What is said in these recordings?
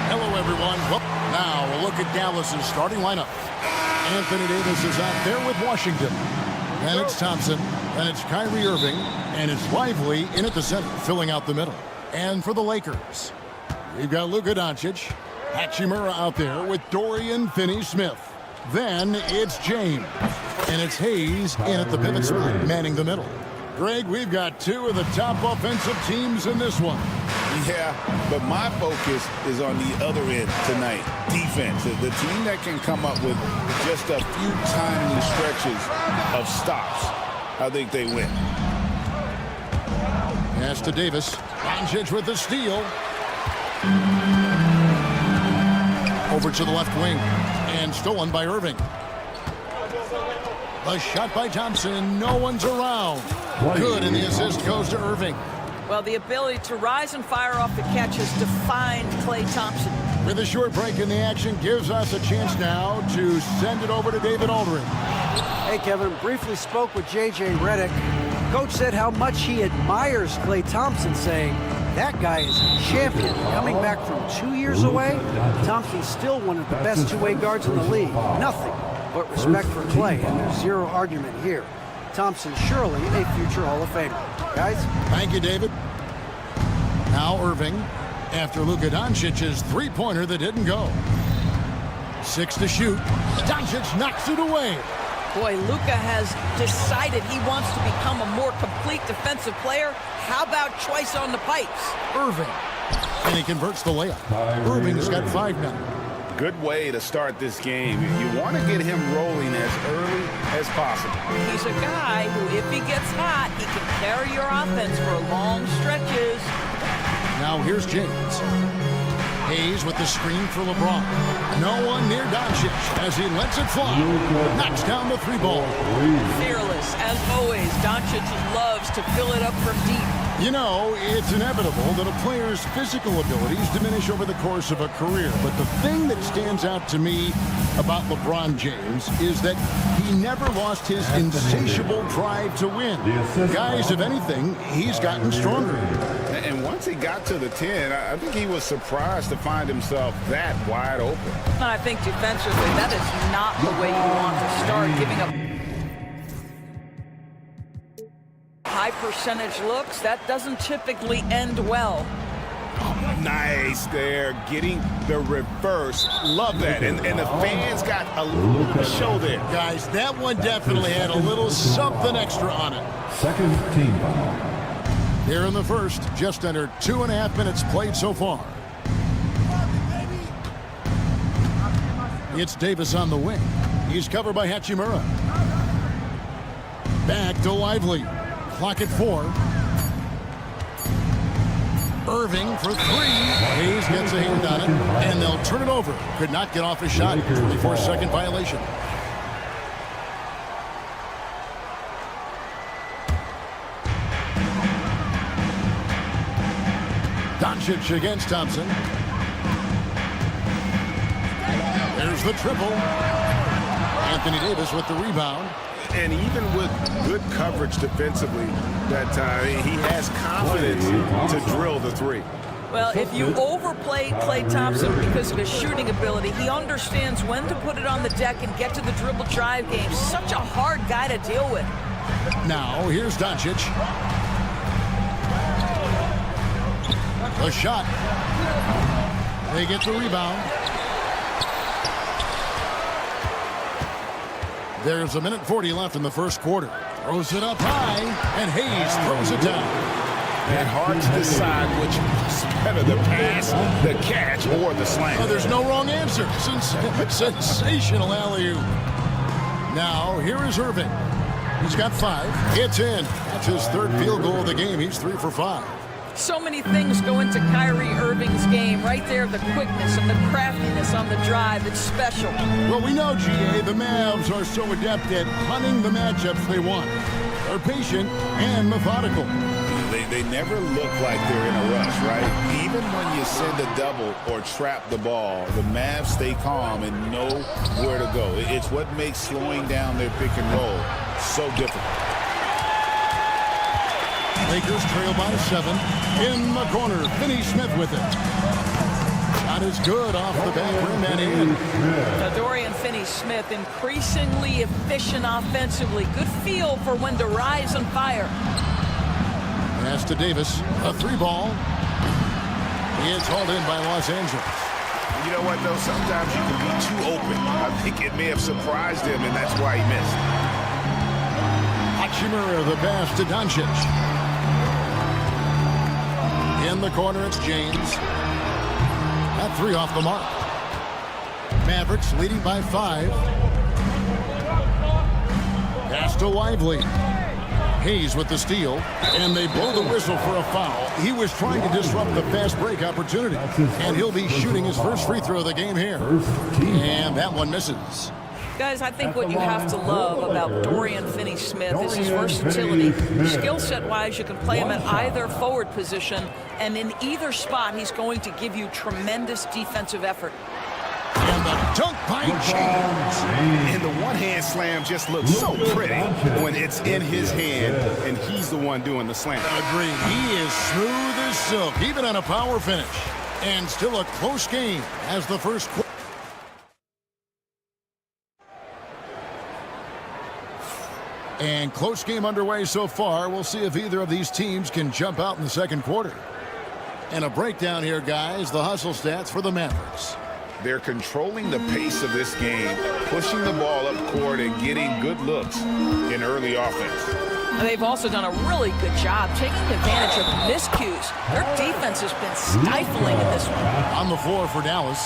Hello, everyone. Well, now we'll look at Dallas's starting lineup. Anthony Davis is out there with Washington. Then it's Thompson. Then it's Kyrie Irving. And it's Lively in at the center, filling out the middle. And for the Lakers, we've got Luka Doncic. Hachimura out there with Dorian Finney-Smith. Then it's James. And it's Hayes in at the pivot spot, manning the middle. Greg, we've got two of the top offensive teams in this one. Yeah, but my focus is on the other end tonight, defense. The team that can come up with just a few timely stretches of stops, I think they win. Pass to Davis. Doncic with the steal. Over to the left wing. And stolen by Irving. The shot by Thompson. No one's around. Good, and the assist goes to Irving. Well, the ability to rise and fire off the catch has defined Klay Thompson. With a short break in the action, gives us a chance now to send it over to David Aldridge. Hey, Kevin, briefly spoke with J.J. Redick. Coach said how much he admires Klay Thompson, saying, that guy is a champion. Coming back from 2 years away, Thompson's still one of the best two-way guards in the league. Nothing but respect for Klay, and there's zero argument here. Thompson surely a future Hall of Famer. Guys? Thank you, David. Now Irving, after Luka Doncic's three-pointer that didn't go. 6 to shoot. Doncic knocks it away. Boy, Luka has decided he wants to become a more complete defensive player. How about choice on the pipes? Irving. And he converts the layup. Irving's got 5 now. Good way to start this game. You want to get him rolling as early as possible. He's a guy who, if he gets hot, he can carry your offense for long stretches. Now here's James. Hayes with the screen for LeBron. No one near Doncic as he lets it fly. Knocks down the 3-ball. Fearless, as always. Doncic loves to fill it up from deep. You know, it's inevitable that a player's physical abilities diminish over the course of a career. But the thing that stands out to me about LeBron James is that he never lost his insatiable drive to win. Guys, if anything, he's gotten stronger. And once he got to the 10, I think he was surprised to find himself that wide open. I think defensively, that is not the way you want to start, giving up high percentage looks. That doesn't typically end well. Oh, nice there, getting the reverse. Love that. And the fans got a little show there. Guys, that one definitely had a little something extra on it. Second team foul. Here in the first, just under 2.5 minutes played so far. It's Davis on the wing. He's covered by Hachimura. Back to Lively. Clock at 4. Irving for 3. Hayes gets a hand on it, and they'll turn it over. Could not get off his shot. 24-second violation. Doncic against Thompson. There's the triple. Anthony Davis with the rebound. And even with good coverage defensively that time, he has confidence to drill the 3. Well, if you overplay Klay Thompson because of his shooting ability, he understands when to put it on the deck and get to the dribble drive game. Such a hard guy to deal with. Now, here's Doncic. The shot. They get the rebound. There's 1:40 left in the first quarter. Throws it up high, and Hayes throws it down. And hard to decide which is better, the pass, the catch, or the slam. Oh, there's no wrong answer. Sensational alley-oop. Now, here is Irving. He's got 5. It's in. That's his 3rd field goal of the game. He's 3 for 5. So many things go into Kyrie Irving's game. Right there, the quickness and the craftiness on the drive. It's special. Well, we know, GA, the Mavs are so adept at hunting the matchups they want. They're patient and methodical. They never look like they're in a rush, right? Even when you send a double or trap the ball, the Mavs stay calm and know where to go. It's what makes slowing down their pick and roll so difficult. Lakers trail by 7. In the corner, Finney-Smith with it. Shot is good off the back rim and in. Dorian Finney-Smith increasingly efficient offensively. Good feel for when to rise and fire. Pass to Davis. A 3-ball. It's hauled in by Los Angeles. You know what, though? Sometimes you can be too open. I think it may have surprised him, and that's why he missed. Hachimura, the pass to Doncic. In the corner, it's James. That 3 off the mark. Mavericks leading by 5. Pass to Lively. Hayes with the steal, and they blow the whistle for a foul. He was trying to disrupt the fast break opportunity, and he'll be shooting his first free throw of the game here. And that one misses. Guys, I think what you have to love about Dorian Finney-Smith is his versatility. Skill set-wise, you can play him at either forward position, and in either spot, he's going to give you tremendous defensive effort. And the dunk by James. And the one-hand slam just looks so pretty when it's in his hand, and he's the one doing the slam. Agreed. He is smooth as silk, even on a power finish. And still a close game as the first quarter. And close game underway so far. We'll see if either of these teams can jump out in the second quarter. And a breakdown here, guys. The hustle stats for the Mavericks. They're controlling the pace of this game, pushing the ball up court and getting good looks in early offense. And they've also done a really good job taking advantage of miscues. Their defense has been stifling in this one. On the floor for Dallas,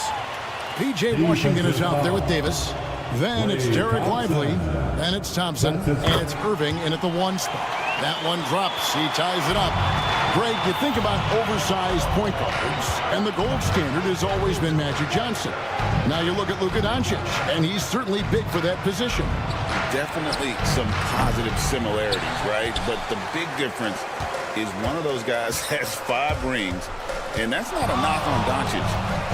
P.J. Washington is out there with Davis. Then it's Derek Lively. Then it's Thompson. And it's Irving in at the 1 spot. That one drops. He ties it up. Greg, you think about oversized point guards, and the gold standard has always been Magic Johnson. Now you look at Luka Doncic, and he's certainly big for that position. Definitely some positive similarities, right? But the big difference is one of those guys has 5 rings, and that's not a knock on Doncic.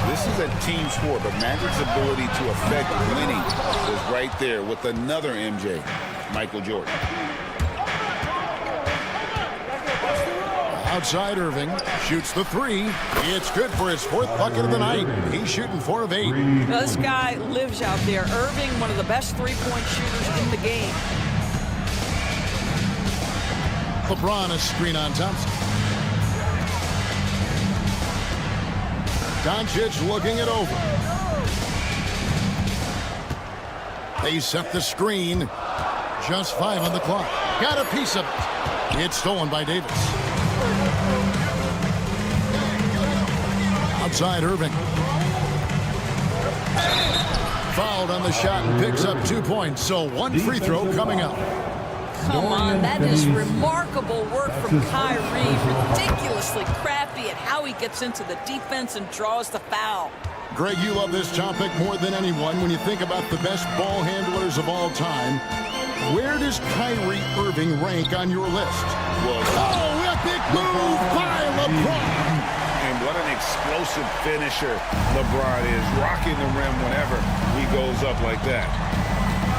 This is a team sport, but Magic's ability to affect winning was right there with another MJ, Michael Jordan. Outside Irving, shoots the 3. It's good for his 4th bucket of the night. He's shooting 4 of 8. Now, this guy lives out there. Irving, one of the best three-point shooters in the game. LeBron a screen on Thompson. Doncic looking it over. They set the screen. Just 5 on the clock. Got a piece of it. It's stolen by Davis. Outside Irving. Fouled on the shot and picks up 2 points. So 1 free throw coming up. Come on, that is remarkable work from Kyrie. Ridiculously crafty at how he gets into the defense and draws the foul. Greg, you love this topic more than anyone when you think about the best ball handlers of all time. Where does Kyrie Irving rank on your list? Oh, epic move by LeBron. And what an explosive finisher LeBron is, rocking the rim whenever he goes up like that.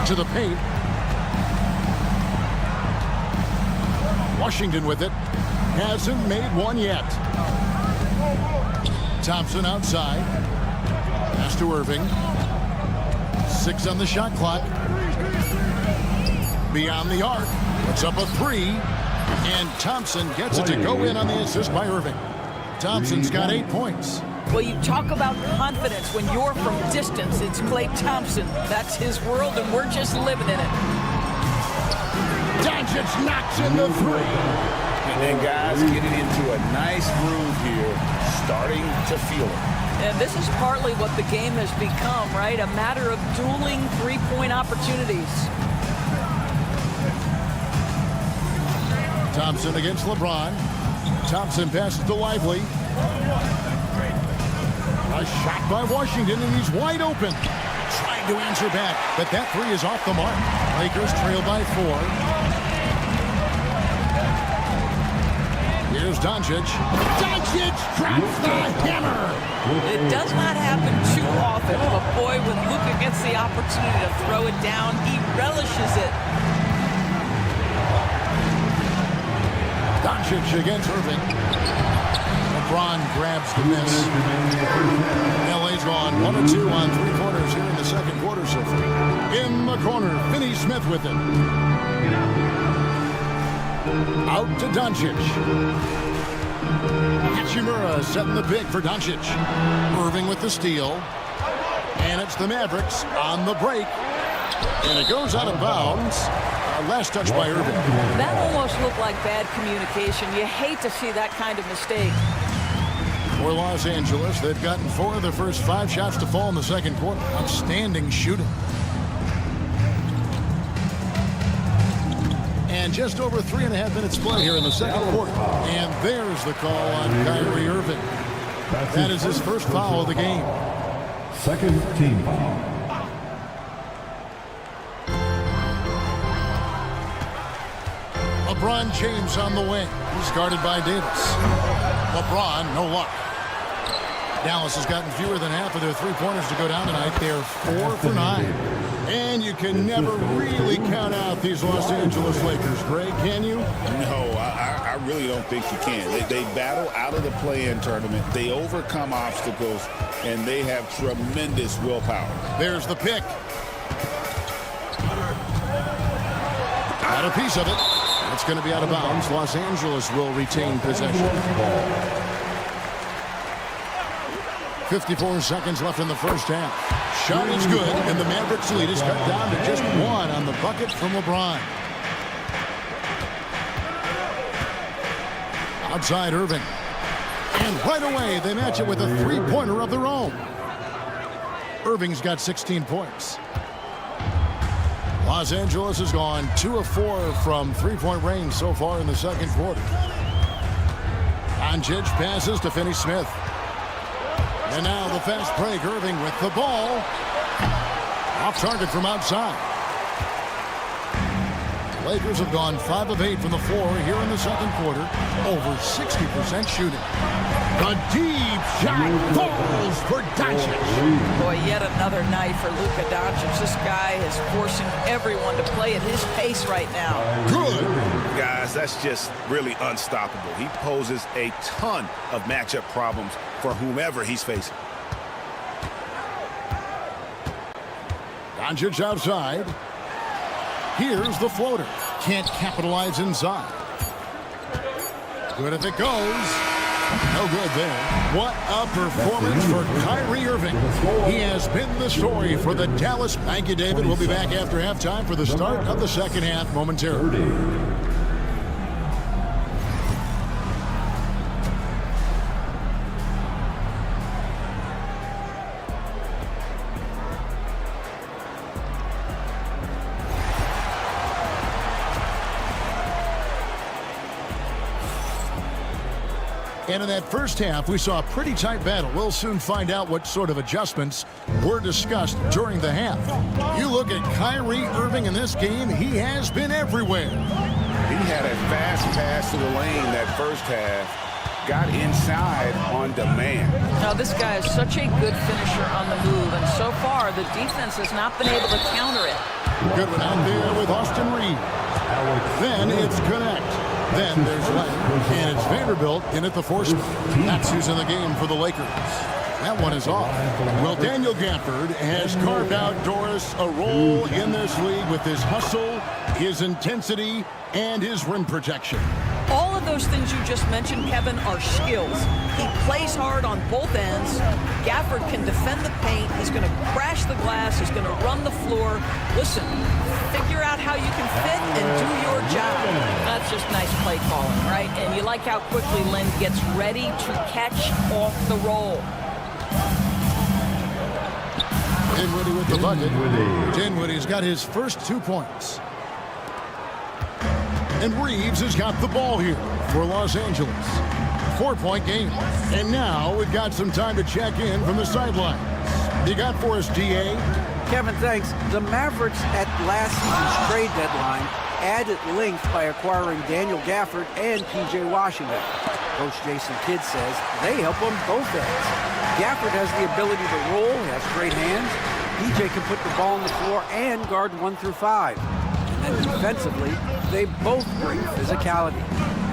To the paint. Washington with it. Hasn't made one yet. Thompson outside. Pass to Irving. 6 on the shot clock. Beyond the arc. Puts up a 3. And Thompson gets it to go in on the assist by Irving. Thompson's got 8 points. Well, you talk about confidence when you're from distance. It's Klay Thompson. That's his world, and we're just living in it. Doncic knocks in the 3. And then guys getting into a nice groove here, starting to feel it. And this is partly what the game has become, right? A matter of dueling three-point opportunities. Thompson against LeBron. Thompson passes to Lively. A shot by Washington, and he's wide open. Trying to answer back, but that three is off the mark. Lakers trail by 4. Here's Doncic. Doncic drops the hammer. It does not happen too often, but boy, when Luka gets the opportunity to throw it down, he relishes it. Doncic against Irving. LeBron grabs the miss. LA's gone 1 of 2 on 3 quarters here in the second quarter so far. In the corner, Finney Smith with it. Out to Doncic. Hachimura setting the pick for Doncic. Irving with the steal. And it's the Mavericks on the break. And it goes out of bounds. Last touch by Irving. That almost looked like bad communication. You hate to see that kind of mistake. For Los Angeles, they've gotten 4 of their first 5 shots to fall in the second quarter. Outstanding shooting. And just over 3.5 minutes play here in the second quarter. And there's the call on Kyrie Irving. That is his first foul of the game. Second team foul. LeBron James on the wing. He's guarded by Davis. LeBron, no luck. Dallas has gotten fewer than half of their 3-pointers to go down tonight. They're 4 for 9. And you can never really count out these Los Angeles Lakers, Greg, can you? No, I really don't think you can. They battle out of the play-in tournament. They overcome obstacles, and they have tremendous willpower. There's the pick. Got a piece of it. It's going to be out of bounds. Los Angeles will retain possession. 54 seconds left in the first half. Shot is good, and the Mavericks lead is cut down to just 1 on the bucket from LeBron. Outside Irving. And right away, they match it with a 3-pointer of their own. Irving's got 16 points. Los Angeles has gone 2 of 4 from 3-point range so far in the second quarter. Doncic passes to Finney Smith. And now the fast break. Irving with the ball. Off target from outside. Lakers have gone 5 of 8 from the floor here in the second quarter. Over 60% shooting. A deep shot falls for Doncic. Boy, yet another night for Luka Doncic. This guy is forcing everyone to play at his pace right now. Good. Guys, that's just really unstoppable. He poses a ton of matchup problems for whomever he's facing. Doncic outside. Here's the floater. Can't capitalize inside. Good if it goes. No good there. What a performance for Kyrie Irving. He has been the story for the Dallas. Thank you, David. We'll be back after halftime for the start of the second half momentarily. And in that first half, we saw a pretty tight battle. We'll soon find out what sort of adjustments were discussed during the half. You look at Kyrie Irving in this game, he has been everywhere. He had a fast pass to the lane that first half. Got inside on demand. Now, this guy is such a good finisher on the move, and so far, the defense has not been able to counter it. Good one out there with Austin Reed. Then it's Connect. Then there's Lang, and it's Vanderbilt in at the force. That's who's in the game for the Lakers. That one is off. Well, Daniel Gafford has carved out Doris a role in this league with his hustle, his intensity, and his rim protection. All of those things you just mentioned, Kevin, are skills. He plays hard on both ends. Gafford can defend the paint. He's going to crash the glass. He's going to run the floor. Listen, figure out how you can fit and do your job. That's just nice play calling, right? And you like how quickly Lynn gets ready to catch off the roll. Dinwiddie with the bucket. Dinwiddie's got his first 2 points. And Reeves has got the ball here for Los Angeles. 4-point game. And now we've got some time to check in from the sidelines. You got for us, DA? Kevin, thanks. The Mavericks at last season's trade deadline added length by acquiring Daniel Gafford and P.J. Washington. Coach Jason Kidd says they help on both ends. Gafford has the ability to roll, he has great hands. P.J. can put the ball on the floor and guard 1 through 5. And defensively, they both bring physicality.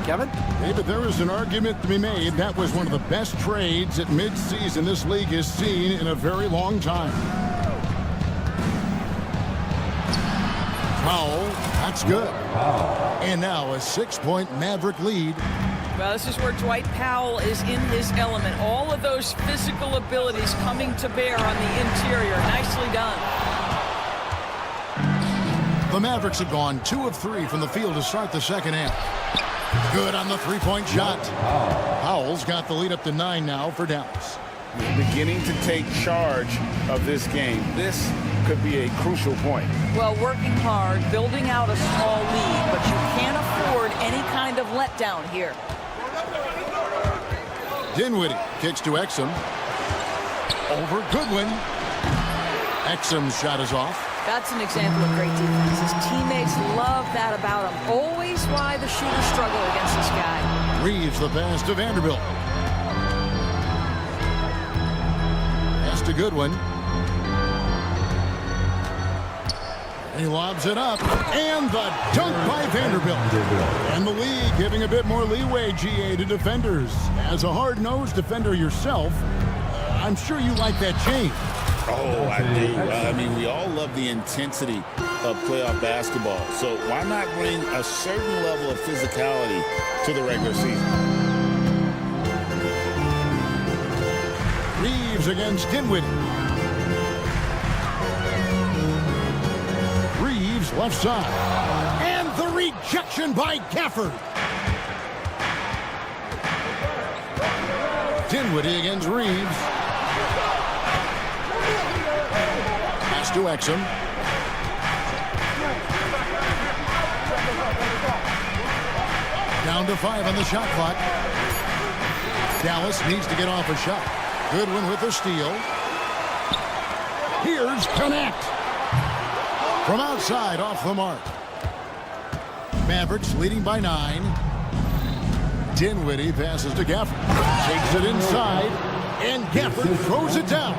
Kevin? David, there is an argument to be made. That was one of the best trades at midseason this league has seen in a very long time. Foul. That's good. And now a 6-point Maverick lead. Well, this is where Dwight Powell is in his element. All of those physical abilities coming to bear on the interior. Nicely done. The Mavericks have gone 2 of 3 from the field to start the second half. Good on the 3-point shot. Powell's got the lead up to 9 now for Dallas. Beginning to take charge of this game. This could be a crucial point. Well, working hard, building out a small lead, but you can't afford any kind of letdown here. Dinwiddie kicks to Exum. Over Goodwin. Exum's shot is off. That's an example of great defense. His teammates love that about him. Always why the shooters struggle against this guy. Reeves the pass to Vanderbilt. Pass to Goodwin. He lobs it up. And the dunk by Vanderbilt. And the league giving a bit more leeway, GA, to defenders. As a hard-nosed defender yourself, I'm sure you like that change. Oh, I do. I mean, we all love the intensity of playoff basketball. So why not bring a certain level of physicality to the regular season? Reeves against Dinwiddie. Reeves left side. And the rejection by Gafford. Dinwiddie against Reeves. Pass to Exum. Down to 5 on the shot clock. Dallas needs to get off a shot. Goodwin with the steal. Here's Connect. From outside, off the mark. Mavericks leading by 9. Dinwiddie passes to Gafford. Takes it inside. And Gafford throws it down.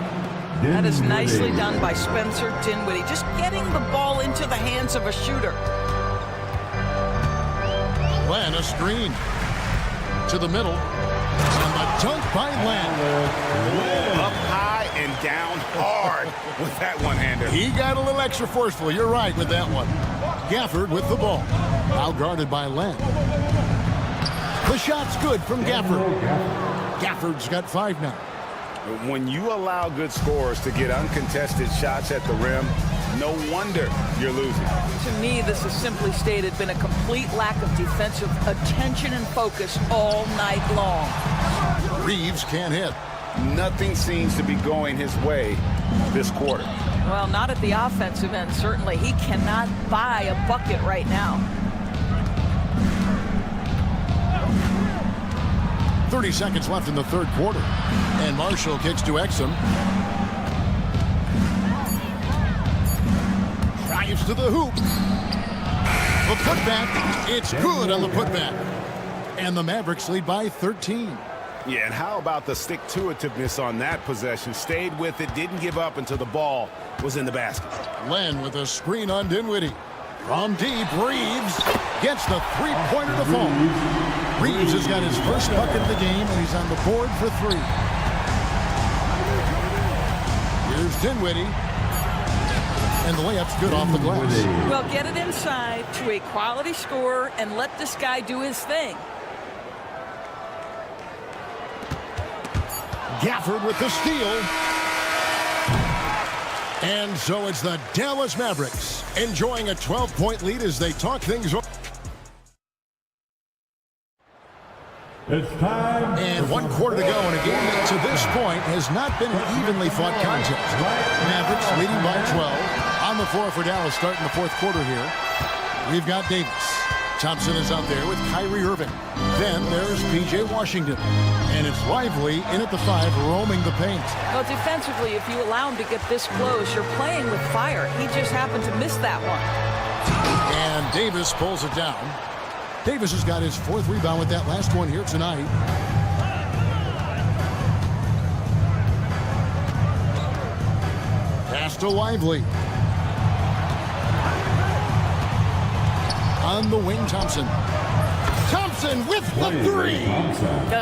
That is nicely done by Spencer Dinwiddie. Just getting the ball into the hands of a shooter. Len, a screen. To the middle. And the dunk by Len. Up high and down hard with that one-hander. He got a little extra forceful. You're right with that one. Gafford with the ball. Now guarded by Len. The shot's good from Gafford. Gafford's got 5 now. When you allow good scorers to get uncontested shots at the rim, no wonder you're losing. To me, this has simply stated been a complete lack of defensive attention and focus all night long. Reeves can't hit. Nothing seems to be going his way this quarter. Well, not at the offensive end, certainly. He cannot buy a bucket right now. 30 seconds left in the third quarter. And Marshall kicks to Exum. Drives to the hoop. The putback. It's good on the putback. And the Mavericks lead by 13. Yeah, and how about the stick-to-itiveness on that possession? Stayed with it, didn't give up until the ball was in the basket. Len with a screen on Dinwiddie. From deep, Reeves gets the three-pointer to fall. Reeves has got his first bucket of the game, and he's on the board for 3. Here's Dinwiddie. And the layup's good off the glass. Well, get it inside to a quality scorer and let this guy do his thing. Gafford with the steal. And so it's the Dallas Mavericks enjoying a 12-point lead as they talk things over. It's time. And 1 quarter to go in a game that to this point has not been an evenly fought contest. Mavericks leading by 12. On the floor for Dallas starting the fourth quarter here. We've got Davis. Thompson is out there with Kyrie Irving. Then there's P.J. Washington. And it's Lively in at the 5, roaming the paint. Well, defensively, if you allow him to get this close, you're playing with fire. He just happened to miss that one. And Davis pulls it down. Davis has got his 4th rebound with that last one here tonight. Pass to Lively. On the wing, Thompson. Thompson with the 3.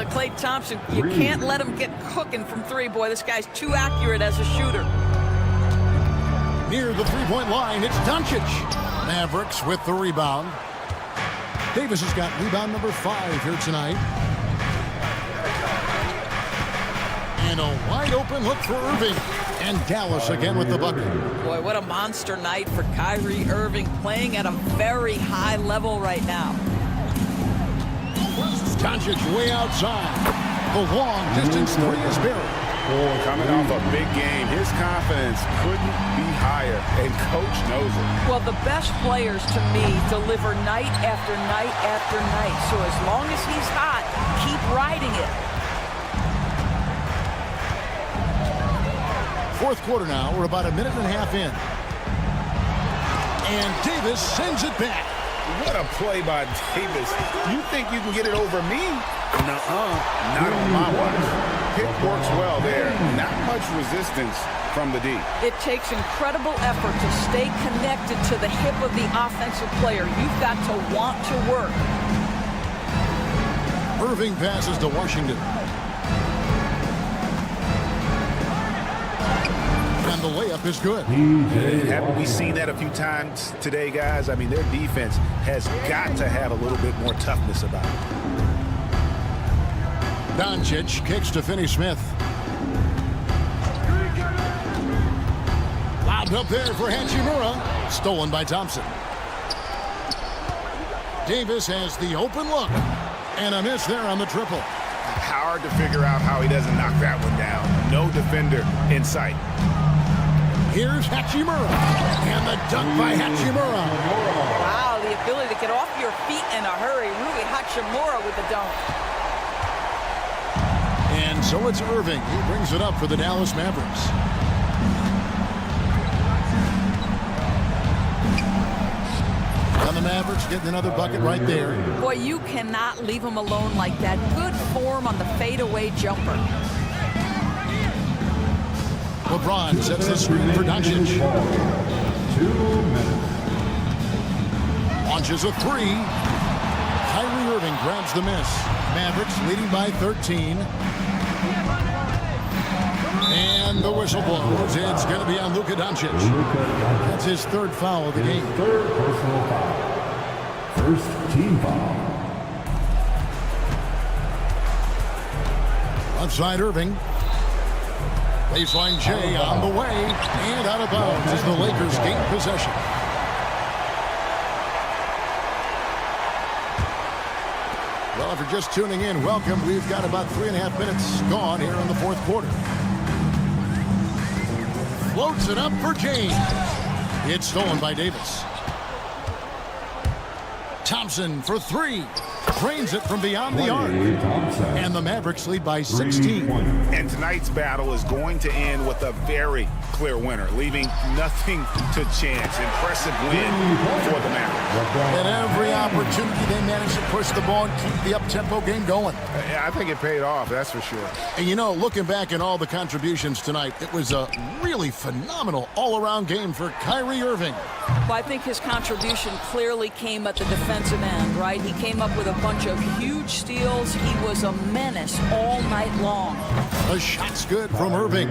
Klay Thompson, you can't let him get cooking from 3, boy. This guy's too accurate as a shooter. Near the 3-point line, it's Doncic. Mavericks with the rebound. Davis has got rebound number 5 here tonight. And a wide open look for Irving. And Dallas again with the bucket. Boy, what a monster night for Kyrie Irving, playing at a very high level right now. Doncic way outside. The long distance 3 is buried. Coming off a big game, his confidence couldn't be higher, and coach knows it. Well, the best players to me deliver night after night after night. So as long as he's hot, keep riding it. 4th quarter now. We're about a minute and a half in. And Davis sends it back. What a play by Davis. You think you can get it over me? Nuh-uh. Not on my watch. Pick works well there. Not much resistance from the D. It takes incredible effort to stay connected to the hip of the offensive player. You've got to want to work. Irving passes to Washington. And the layup is good. Haven't we seen that a few times today, guys? I mean, their defense has got to have a little bit more toughness about it. Doncic kicks to Finney-Smith. Lobbed up there for Hachimura. Stolen by Thompson. Davis has the open look. And a miss there on the triple. Hard to figure out how he doesn't knock that one down. No defender in sight. Here's Hachimura. And the dunk by Hachimura. Wow, the ability to get off your feet in a hurry. Rui Hachimura with the dunk. And so it's Irving. He brings it up for the Dallas Mavericks. And the Mavericks getting another bucket right there. Boy, you cannot leave him alone like that. Good form on the fadeaway jumper. LeBron sets the screen for Doncic. 2 minutes. Launches a 3. Kyrie Irving grabs the miss. Mavericks leading by 13. And the whistle blows. It's going to be on Luka Doncic. That's his 3rd foul of the game. 3rd personal foul. 1st team foul. Outside Irving. Baseline J on the way. And out of bounds as the Lakers gain possession. Well, if you're just tuning in, welcome. We've got about 3.5 minutes gone here in the 4th quarter. Floats it up for James. It's stolen by Davis. Thompson for 3. Drains it from beyond the arc. And the Mavericks lead by 16. And tonight's battle is going to end with a very clear winner, leaving nothing to chance. Impressive win for the Mavericks. And every opportunity they managed to push the ball and keep the up-tempo game going. I think it paid off, that's for sure. And you know, looking back at all the contributions tonight, it was a really phenomenal all-around game for Kyrie Irving. Well, I think his contribution clearly came at the defensive end, right? He came up with a bunch of huge steals. He was a menace all night long. The shot's good from Irving.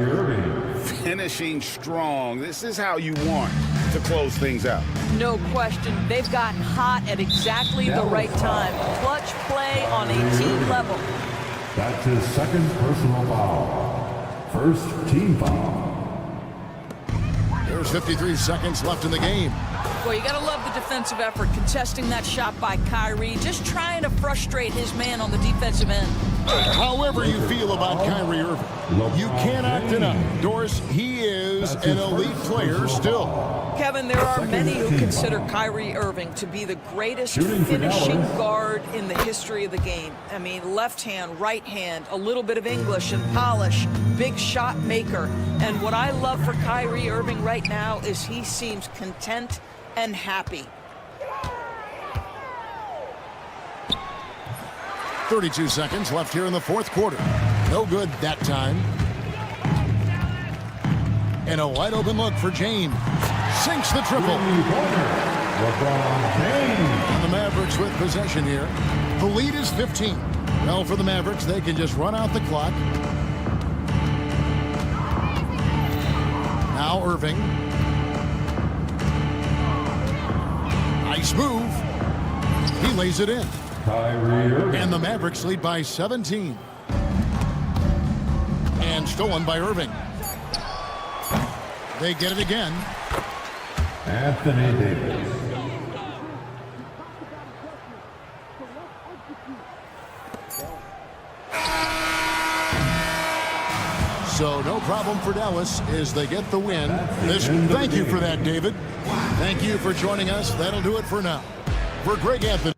Finishing strong. This is how you want to close things out. No question. They've gotten hot at exactly the right time. Clutch play on a team level. That's his 2nd personal foul. 1st team foul. There's 53 seconds left in the game. Well, you got to love the defensive effort, contesting that shot by Kyrie, just trying to frustrate his man on the defensive end. However you feel about Kyrie Irving, you cannot deny, Doris, he is an elite player still. Kevin, there are many who consider Kyrie Irving to be the greatest finishing guard in the history of the game. I mean, left hand, right hand, a little bit of English and polish, big shot maker. And what I love for Kyrie Irving right now is he seems content and happy. 32 seconds left here in the fourth quarter. No good that time. And a wide open look for James. Sinks the triple. LeBron James. And the Mavericks with possession here. The lead is 15. Well, for the Mavericks, they can just run out the clock. Now Irving. Nice move. He lays it in. Kyrie Irving. And the Mavericks lead by 17. And stolen by Irving. They get it again. Anthony Davis. So no problem for Dallas as they get the win. Thank you for that, David. Thank you for joining us. That'll do it for now. For Greg Anthony.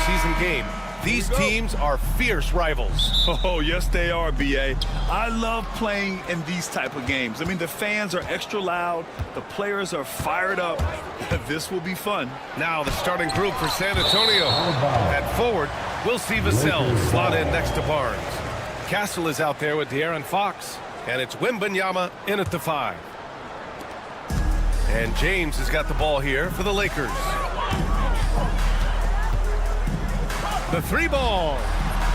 season game. These teams are fierce rivals. Oh, yes, they are, B.A. I love playing in these type of games. I mean, the fans are extra loud. The players are fired up. This will be fun. Now the starting group for San Antonio. At forward, we'll see Vassell slot in next to Barnes. Castle is out there with De'Aaron Fox. And it's Wembanyama in at the 5. And James has got the ball here for the Lakers. The 3-ball.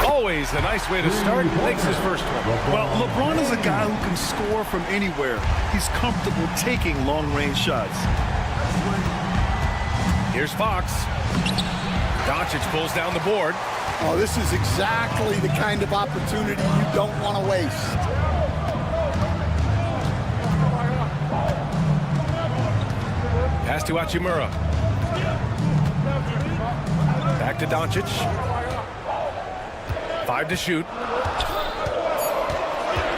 Always a nice way to start. Makes his first one. Well, LeBron is a guy who can score from anywhere. He's comfortable taking long-range shots. Here's Fox. Doncic pulls down the board. Oh, this is exactly the kind of opportunity you don't want to waste. Pass to Hachimura. Back to Doncic. 5 to shoot.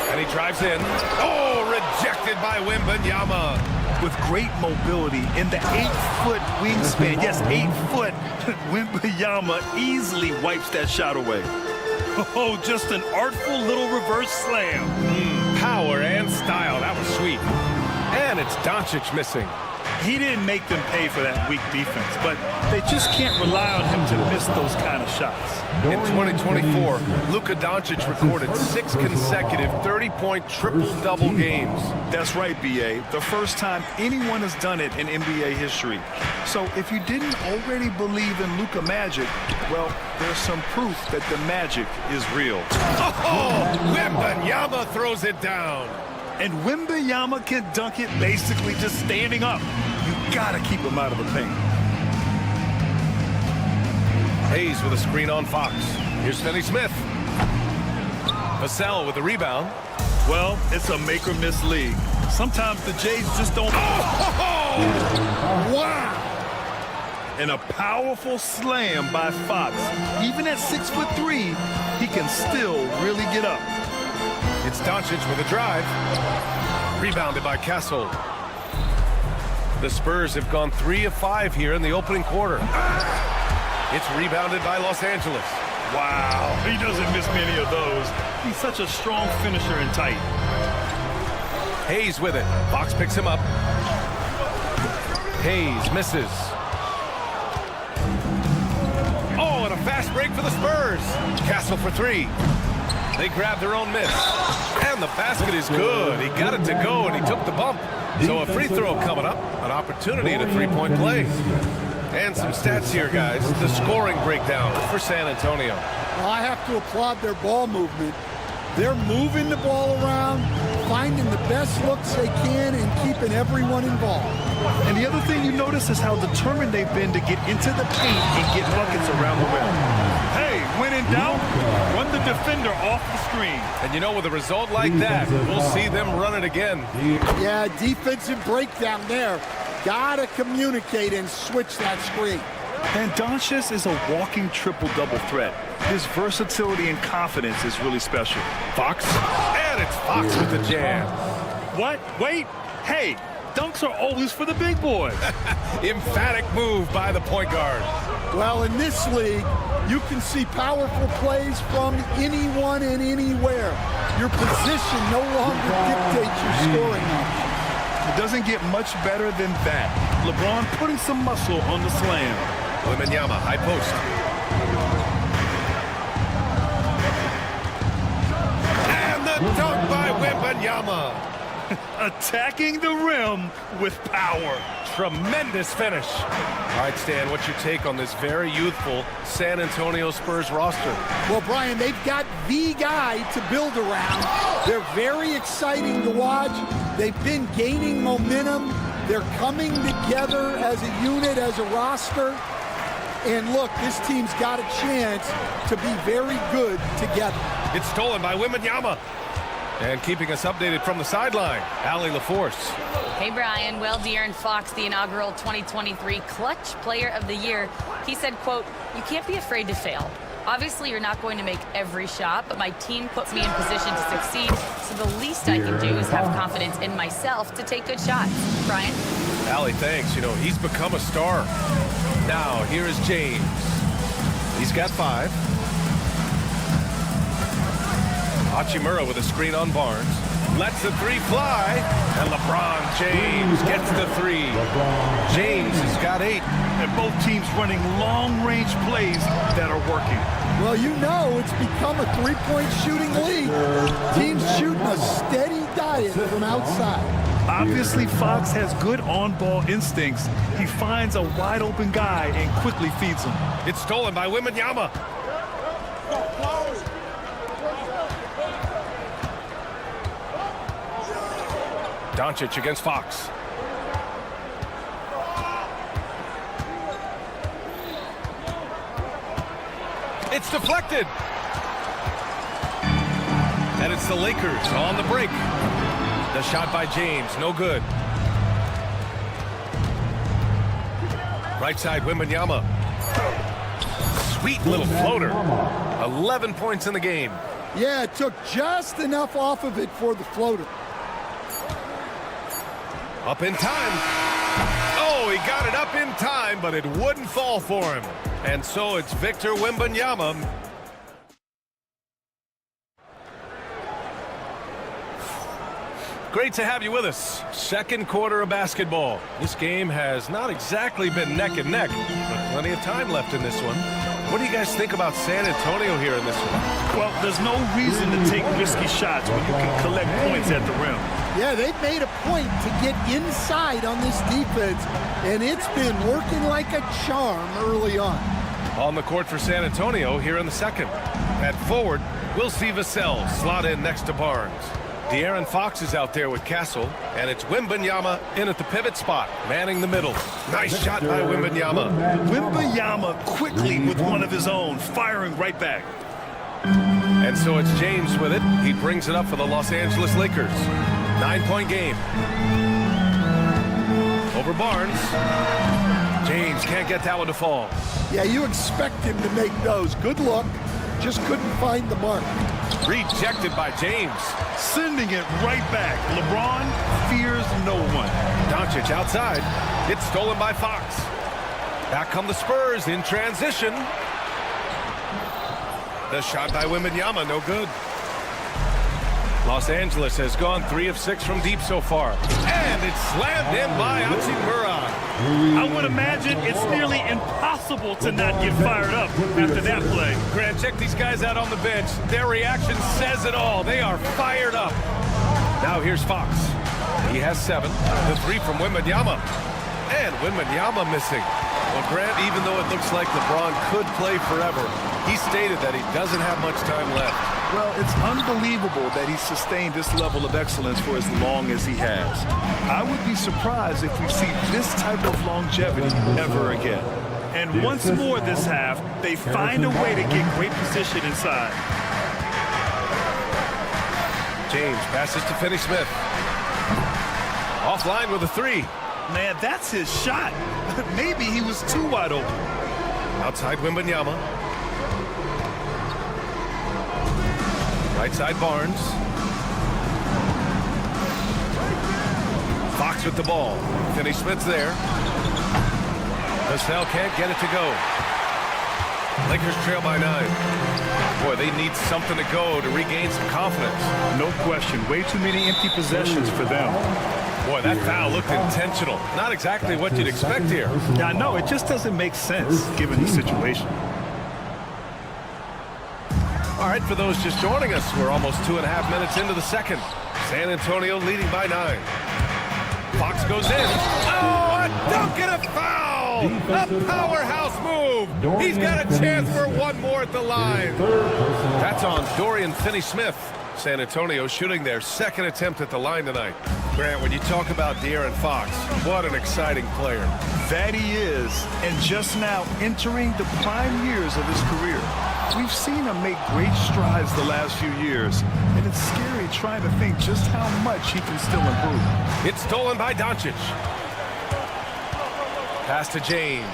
And he drives in. Oh, rejected by Wembanyama. With great mobility in the 8-foot wingspan. Yes, 8 foot. Wembanyama easily wipes that shot away. Oh, just an artful little reverse slam. Power and style. That was sweet. And it's Doncic missing. He didn't make them pay for that weak defense, but they just can't rely on him to miss those kind of shots. In 2024, Luka Doncic recorded 6 consecutive 30-point triple-double games. That's right, B.A. The first time anyone has done it in NBA history. So if you didn't already believe in Luka magic, well, there's some proof that the magic is real. Oh, Wembanyama throws it down. And Wembanyama can dunk it basically just standing up. You gotta keep him out of the paint. Hayes with a screen on Fox. Here's Finney Smith. Vassell with the rebound. Well, it's a make-or-miss league. Sometimes the Jays just don't... Oh! Wow! And a powerful slam by Fox. Even at 6'3", he can still really get up. It's Doncic with a drive. Rebounded by Castle. The Spurs have gone 3 of 5 here in the opening quarter. It's rebounded by Los Angeles. Wow, he doesn't miss many of those. He's such a strong finisher and tight. Hayes with it. Fox picks him up. Hayes misses. Oh, and a fast break for the Spurs. Castle for 3. They grab their own miss. And the basket is good. He got it to go, and he took the bump. So a free throw coming up. An opportunity at a 3-point play. And some stats here, guys. The scoring breakdown for San Antonio. Well, I have to applaud their ball movement. They're moving the ball around, finding the best looks they can, and keeping everyone involved. And the other thing you notice is how determined they've been to get into the paint and get buckets around the rim. Hey, when in doubt, run the defender off the screen. And you know, with a result like that, we'll see them run it again. Yeah, defensive breakdown there. Gotta communicate and switch that screen. And Doncic is a walking triple-double threat. His versatility and confidence is really special. Fox, and it's Fox with the jam. What? Wait. Hey, dunks are always for the big boys. Emphatic move by the point guard. Well, in this league, you can see powerful plays from anyone and anywhere. Your position no longer dictates your scoring options. It doesn't get much better than that. LeBron putting some muscle on the slam. Wembanyama, high post. And the dunk by Wembanyama. Attacking the rim with power. Tremendous finish. All right, Stan, what's your take on this very youthful San Antonio Spurs roster? Well, Brian, they've got the guy to build around. They're very exciting to watch. They've been gaining momentum. They're coming together as a unit, as a roster. And look, this team's got a chance to be very good together. It's stolen by Wembanyama. And keeping us updated from the sideline, Allie LaForce. Hey, Brian. Well, De'Aaron Fox, the inaugural 2023 Clutch Player of the Year, he said, quote, "You can't be afraid to fail. Obviously, you're not going to make every shot, but my team puts me in position to succeed, so the least I can do is have confidence in myself to take good shots." Brian? Allie, thanks. You know, he's become a star. Now, here is James. He's got 5. Hachimura with a screen on Barnes. Lets the 3 fly. And LeBron James gets the 3. James has got 8. And both teams running long-range plays that are working. Well, you know it's become a three-point shooting league. Teams shooting a steady diet from outside. Obviously, Fox has good on-ball instincts. He finds a wide-open guy and quickly feeds him. It's stolen by Wembanyama. Doncic against Fox. It's deflected. And it's the Lakers on the break. The shot by James, no good. Right side, Wembanyama. Sweet little floater. 11 points in the game. Yeah, it took just enough off of it for the floater. Up in time. Oh, he got it up in time, but it wouldn't fall for him. And so it's Victor Wembanyama. Great to have you with us. Second quarter of basketball. This game has not exactly been neck and neck, but plenty of time left in this one. What do you guys think about San Antonio here in this one? Well, there's no reason to take risky shots when you can collect points at the rim. Yeah, they've made a point to get inside on this defense, and it's been working like a charm early on. On the court for San Antonio here in the second. At forward, we'll see Vassell slot in next to Barnes. De'Aaron Fox is out there with Castle, and it's Wembanyama in at the pivot spot, manning the middle. Nice shot by Wembanyama. Wembanyama quickly with one of his own, firing right back. And so it's James with it. He brings it up for the Los Angeles Lakers. 9-point game. Over Barnes. James can't get that one to fall. Yeah, you expect him to make those. Good luck. Just couldn't find the mark. Rejected by James. Sending it right back. LeBron fears no one. Doncic outside. It's stolen by Fox. Back come the Spurs in transition. The shot by Wembanyama, no good. Los Angeles has gone 3 of 6 from deep so far. And it's slammed in by Hachimura. I would imagine it's nearly impossible to not get fired up after that play. Grant, check these guys out on the bench. Their reaction says it all. They are fired up. Now here's Fox. He has 7. The 3 from Wembanyama. And Wembanyama missing. Well, Grant, even though it looks like LeBron could play forever, he stated that he doesn't have much time left. Well, it's unbelievable that he's sustained this level of excellence for as long as he has. I would be surprised if we see this type of longevity ever again. And once more this half, they find a way to get great position inside. James passes to Finney-Smith. Offline with a 3. Man, that's his shot. Maybe he was too wide open. Outside Wembanyama. Right side Barnes. Fox with the ball. Finney-Smith's there. Vassell can't get it to go. Lakers trail by 9. Boy, they need something to go to regain some confidence. No question. Way too many empty possessions for them. Boy, that foul looked intentional. Not exactly what you'd expect here. Yeah, no, it just doesn't make sense given the situation. All right, for those just joining us, we're almost 2.5 minutes into the second. San Antonio leading by 9. Fox goes in. Oh, a dunk and a foul! A powerhouse move! He's got a chance for one more at the line. That's on Dorian Finney-Smith. San Antonio shooting their second attempt at the line tonight. Grant, when you talk about De'Aaron Fox, what an exciting player. That he is, and just now entering the prime years of his career. We've seen him make great strides the last few years, and it's scary trying to think just how much he can still improve. It's stolen by Doncic. Pass to James.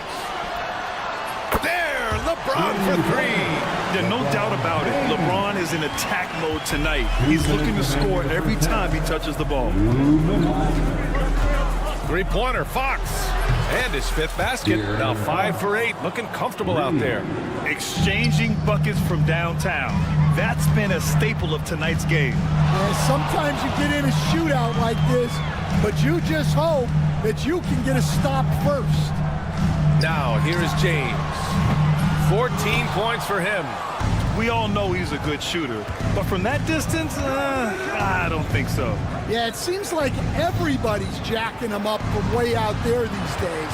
There, LeBron for 3. Yeah, no doubt about it. LeBron is in attack mode tonight. He's looking to score every time he touches the ball. 3-pointer, Fox. And his 5th basket. Now 5 for 8. Looking comfortable out there. Exchanging buckets from downtown. That's been a staple of tonight's game. Yeah, sometimes you get in a shootout like this, but you just hope that you can get a stop first. Now, here is James. 14 points for him. We all know he's a good shooter, but from that distance, I don't think so. Yeah, it seems like everybody's jacking him up from way out there these days.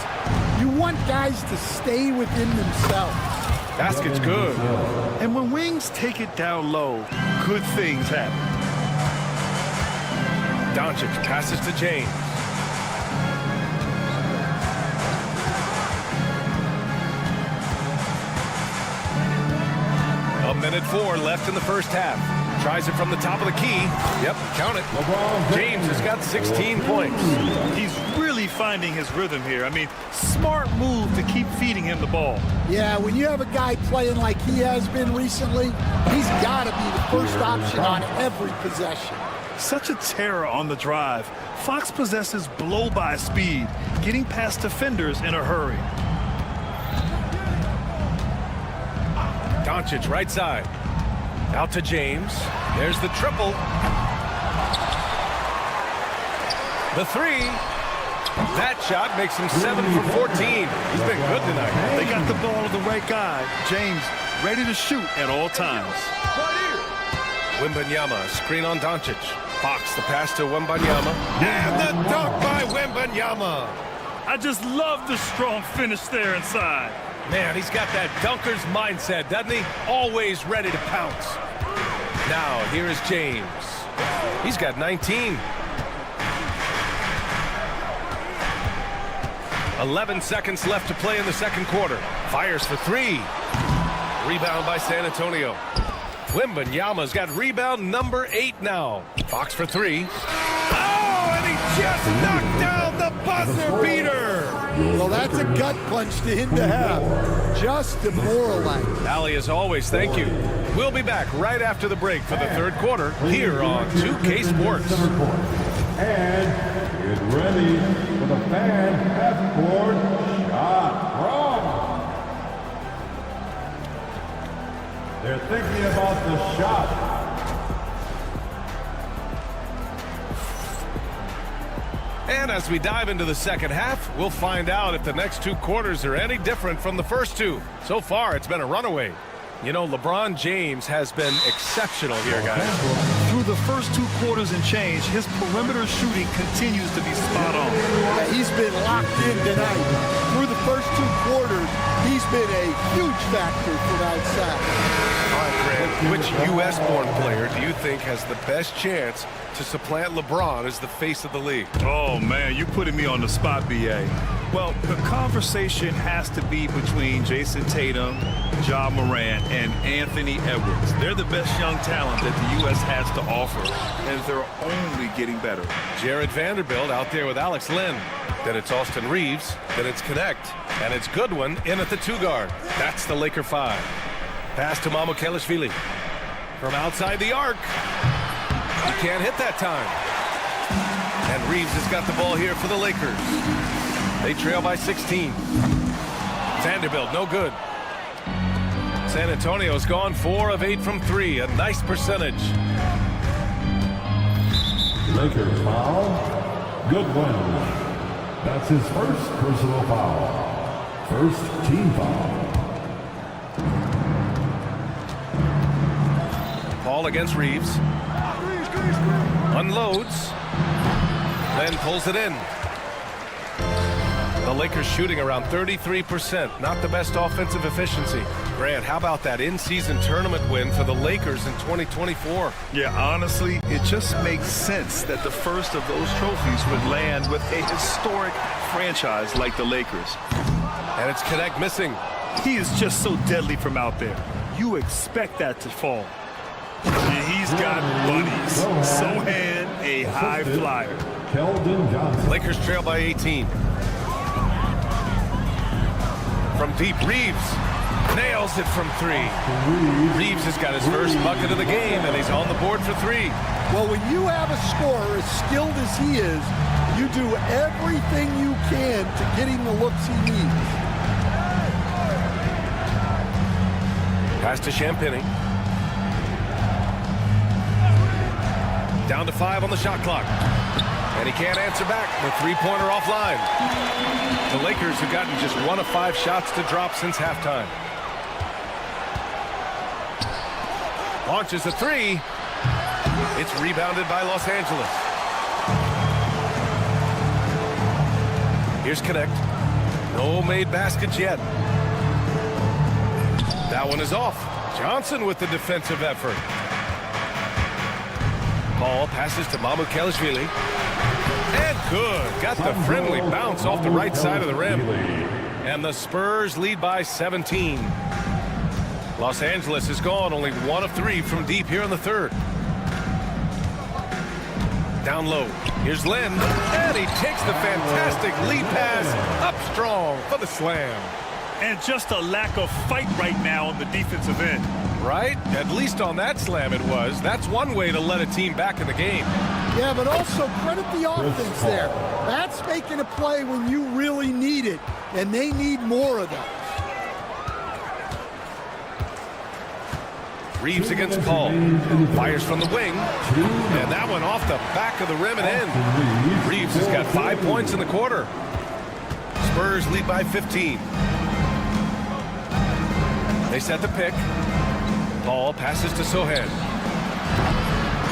You want guys to stay within themselves. Basket's good. And when wings take it down low, good things happen. Doncic passes to James. A minute 4 left in the first half. Tries it from the top of the key. Yep, count it. James has got 16 points. He's really finding his rhythm here. I mean, smart move to keep feeding him the ball. Yeah, when you have a guy playing like he has been recently, he's got to be the first option on every possession. Such a terror on the drive. Fox possesses blow-by speed, getting past defenders in a hurry. Doncic right side. Out to James. There's the triple. The 3. That shot makes him 7 for 14. He's been good tonight. They got the ball to the right guy. James ready to shoot at all times. Wembanyama, screen on Doncic. Fox the pass to Wembanyama. And the dunk by Wembanyama. I just love the strong finish there inside. Man, he's got that dunker's mindset, doesn't he? Always ready to pounce. Now, here is James. He's got 19. 11 seconds left to play in the second quarter. Fires for 3. Rebound by San Antonio. Wembanyama's got rebound number 8 now. Fox for 3. Oh, and he just knocked down the buzzer beater. Well, that's a gut punch to him to have. Just demoralizing. Ali, as always, thank you. We'll be back right after the break for the third quarter here on 2K Sports. And get ready for the fan half-court shot. Wrong. They're thinking about the shot. And as we dive into the second half, we'll find out if the next 2 quarters are any different from the first 2. So far, it's been a runaway. You know, LeBron James has been exceptional here, guys. Through the first 2 quarters and change, his perimeter shooting continues to be spot on. Yeah, he's been locked in tonight. Through the first 2 quarters, he's been a huge factor from outside. All right, Grant, which U.S.-born player do you think has the best chance to supplant LeBron as the face of the league? Oh, man, you're putting me on the spot, B.A. Well, the conversation has to be between Jason Tatum, Ja Morant, and Anthony Edwards. They're the best young talent that the U.S. has to offer, and they're only getting better. Jared Vanderbilt out there with Alex Len. Then it's Austin Reeves. Then it's Connect. And it's Goodwin in at the 2 guard. That's the Laker 5. Pass to Mamukelashvili. From outside the arc. He can't hit that time. And Reeves has got the ball here for the Lakers. They trail by 16. Vanderbilt, no good. San Antonio's gone 4 of 8 from 3. A nice percentage. Lakers foul. Goodwin. That's his first personal foul. First team foul. Ball against Reeves. Unloads. Then pulls it in. The Lakers shooting around 33%. Not the best offensive efficiency. Grant, how about that in-season tournament win for the Lakers in 2024? Yeah, honestly, it just makes sense that the first of those trophies would land with a historic franchise like the Lakers. And it's Connect missing. He is just so deadly from out there. You expect that to fall. And he's got buddies. Sohan, a high flyer. Keldon Johnson. Lakers trail by 18. From deep, Reeves nails it from 3. Reeves has got his first bucket of the game, and he's on the board for 3. Well, when you have a scorer as skilled as he is, You do everything you can to get him the looks he needs. Pass to Champagny. Down to 5 on the shot clock. And he can't answer back. The three-pointer offline. The Lakers have gotten just 1 of 5 shots to drop since halftime. Launches a 3. It's rebounded by Los Angeles. Here's Connect. No made baskets yet. That one is off. Johnson with the defensive effort. Ball passes to Mamukelashvili. And good. Got the friendly bounce off the right side of the rim. And the Spurs lead by 17. Los Angeles has gone only 1 of 3 from deep here in the third. Down low. Here's Len. And he takes the fantastic lead pass up strong for the slam. And just a lack of fight right now on the defensive end. Right? At least on that slam it was. That's one way to let a team back in the game. Yeah, but also credit the offense there. That's making a play when you really need it, and they need more of those. Reeves against Paul. Fires from the wing. And that one off the back of the rim and in. Reeves has got 5 points in the quarter. Spurs lead by 15. They set the pick. Paul passes to Sohan.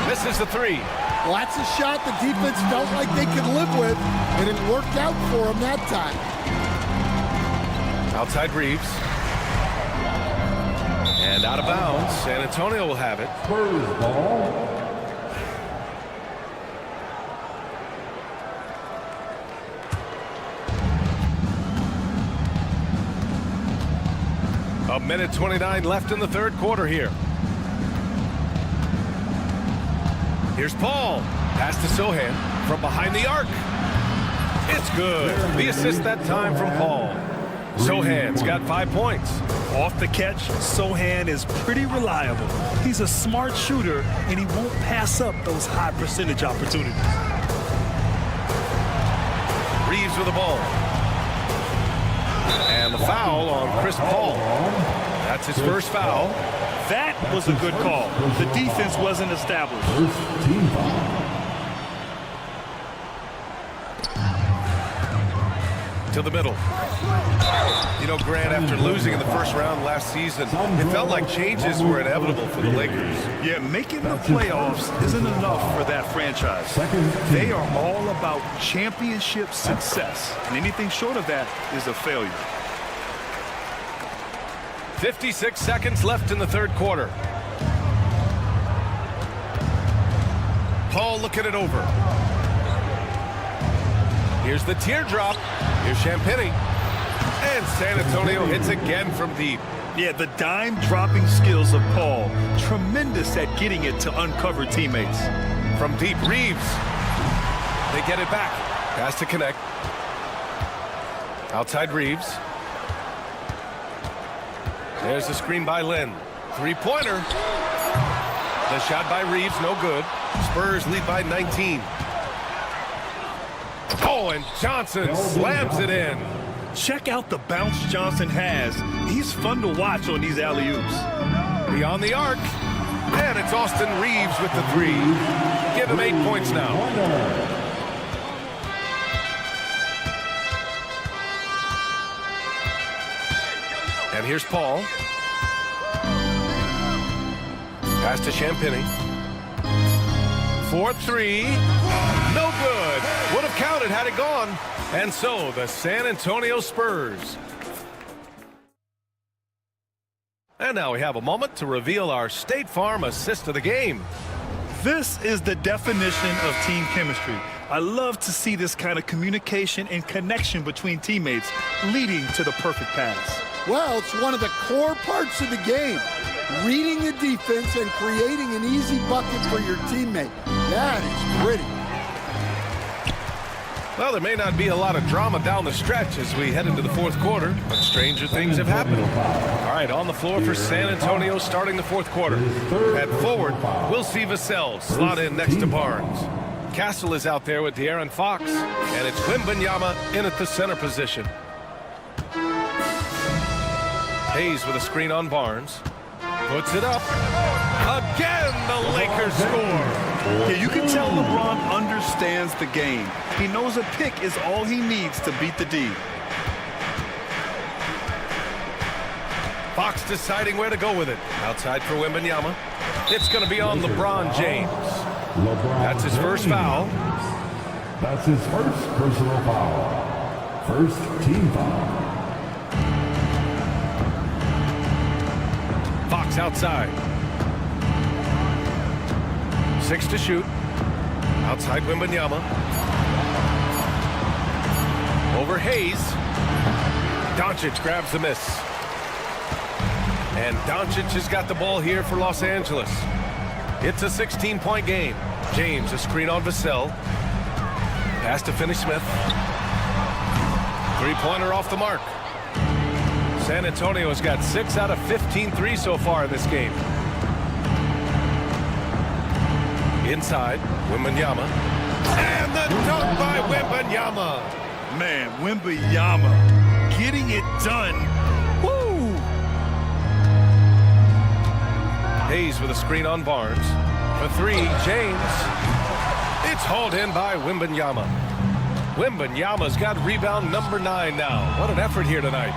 Misses the 3. Well, that's a shot the defense felt like they could live with, and it worked out for them that time. Outside Reeves. And out of bounds. San Antonio will have it. Spurs ball. A minute 29 left in the third quarter here. Here's Paul. Pass to Sohan from behind the arc. It's good. The assist that time from Paul. Sohan's got 5 points. Off the catch, Sohan is pretty reliable. He's a smart shooter, and he won't pass up those high percentage opportunities. Reeves with the ball. And the foul on Chris Paul. That's his first foul. That was a good call. The defense wasn't established. First team foul. To the middle. You know, Grant, after losing in the first round last season, it felt like changes were inevitable for the Lakers. Yeah, making the playoffs isn't enough for that franchise. They are all about championship success, and anything short of that is a failure. 56 seconds left in the third quarter. Paul looking it over. Here's the teardrop. Here's Champagny. And San Antonio hits again from deep. Yeah, the dime-dropping skills of Paul. Tremendous at getting it to uncover teammates. From deep, Reeves. They get it back. Pass to Connect. Outside Reeves. There's the screen by Len. Three-pointer. The shot by Reeves, no good. Spurs lead by 19. Oh, and Johnson slams it in. Check out the bounce Johnson has. He's fun to watch on these alley-oops. Beyond the arc. And it's Austin Reeves with the 3. Give him 8 points now. And here's Paul. Pass to Champagny. 4-3. No good. Would have counted had it gone. And so the San Antonio Spurs. And now we have a moment to reveal our State Farm assist of the game. This is the definition of team chemistry. I love to see this kind of communication and connection between teammates leading to the perfect pass. Well, it's one of the core parts of the game. Reading the defense and creating an easy bucket for your teammate. That is pretty. Well, there may not be a lot of drama down the stretch as we head into the fourth quarter, but stranger things have happened. All right, on the floor for San Antonio starting the fourth quarter. At forward, we'll see Vassell slot in next to Barnes. Castle is out there with De'Aaron Fox, and it's Wembanyama in at the center position. Hayes with a screen on Barnes. Puts it up. Again, the Lakers score. Yeah, you can tell LeBron understands the game. He knows a pick is all he needs to beat the D. Fox deciding where to go with it. Outside for Wembanyama. It's going to be on LeBron James. That's his first foul. That's his first personal foul. First team foul. Fox outside. 6 to shoot. Outside Wembanyama. Over Hayes. Doncic grabs the miss. And Doncic has got the ball here for Los Angeles. It's a 16-point game. James, a screen on Vassell. Pass to Finney-Smith. Three-pointer off the mark. San Antonio has got 6 out of 15 threes so far in this game. Inside, Wembanyama. And the dunk by Wembanyama. Man, Wembanyama getting it done. Woo! Hayes with a screen on Barnes. For 3, James. It's hauled in by Wembanyama. Wembanyama's got rebound number 9 now. What an effort here tonight.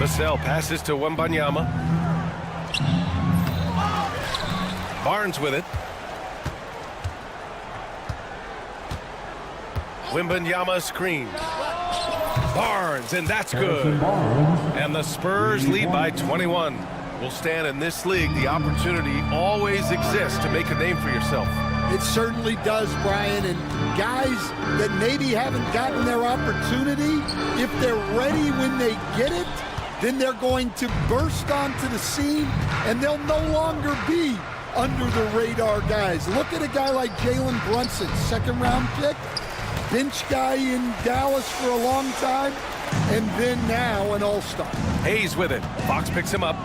Vassell passes to Wembanyama. Barnes with it. Wembanyama screen. Barnes, and that's good. And the Spurs lead by 21. Will stand in this league. The opportunity always exists to make a name for yourself. It certainly does, Brian. And guys that maybe haven't gotten their opportunity, if they're ready when they get it, then they're going to burst onto the scene, and they'll no longer be under the radar guys. Look at a guy like Jalen Brunson, second-round pick, bench guy in Dallas for a long time, and then now an all-star. Hayes with it. Fox picks him up.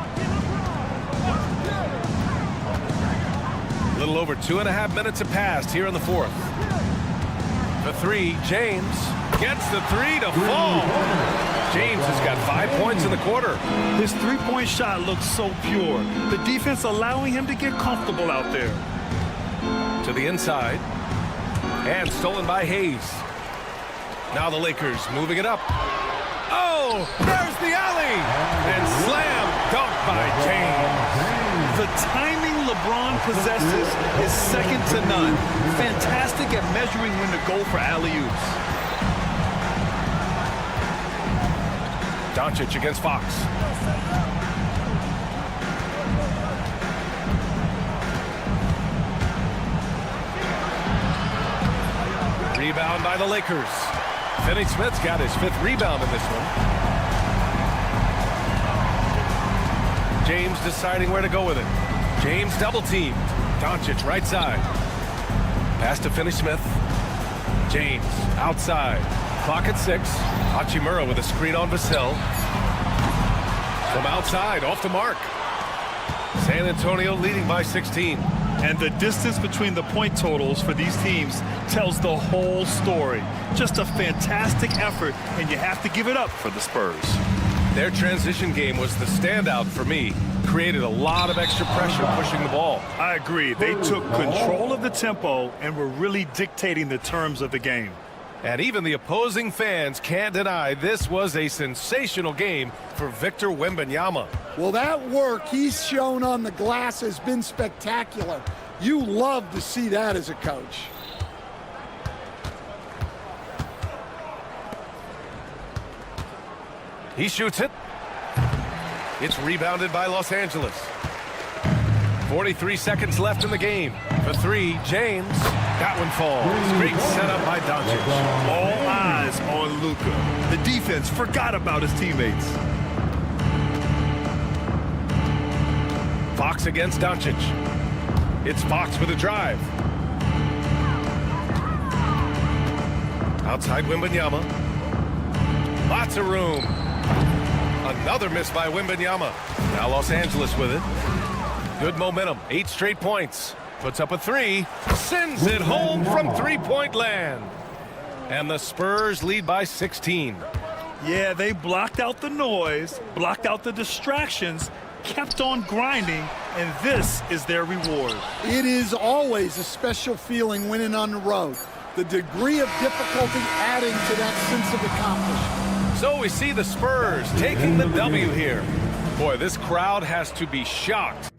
A little over 2.5 minutes have passed here in the fourth. The 3, James gets the 3 to fall. James has got 5 points in the quarter. His three-point shot looks so pure. The defense allowing him to get comfortable out there. To the inside. And stolen by Hayes. Now the Lakers moving it up. Oh, there's the alley. And slam dunk by James. The timing LeBron possesses is second to none. Fantastic at measuring when to go for alley-oops. Doncic against Fox. Rebound by the Lakers. Finney-Smith's got his 5th rebound in this one. James deciding where to go with it. James double-teamed. Doncic right side. Pass to Finney-Smith. James outside. Clock at 6. Hachimura with a screen on Vassell. From outside, off the mark. San Antonio leading by 16. And the distance between the point totals for these teams tells the whole story. Just a fantastic effort, and you have to give it up for the Spurs. Their transition game was the standout for me. Created a lot of extra pressure pushing the ball. I agree. They took control of the tempo and were really dictating the terms of the game. And even the opposing fans can't deny this was a sensational game for Victor Wembanyama. Well, that work he's shown on the glass has been spectacular. You love to see that as a coach. He shoots it. It's rebounded by Los Angeles. 43 seconds left in the game. For 3, James. That one falls. Great setup by Doncic. All eyes on Luka. The defense forgot about his teammates. Fox against Doncic. It's Fox with a drive. Outside Wembanyama. Lots of room. Another miss by Wembanyama. Now Los Angeles with it. Good momentum. 8 straight points. Puts up a three. Sends it home from three-point land. And the Spurs lead by 16. Yeah, they blocked out the noise, blocked out the distractions, kept on grinding, and this is their reward. It is always a special feeling winning on the road. The degree of difficulty adding to that sense of accomplishment. So we see the Spurs taking the W here. Boy, this crowd has to be shocked.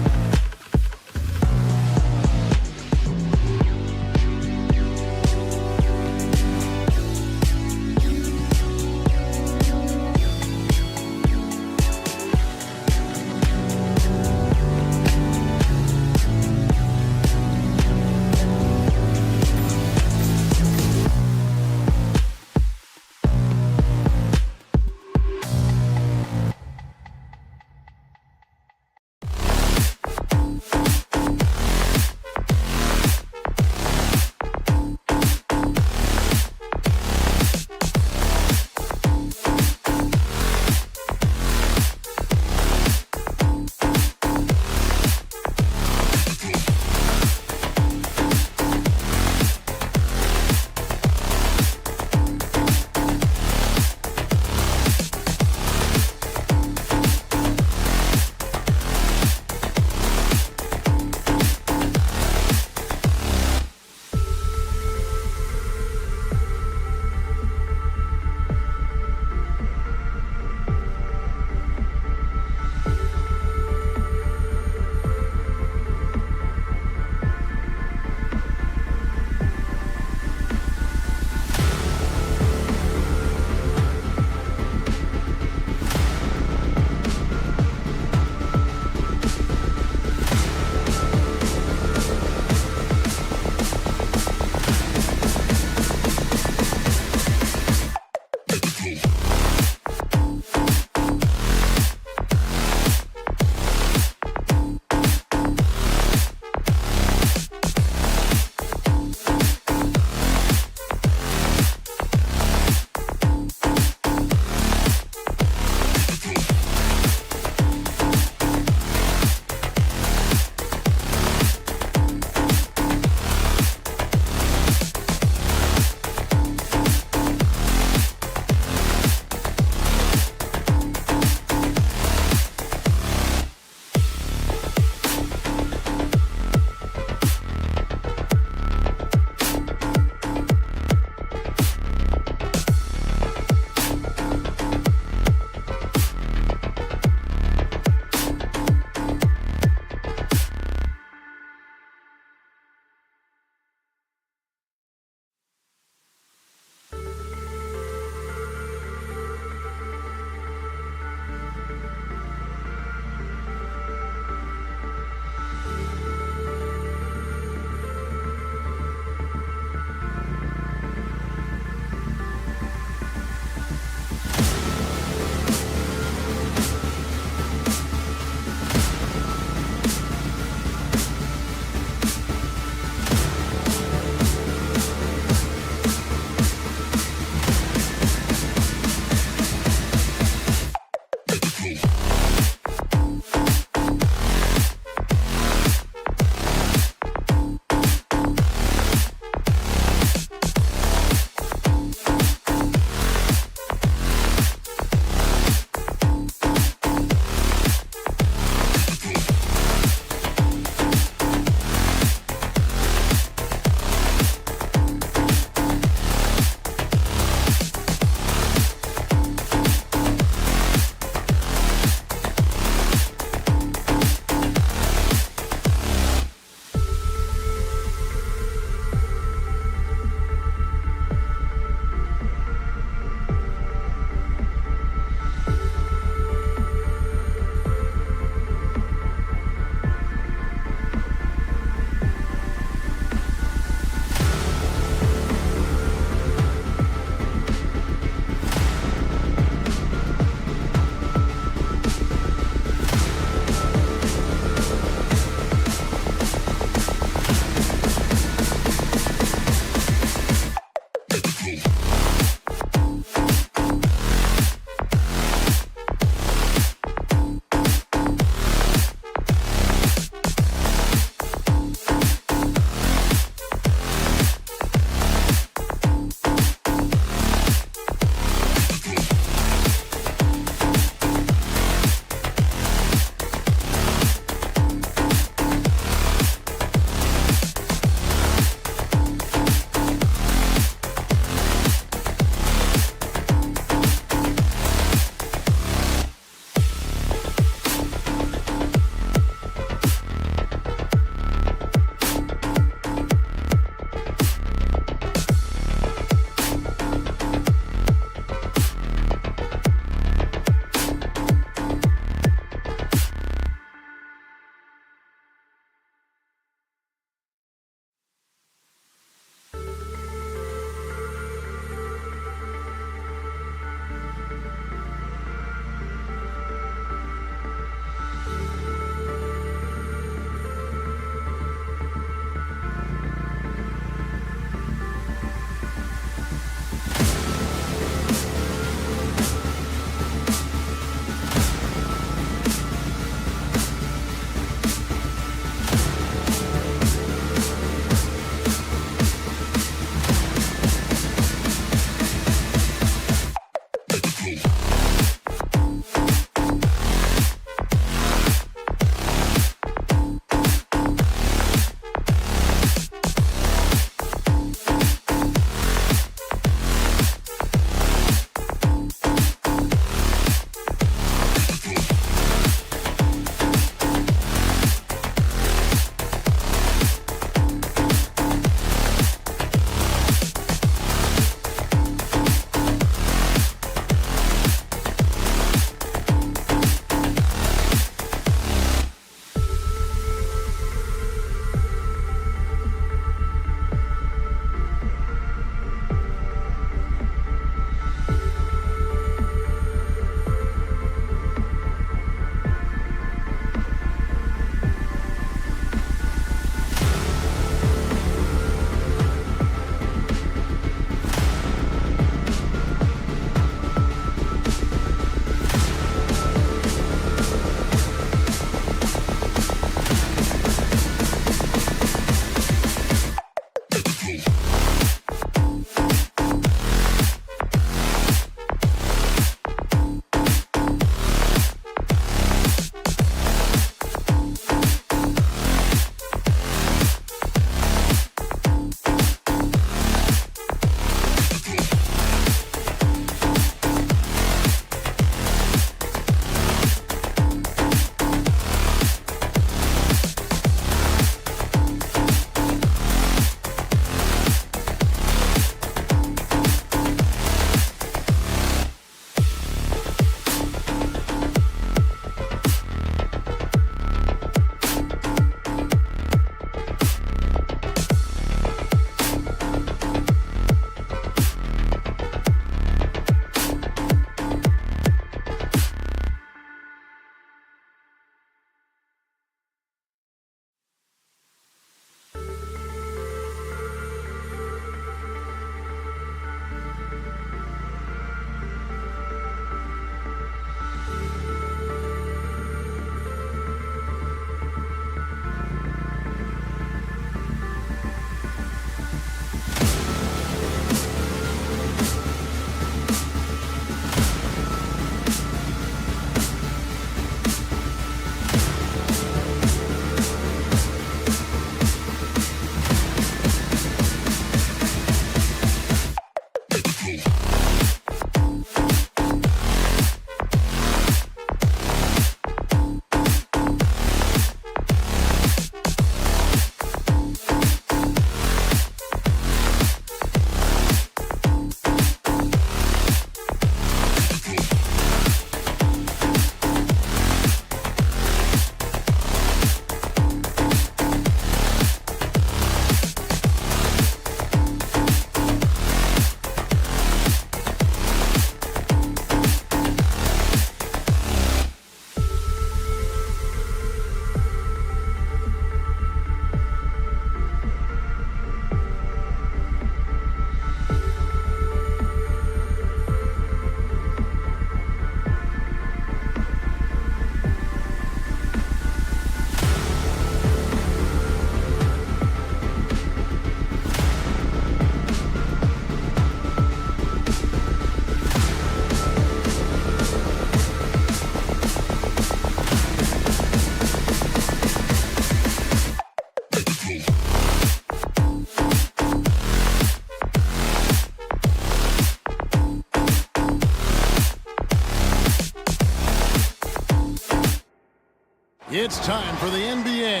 It's time for the NBA.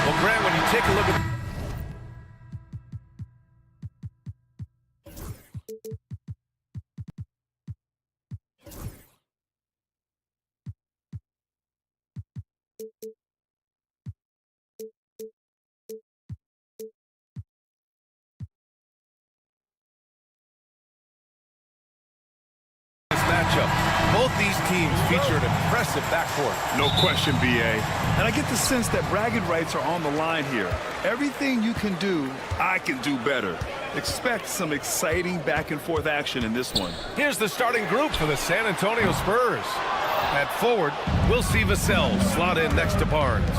Well, Grant, when you take a look at this matchup, both these teams feature an impressive backcourt. No question, BA. And I get the sense that bragging rights are on the line here. Everything you can do, I can do better. Expect some exciting back-and-forth action in this one. Here's the starting group for the San Antonio Spurs. At forward, we'll see Vassell slot in next to Barnes.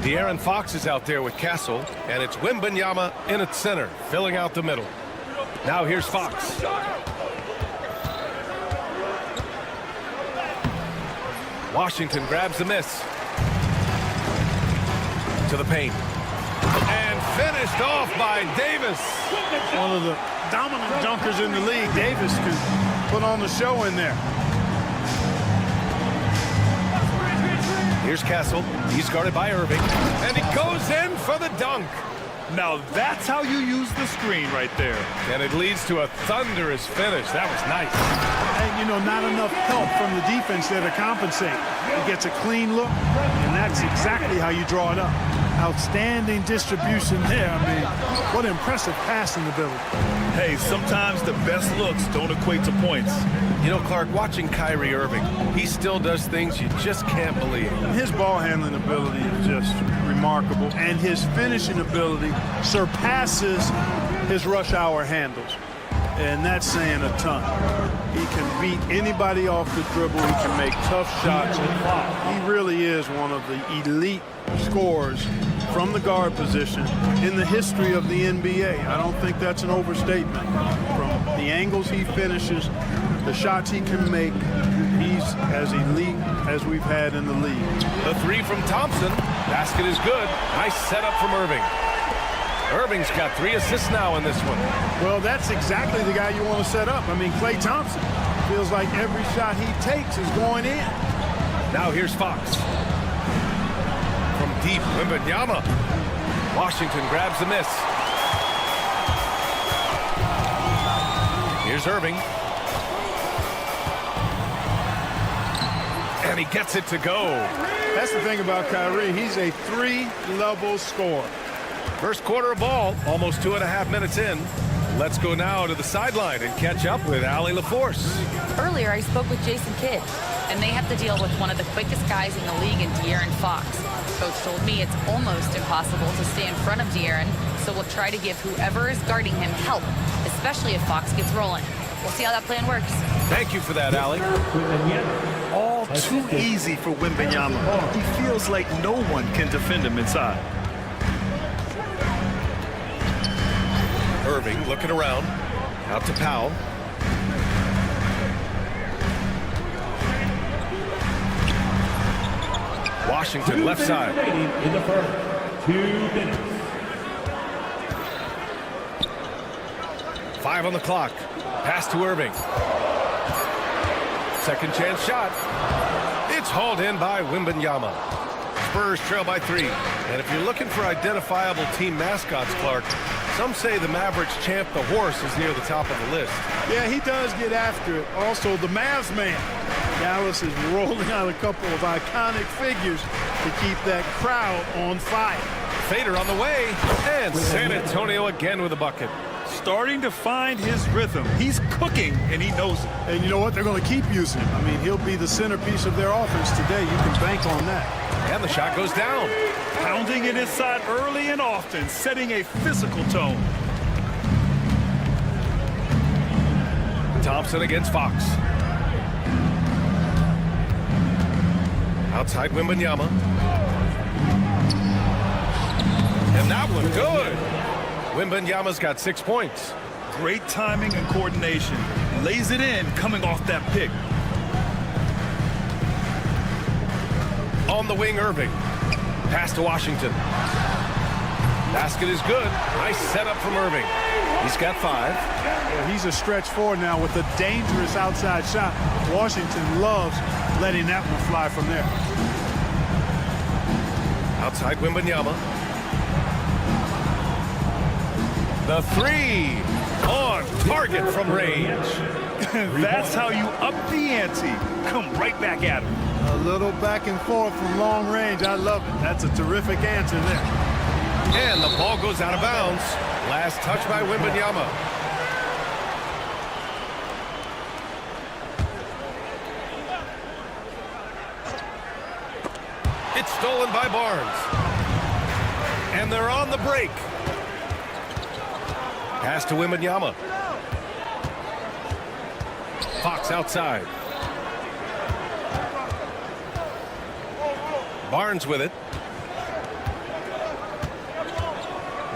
De'Aaron Fox is out there with Castle, and it's Wembanyama in at center, filling out the middle. Now here's Fox. Washington grabs the miss. To the paint. And finished off by Davis. One of the dominant dunkers in the league. Davis can put on the show in there. Here's Castle. He's guarded by Irving. And he goes in for the dunk. Now that's how you use the screen right there. And it leads to a thunderous finish. That was nice. And, you know, not enough help from the defense there to compensate. He gets a clean look, and that's exactly how you draw it up. Outstanding distribution there. I mean, what impressive passing ability. Hey, sometimes the best looks don't equate to points. You know, Clark, watching Kyrie Irving, he still does things you just can't believe. His ball handling ability is just remarkable, and his finishing ability surpasses his rush hour handles. And that's saying a ton. He can beat anybody off the dribble. He can make tough shots. He really is one of the elite scorers from the guard position in the history of the NBA. I don't think that's an overstatement. From the angles he finishes, the shots he can make, he's as elite as we've had in the league. The three from Thompson. Basket is good. Nice setup from Irving. Irving's got 3 assists now in this one. Well, that's exactly the guy you want to set up. I mean, Klay Thompson feels like every shot he takes is going in. Now here's Fox. From deep, Wembanyama. Washington grabs the miss. Here's Irving. And he gets it to go. That's the thing about Kyrie. He's a 3-level scorer. First quarter of ball, almost 2.5 minutes in. Let's go now to the sideline and catch up with Allie LaForce. Earlier, I spoke with Jason Kidd, and they have to deal with one of the quickest guys in the league in De'Aaron Fox. Coach told me it's almost impossible to stay in front of De'Aaron, so we'll try to give whoever is guarding him help, especially if Fox gets rolling. We'll see how that plan works. Thank you for that, Allie. All too easy for Wembanyama. He feels like no one can defend him inside. Irving looking around. Out to Powell. Washington left side. In the first 2 minutes. 5 on the clock. Pass to Irving. Second chance shot. It's hauled in by Wembanyama. Spurs trail by 3. And if you're looking for identifiable team mascots, Clark, some say the Mavericks champ, the horse, is near the top of the list. Yeah, he does get after it. Also, the Mavs man. Dallas is rolling out a couple of iconic figures to keep that crowd on fire. Fader on the way. And San Antonio again with a bucket. Starting to find his rhythm. He's cooking, and he knows it. And you know what? They're going to keep using him. I mean, he'll be the centerpiece of their offense today. You can bank on that. And the shot goes down. Pounding it inside early and often, setting a physical tone. Thompson against Fox. Outside Wembanyama. And that one good. Wembanyama's got 6 points. Great timing and coordination. Lays it in coming off that pick. On the wing, Irving. Pass to Washington. Basket is good. Nice setup from Irving. He's got 5. Yeah, he's a stretch forward now with a dangerous outside shot. Washington loves letting that one fly from there. Outside Wembanyama. The 3 on target from range. That's how you up the ante. Come right back at him. A little back and forth from long range. I love it. That's a terrific answer there. And the ball goes out of bounds. Last touch by Wembanyama. It's stolen by Barnes. And they're on the break. Pass to Wembanyama. Fox outside. Barnes with it.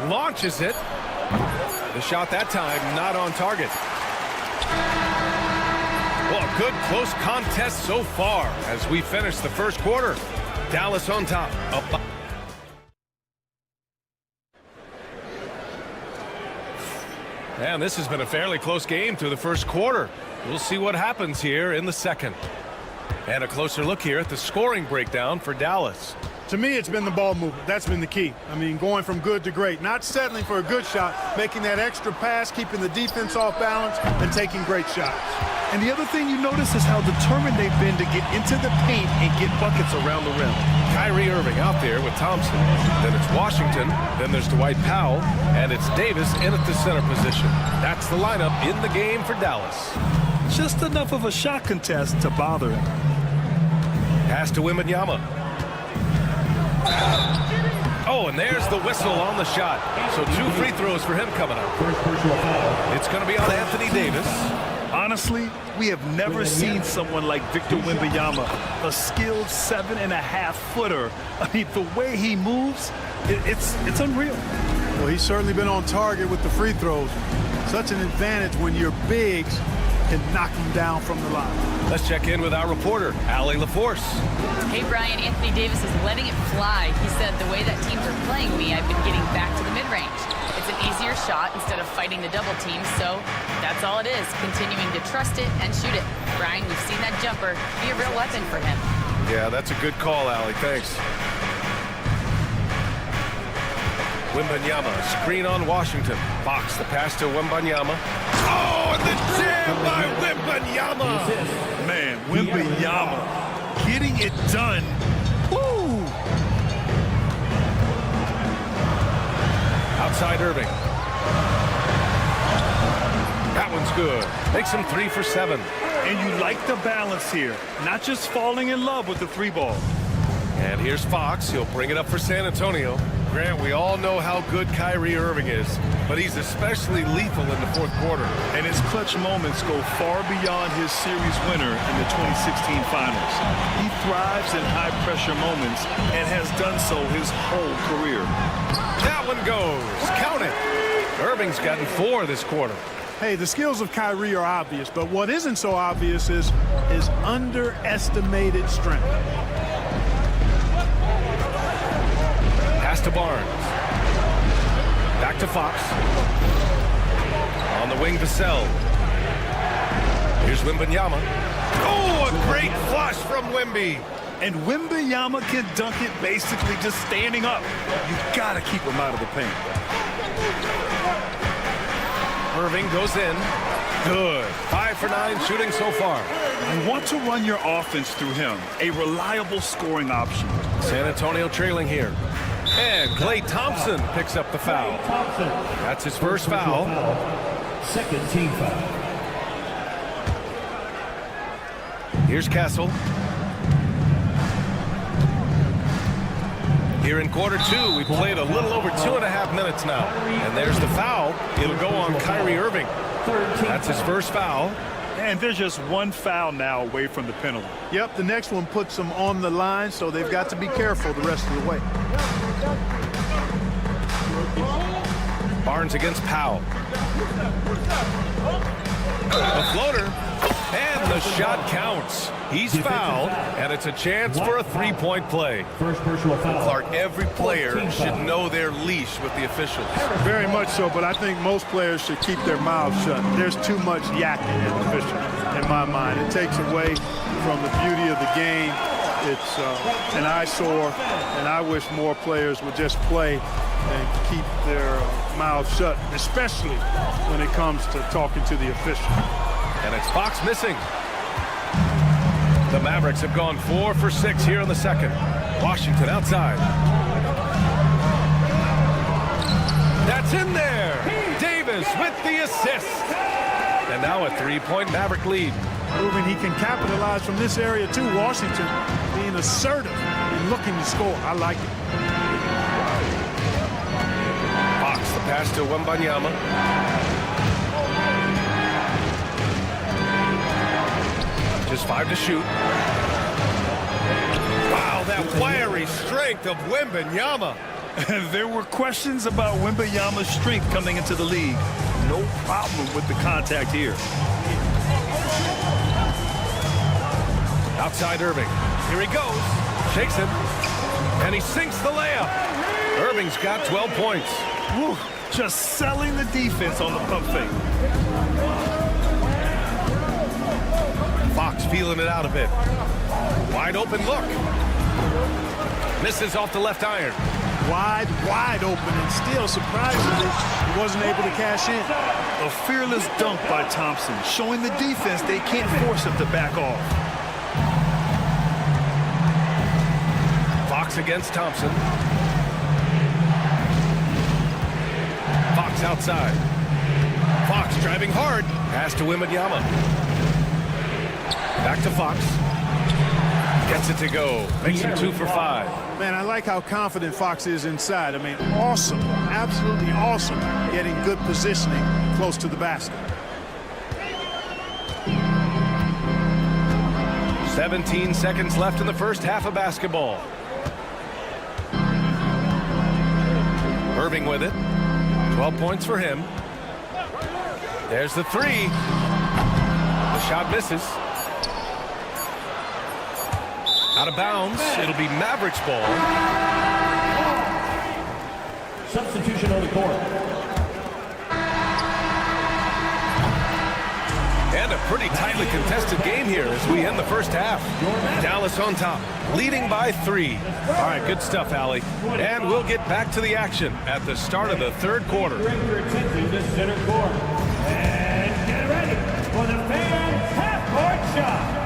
Launches it. The shot that time not on target. Well, a good close contest so far as we finish the first quarter. Dallas on top. Up. And this has been a fairly close game through the first quarter. We'll see what happens here in the second. And a closer look here at the scoring breakdown for Dallas. To me, it's been the ball movement. That's been the key. I mean, going from good to great. Not settling for a good shot, making that extra pass, keeping the defense off balance, and taking great shots. And the other thing you notice is how determined they've been to get into the paint and get buckets around the rim. Kyrie Irving out there with Thompson. Then it's Washington. Then there's Dwight Powell. And it's Davis in at the center position. That's the lineup in the game for Dallas. Just enough of a shot contest to bother him. Pass to Wembanyama. Oh, and there's the whistle on the shot. So 2 free throws for him coming up. It's going to be on Anthony Davis. Honestly, we have never seen someone like Victor Wembanyama, a skilled 7.5-footer. I mean, the way he moves, it's unreal. Well, he's certainly been on target with the free throws. Such an advantage when your bigs can knock him down from the line. Let's check in with our reporter, Allie LaForce. Hey, Brian, Anthony Davis is letting it fly. He said, the way that teams are playing me, I've been getting back to the mid-range. It's an easier shot instead of fighting the double team, so that's all it is, continuing to trust it and shoot it. Brian, we've seen that jumper be a real weapon for him. Yeah, that's a good call, Allie. Thanks. Wembanyama, screen on Washington. Fox, the pass to Wembanyama. Oh, and the jam by Wembanyama! Man, Wembanyama getting it done. Woo! Outside Irving. That one's good. Makes him 3 for 7. And you like the balance here. Not just falling in love with the 3-ball. And here's Fox. He'll bring it up for San Antonio. Grant, we all know how good Kyrie Irving is, but he's especially lethal in the fourth quarter. And his clutch moments go far beyond his series winner in the 2016 finals. He thrives in high-pressure moments and has done so his whole career. That one goes. Count it. Irving's gotten 4 this quarter. Hey, the skills of Kyrie are obvious, but what isn't so obvious is his underestimated strength. Pass to Barnes. Back to Fox. On the wing, Vassell. Here's Wembanyama. Oh, a great flush from Wemby. And Wembanyama can dunk it basically just standing up. You've got to keep him out of the paint. Irving goes in. Good. 5 for 9 shooting so far. You want to run your offense through him. A reliable scoring option. San Antonio trailing here. And Klay Thompson picks up the foul. That's his first foul. Second team foul. Here's Castle. Here in quarter 2, we played a little over 2.5 minutes now. And there's the foul. It'll go on Kyrie Irving. That's his first foul. And there's just one foul now away from the penalty. Yep, the next one puts them on the line, so they've got to be careful the rest of the way. Barnes against Powell. The floater. And the shot counts. He's fouled, and it's a chance for a 3-point play. First personal foul. Clark, every player should know their leash with the officials. Very much so, but I think most players should keep their mouths shut. There's too much yakking in officials, in my mind. It takes away from the beauty of the game. It's an eyesore, and I wish more players would just play and keep their mouths shut, especially when it comes to talking to the official. And it's Fox missing. The Mavericks have gone 4 for 6 here in the second. Washington outside. That's in there. Davis with the assist. And now a 3-point Maverick lead. Proving he can capitalize from this area too. Washington being assertive and looking to score. I like it. Fox, the pass to Wembanyama. Just 5 to shoot. Wow, that wiry very strength of Wembanyama. There were questions about Wembanyama's strength coming into the league. No problem with the contact here. Outside Irving. Here he goes. Shakes it. And he sinks the layup. Irving's got 12 points. Woo, just selling the defense on the pump fake. Fox feeling it out a bit. Wide open look. Misses off the left iron. Wide open, and still, surprisingly, he wasn't able to cash in. A fearless dunk by Thompson, showing the defense they can't force him to back off. Fox against Thompson. Fox outside. Fox driving hard. Pass to Wembanyama. Back to Fox. Gets it to go. Makes him 2 for 5. Man, I like how confident Fox is inside. I mean, awesome, absolutely awesome, getting good positioning close to the basket. 17 seconds left in the first half of basketball. Irving with it. 12 points for him. There's the three. The shot misses. Out of bounds. It'll be Mavericks ball. Substitution on the court. And a pretty tightly contested game here as we end the first half. Dallas on top, leading by 3. All right, good stuff, Allie. And we'll get back to the action at the start of the third quarter. Direct your attention to center court. And get ready for the fans' half-court shot.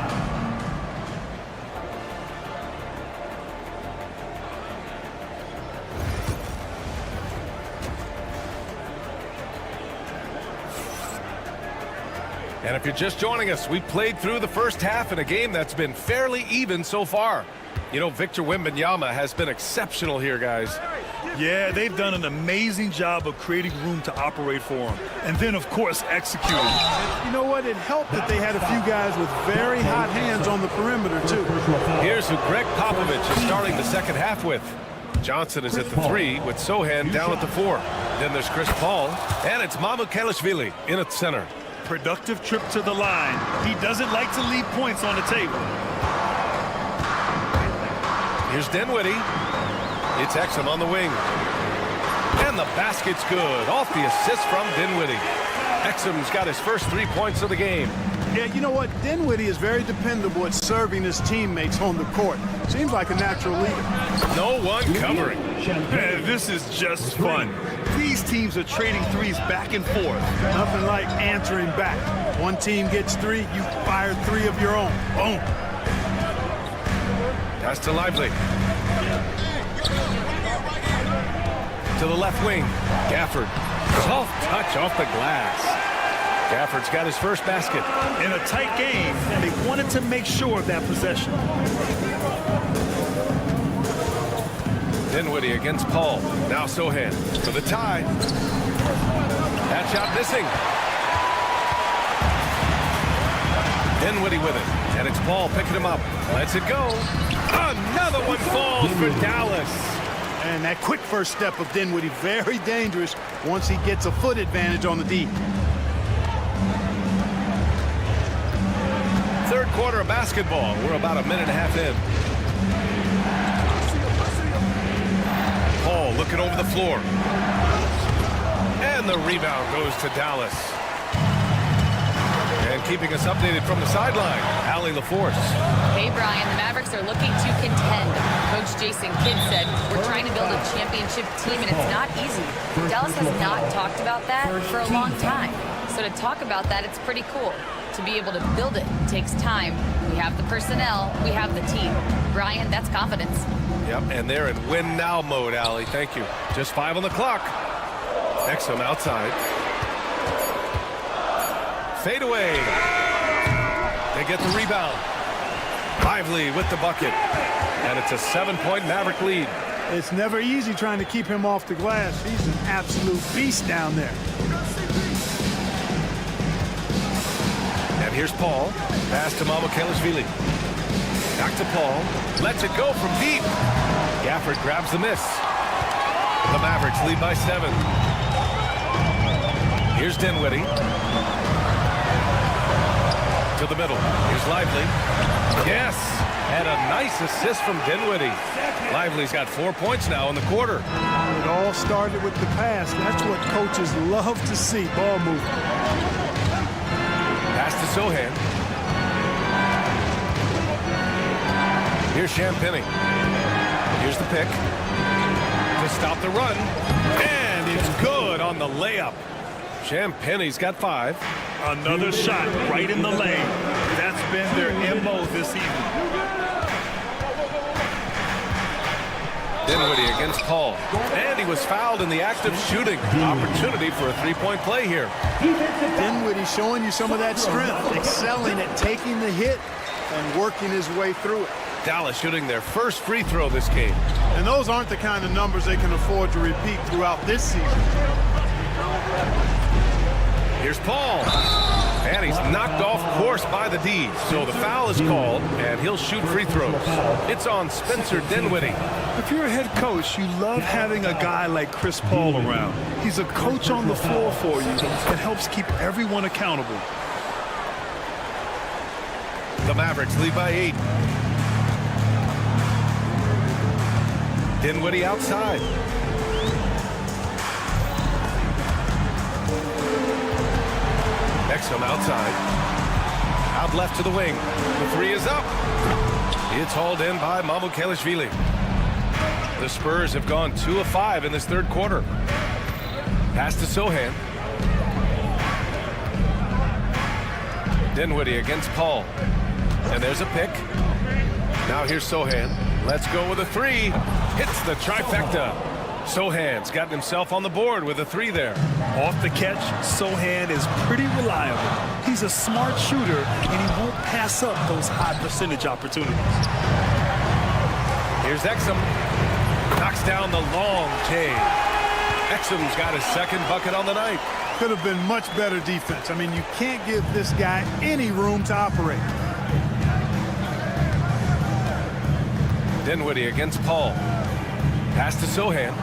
And if you're just joining us, we played through the first half in a game that's been fairly even so far. You know, Victor Wembanyama has been exceptional here, guys. Yeah, they've done an amazing job of creating room to operate for him. And then, of course, executing. You know what? It helped that they had a few guys with very hot hands on the perimeter, too. Here's who Greg Popovich is starting the second half with. Johnson is at the 3 with Sohan down at the 4. Then there's Chris Paul, and it's Mamukelashvili in at center. Productive trip to the line. He doesn't like to leave points on the table. Here's Dinwiddie. It's Exum on the wing. And the basket's good. Off the assist from Dinwiddie. Exum's got his first 3 points of the game. Yeah, you know what? Dinwiddie is very dependable at serving his teammates on the court. Seems like a natural leader. No one covering. Man, this is just fun. These teams are trading threes back and forth. Nothing like answering back. One team gets 3, you fire 3 of your own. Boom. Pass to Lively. To the left wing. Gafford. Soft touch off the glass. Gafford's got his first basket. In a tight game, they wanted to make sure of that possession. Dinwiddie against Paul. Now Sohan for the tie. That shot missing. Dinwiddie with it. And it's Paul picking him up. Lets it go. Another one falls for Dallas. And that quick first step of Dinwiddie, very dangerous once he gets a foot advantage on the D. Third quarter of basketball. We're about a minute and a half in. Paul looking over the floor. And the rebound goes to Dallas. And keeping us updated from the sideline, Allie LaForce. Hey, Brian, the Mavericks are looking to contend. Coach Jason Kidd said, we're trying to build a championship team, and it's not easy. Dallas has not talked about that for a long time. So to talk about that, it's pretty cool. To be able to build it takes time. We have the personnel, we have the team. Brian, that's confidence. Yep, and they're in win now mode, Allie. Thank you. Just 5 on the clock. Exum outside. Fade away. They get the rebound. Lively with the bucket. And it's a 7-point Maverick lead. It's never easy trying to keep him off the glass. He's an absolute beast down there. And here's Paul. Pass to Mamukelashvili. Back to Paul. Lets it go from deep. Gafford grabs the miss. The Mavericks lead by 7. Here's Dinwiddie. To the middle. Here's Lively. Yes! And a nice assist from Dinwiddie. Lively's got 4 points now in the quarter. It all started with the pass. That's what coaches love to see, ball movement. Pass to Sohan. Here's Champagny. Here's the pick. To stop the run. And it's good on the layup. Champagny's got 5. Another shot right in the lane. That's been their MO this evening. Dinwiddie against Paul. And he was fouled in the act of shooting. Opportunity for a three-point play here. Dinwiddie showing you some of that strength, excelling at taking the hit and working his way through it. Dallas shooting their first free throw this game. And those aren't the kind of numbers they can afford to repeat throughout this season. Here's Paul. And he's knocked off course by the D. So the foul is called, and he'll shoot free throws. It's on Spencer Dinwiddie. If you're a head coach, you love having a guy like Chris Paul around. He's a coach on the floor for you and helps keep everyone accountable. The Mavericks lead by 8. Dinwiddie outside. Exum outside. Out left to the wing. The three is up. It's hauled in by Mamukelashvili. The Spurs have gone 2 of 5 in this third quarter. Pass to Sohan. Dinwiddie against Paul. And there's a pick. Now here's Sohan. Let's go with a 3. Hits the trifecta. Sohan's gotten himself on the board with a 3 there. Off the catch, Sohan is pretty reliable. He's a smart shooter, and he won't pass up those high percentage opportunities. Here's Exum. Knocks down the long J. Exum's got his second bucket on the night. Could have been much better defense. I mean, you can't give this guy any room to operate. Dinwiddie against Paul. Pass to Sohan.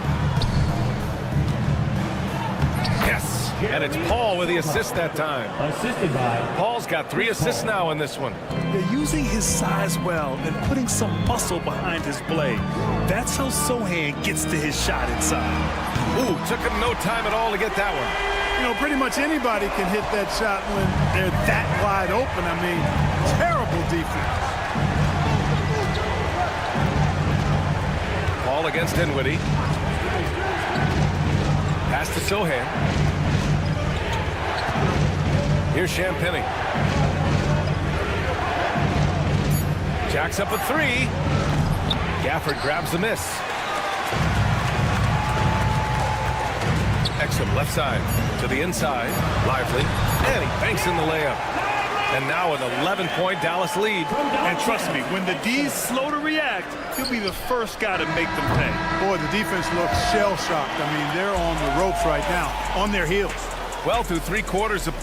Yes, and it's Paul with the assist that time. Assisted by Paul's got 3 assists now in this one. They're using his size well and putting some muscle behind his blade. That's how Sohan gets to his shot inside. Ooh, took him no time at all to get that one. You know, pretty much anybody can hit that shot when they're that wide open. I mean, terrible defense. Paul against Dinwiddie. Pass to Sohan. Here's Champagny. Jacks up a 3. Gafford grabs the miss. Exum left side to the inside. Lively. And he banks in the layup. And now an 11-point Dallas lead. And trust me, when the D's slow to react, he'll be the first guy to make them pay. Boy, the defense looks shell-shocked. I mean, they're on the ropes right now, on their heels. Well, through 3 quarters of...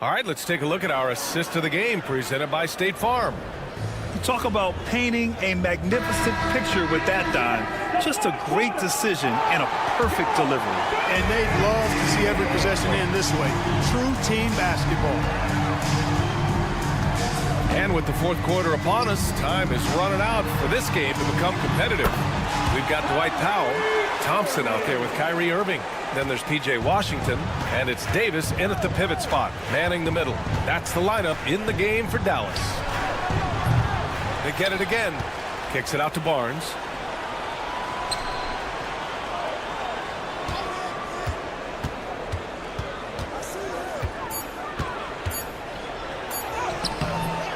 All right, let's take a look at our assist of the game presented by State Farm. You talk about painting a magnificent picture with that dime. Just a great decision and a perfect delivery. And they'd love to see every possession end this way. True team basketball. And with the fourth quarter upon us, time is running out for this game to become competitive. We've got Dwight Powell, Thompson out there with Kyrie Irving. Then there's P.J. Washington, and it's Davis in at the pivot spot, manning the middle. That's the lineup in the game for Dallas. They get it again. Kicks it out to Barnes.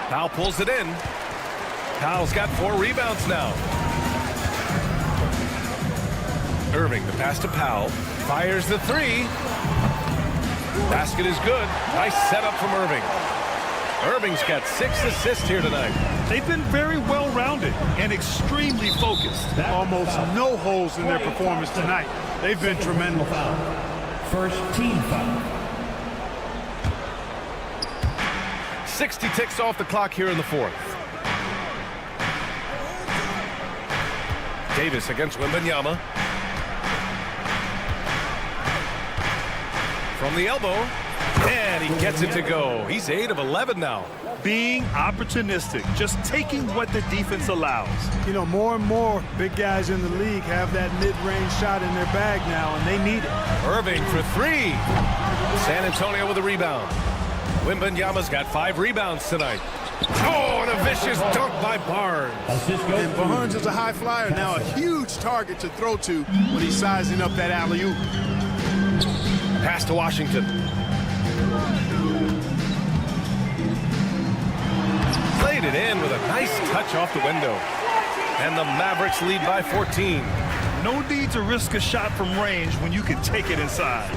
Powell pulls it in. Powell's got 4 rebounds now. Irving, the pass to Powell. Fires the 3. Basket is good. Nice setup from Irving. Irving's got 6 assists here tonight. They've been very well-rounded and extremely focused. Almost no holes in their performance tonight. They've been tremendous. first team foul. 60 ticks off the clock here in the fourth. Davis against Wembanyama. From the elbow, and he gets it to go. He's 8 of 11 now. Being opportunistic, just taking what the defense allows. You know, more and more big guys in the league have that mid-range shot in their bag now, and they need it. Irving for 3. San Antonio with a rebound. Wembanyama's got 5 rebounds tonight. Oh, and a vicious dunk by Barnes. And Barnes is a high flyer now, a huge target to throw to when he's sizing up that alley-oop. Pass to Washington. Played it in with a nice touch off the window. And the Mavericks lead by 14. No need to risk a shot from range when you can take it inside.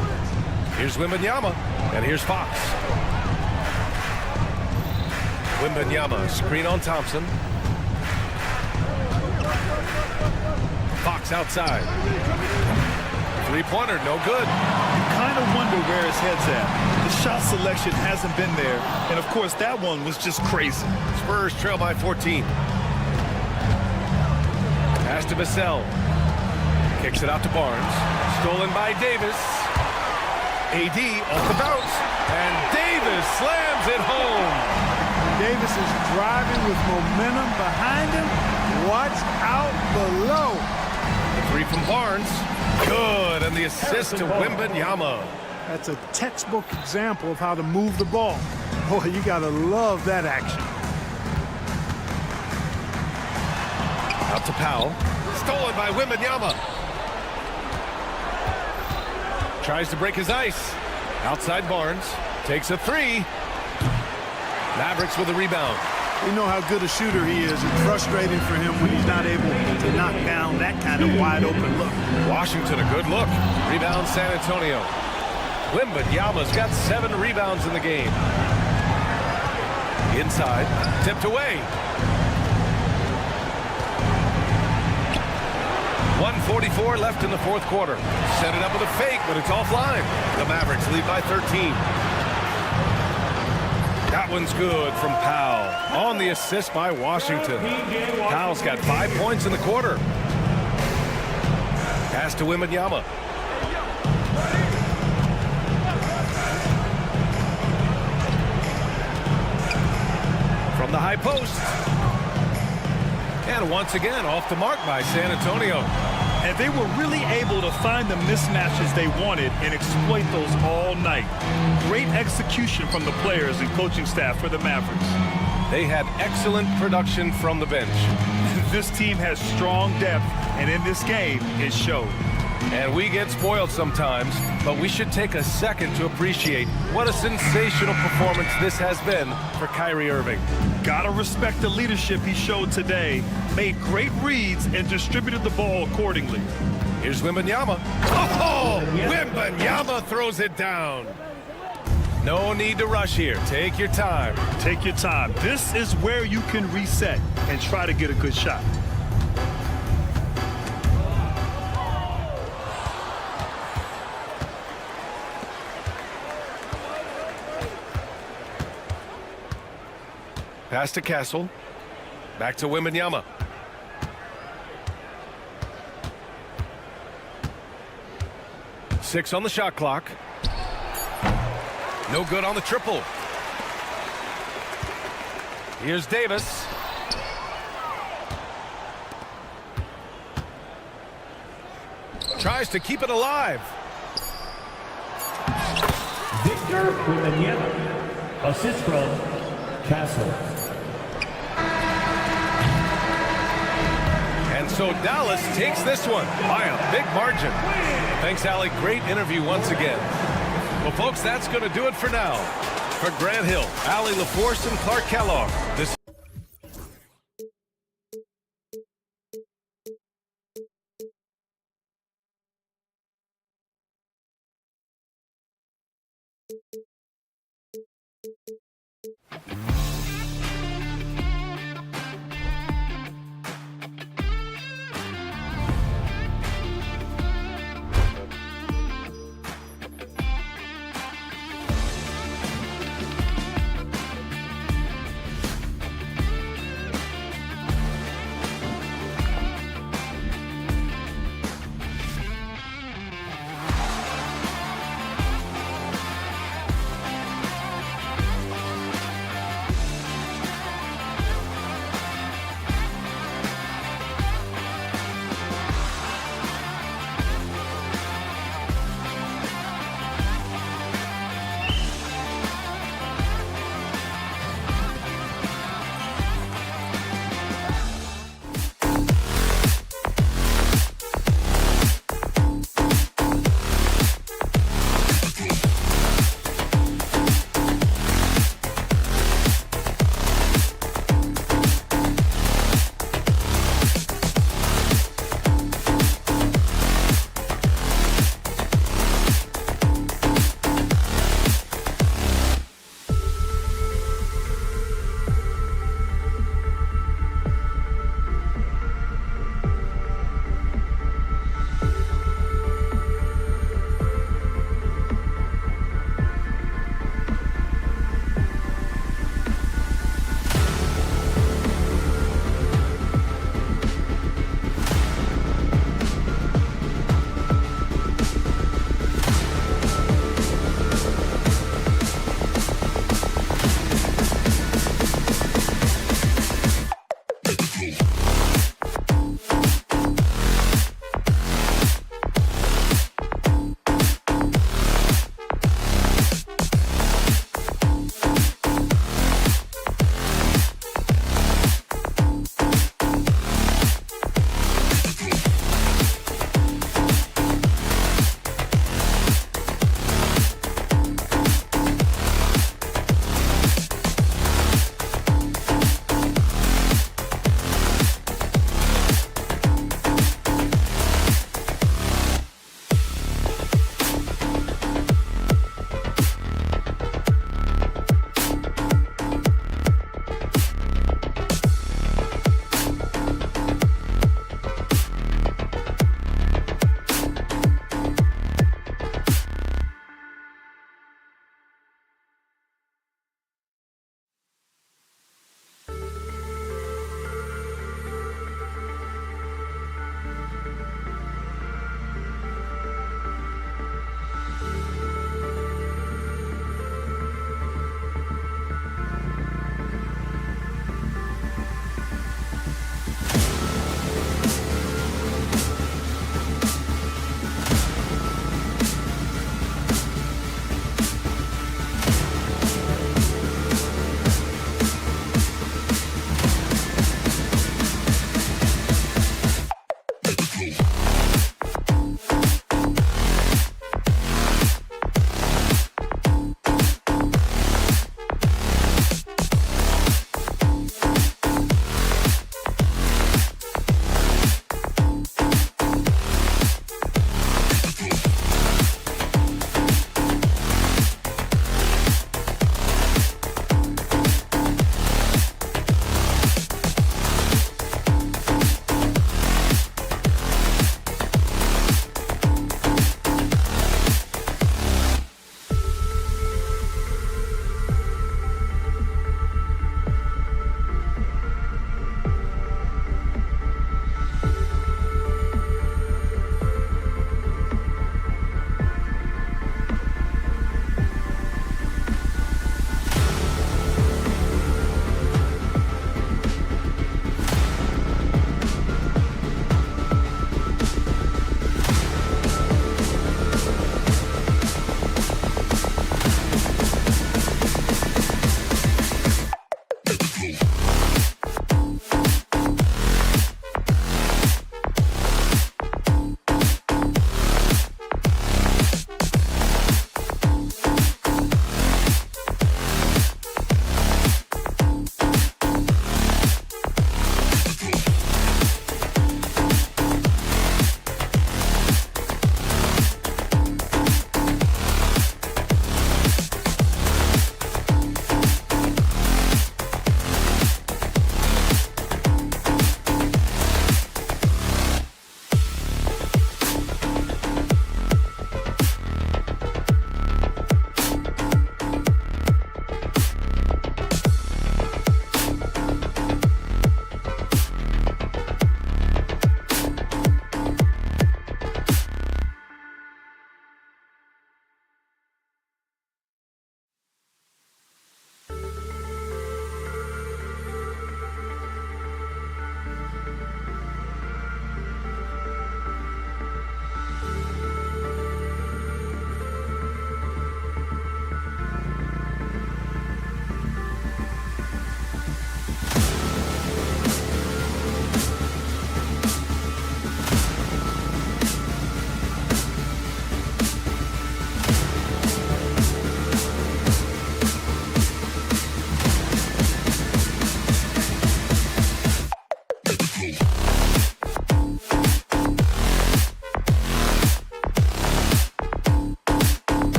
Here's Wembanyama, and here's Fox. Wembanyama, screen on Thompson. Fox outside. Three-pointer, no good. You kind of wonder where his head's at. The shot selection hasn't been there, and of course that one was just crazy. Spurs trail by 14. Pass to Vassell. Kicks it out to Barnes. Stolen by Davis. AD off the bounce, and Davis slams it home. Davis is driving with momentum behind him. Watch out below. The 3 from Barnes. Good, and the assist to Wembanyama. That's a textbook example of how to move the ball. Boy, you gotta love that action. Out to Powell. Stolen by Wembanyama. Tries to break his ice. Outside Barnes. Takes a 3. Mavericks with a rebound. We know how good a shooter he is. It's frustrating for him when he's not able to knock down that kind of wide open look. Washington, a good look. Rebound San Antonio. Wembanyama's got 7 rebounds in the game. Inside, tipped away. 1:44 left in the 4th quarter. Set it up with a fake, but it's offline. The Mavericks lead by 13. That one's good from Powell. On the assist by Washington. Powell's got 5 points in the quarter. Pass to Wembanyama. From the high post. And once again, off the mark by San Antonio. And they were really able to find the mismatches they wanted and exploit those all night. Great execution from the players and coaching staff for the Mavericks. They had excellent production from the bench. This team has strong depth, and in this game, it showed. And we get spoiled sometimes, but we should take a second to appreciate what a sensational performance this has been for Kyrie Irving. Gotta respect the leadership he showed today. Made great reads and distributed the ball accordingly. Here's Wembanyama. Oh, Wembanyama throws it down. No need to rush here. Take your time. Take your time. This is where you can reset and try to get a good shot. Pass to Castle. Back to Wembanyama. Six on the shot clock. No good on the triple. Here's Davis. Tries to keep it alive. Victor Wembanyama. Assist from Castle. And so Dallas takes this one by a big margin. Thanks, Allie. Great interview once again. Well, folks, that's going to do it for now. For Grant Hill, Allie LaForce, and Clark Kellogg, this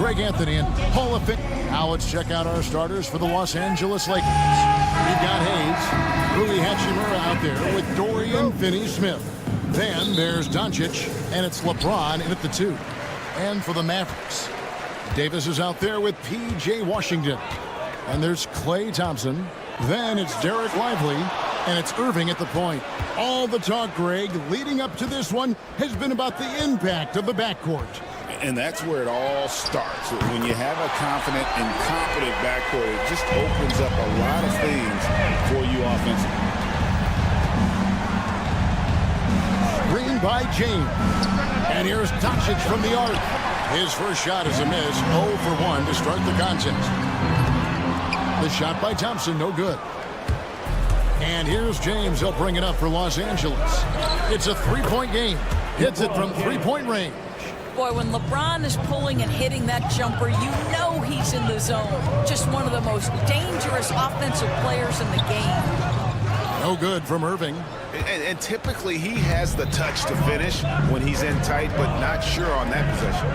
Greg Anthony and Hall of Fame. Now let's check out our starters for the Los Angeles Lakers. We've got Hayes, Rui Hachimura out there with Dorian Finney-Smith. Then there's Doncic, and it's LeBron in at the 2. And for the Mavericks, Davis is out there with P.J. Washington. And there's Klay Thompson. Then it's Derek Lively, and it's Irving at the point. All the talk, Greg, leading up to this one has been about the impact of the backcourt. And that's where it all starts. When you have a confident and competent backcourt, it just opens up a lot of things for you offensively. Screen by James. And here's Doncic from the arc. His first shot is a miss. 0 for 1 to start the contest. The shot by Thompson, no good. And here's James. He'll bring it up for Los Angeles. It's a three-point game. Hits it from three-point range. Boy, when LeBron is pulling and hitting that jumper, you know he's in the zone. Just one of the most dangerous offensive players in the game. No good from Irving. And typically he has the touch to finish when he's in tight, but not sure on that possession.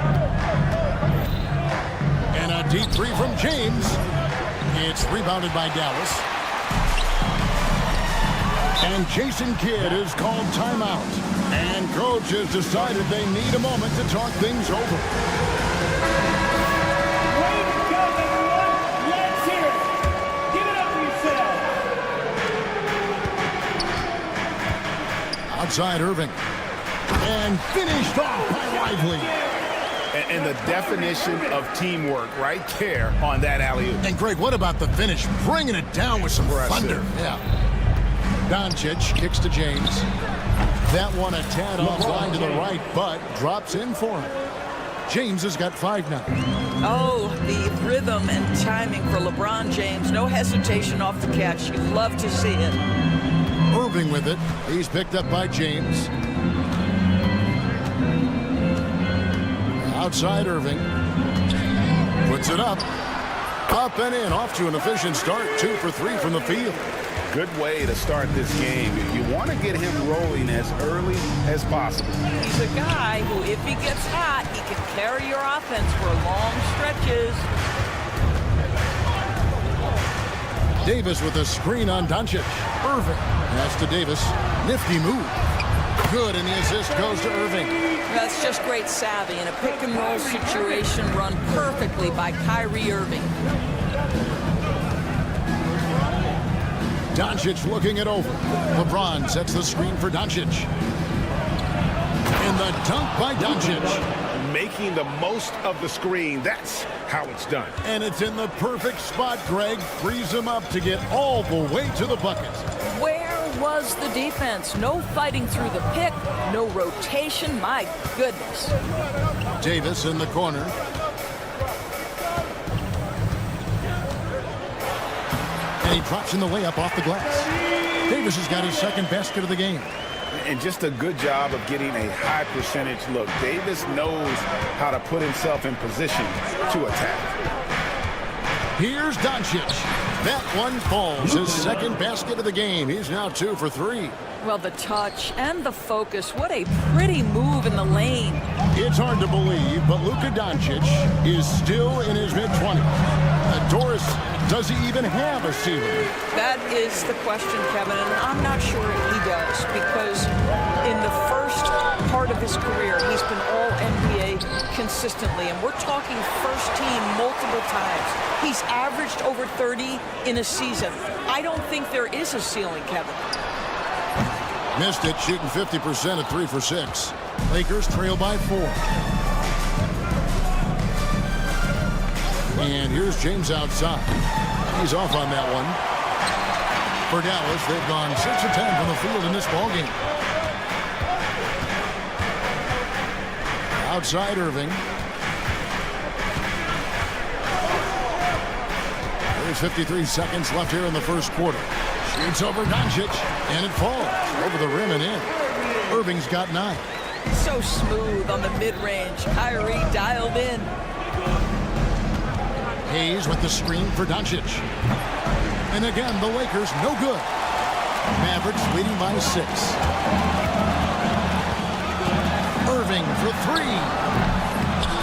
And a deep three from James. It's rebounded by Dallas. And Jason Kidd is called timeout. And coach has decided they need a moment to talk things over. Way to go, everyone. Let's hear it. Give it up for yourself. Outside Irving. And finished off by Lively. And the definition of teamwork right there on that alley-oop. And Greg, what about the finish? Bringing it down with some thunder. Yeah. Doncic kicks to James. That one a tad offline to the right, but drops in for him. James has got 5 now. Oh, the rhythm and timing for LeBron James. No hesitation off the catch. You love to see it. Irving with it. He's picked up by James. Outside Irving. Puts it up. Up and in. Off to an efficient start. 2 for 3 from the field. Good way to start this game. You want to get him rolling as early as possible. He's a guy who, if he gets hot, he can carry your offense for long stretches. Davis with a screen on Doncic. Irving. Pass to Davis. Nifty move. Good, and the assist goes to Irving. That's just great savvy in a pick-and-roll situation run perfectly by Kyrie Irving. Doncic looking it over. LeBron sets the screen for Doncic. And the dunk by Doncic. Making the most of the screen. That's how it's done. And it's in the perfect spot, Greg. Frees him up to get all the way to the bucket. Where was the defense? No fighting through the pick. No rotation. My goodness. Davis in the corner. And he drops in the layup off the glass. Davis has got his second basket of the game. And just a good job of getting a high percentage look. Davis knows how to put himself in position to attack. Here's Doncic. That one falls. His second basket of the game. He's now 2 for 3. Well, the touch and the focus. What a pretty move in the lane. It's hard to believe, but Luka Doncic is still in his mid-20s. Doris, does he even have a ceiling? That is the question, Kevin, and I'm not sure he does, because in the first part of his career, he's been all-NBA consistently, and we're talking first team multiple times. He's averaged over 30 in a season. I don't think there is a ceiling, Kevin. Missed it, shooting 50% at 3 for 6. Lakers trail by 4. And here's James outside. He's off on that one. For Dallas, they've gone 6 of 10 from the field in this ballgame. Outside Irving. There's 53 seconds left here in the first quarter. Shoots over Doncic, and it falls over the rim and in. Irving's got 9. So smooth on the mid-range. Kyrie dialed in. Hayes with the screen for Doncic. And again, the Lakers no good. Mavericks leading by 6. Irving for 3.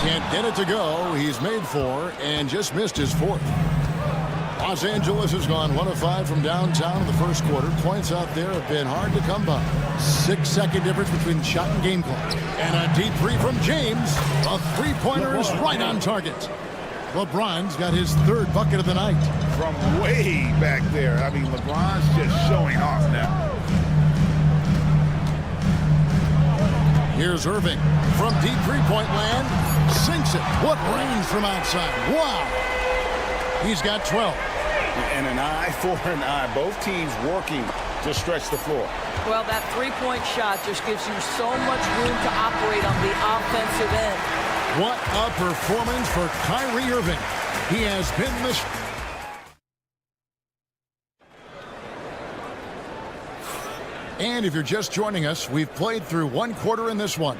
Can't get it to go. He's made 4 and just missed his 4th. Los Angeles has gone 1 of 5 from downtown in the first quarter. Points out there have been hard to come by. 6-second difference between shot and game clock. And a deep 3 from James. A 3-pointer is right on target. LeBron's got his 3rd bucket of the night. From way back there. I mean, LeBron's just showing off now. Here's Irving from deep 3-point land. Sinks it. What range from outside. Wow. He's got 12. And an eye for an eye. Both teams working to stretch the floor. Well, that 3-point shot just gives you so much room to operate on the offensive end. What a performance for Kyrie Irving. He has been the... And if you're just joining us, we've played through 1 quarter in this one.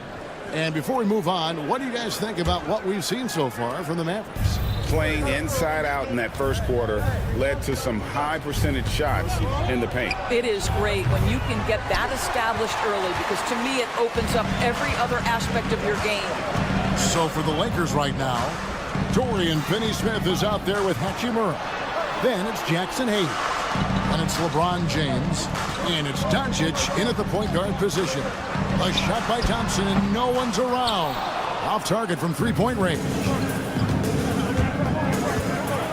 And before we move on, what do you guys think about what we've seen so far from the Mavericks? Playing inside out in that first quarter led to some high percentage shots in the paint. It is great when you can get that established early, because to me it opens up every other aspect of your game. So for the Lakers right now, Dorian Finney-Smith is out there with Hachimura. Then it's Jackson Hayes. And it's LeBron James. And it's Doncic in at the point guard position. A shot by Thompson, and no one's around. Off target from three-point range.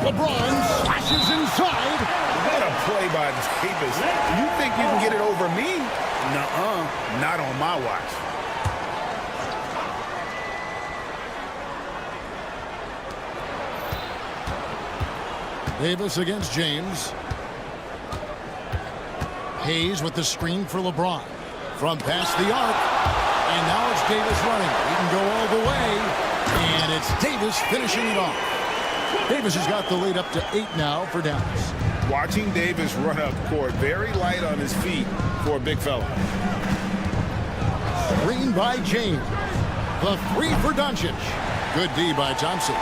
LeBron slashes inside. What a play by Davis. You think you can get it over me? Nuh-uh. Not on my watch. Davis against James. Hayes with the screen for LeBron. From past the arc. And now it's Davis running. He can go all the way. And it's Davis finishing it off. Davis has got the lead up to 8 now for Dallas. Watching Davis run up court, very light on his feet for a big fella. Screen by James. The three for Doncic. Good D by Thompson.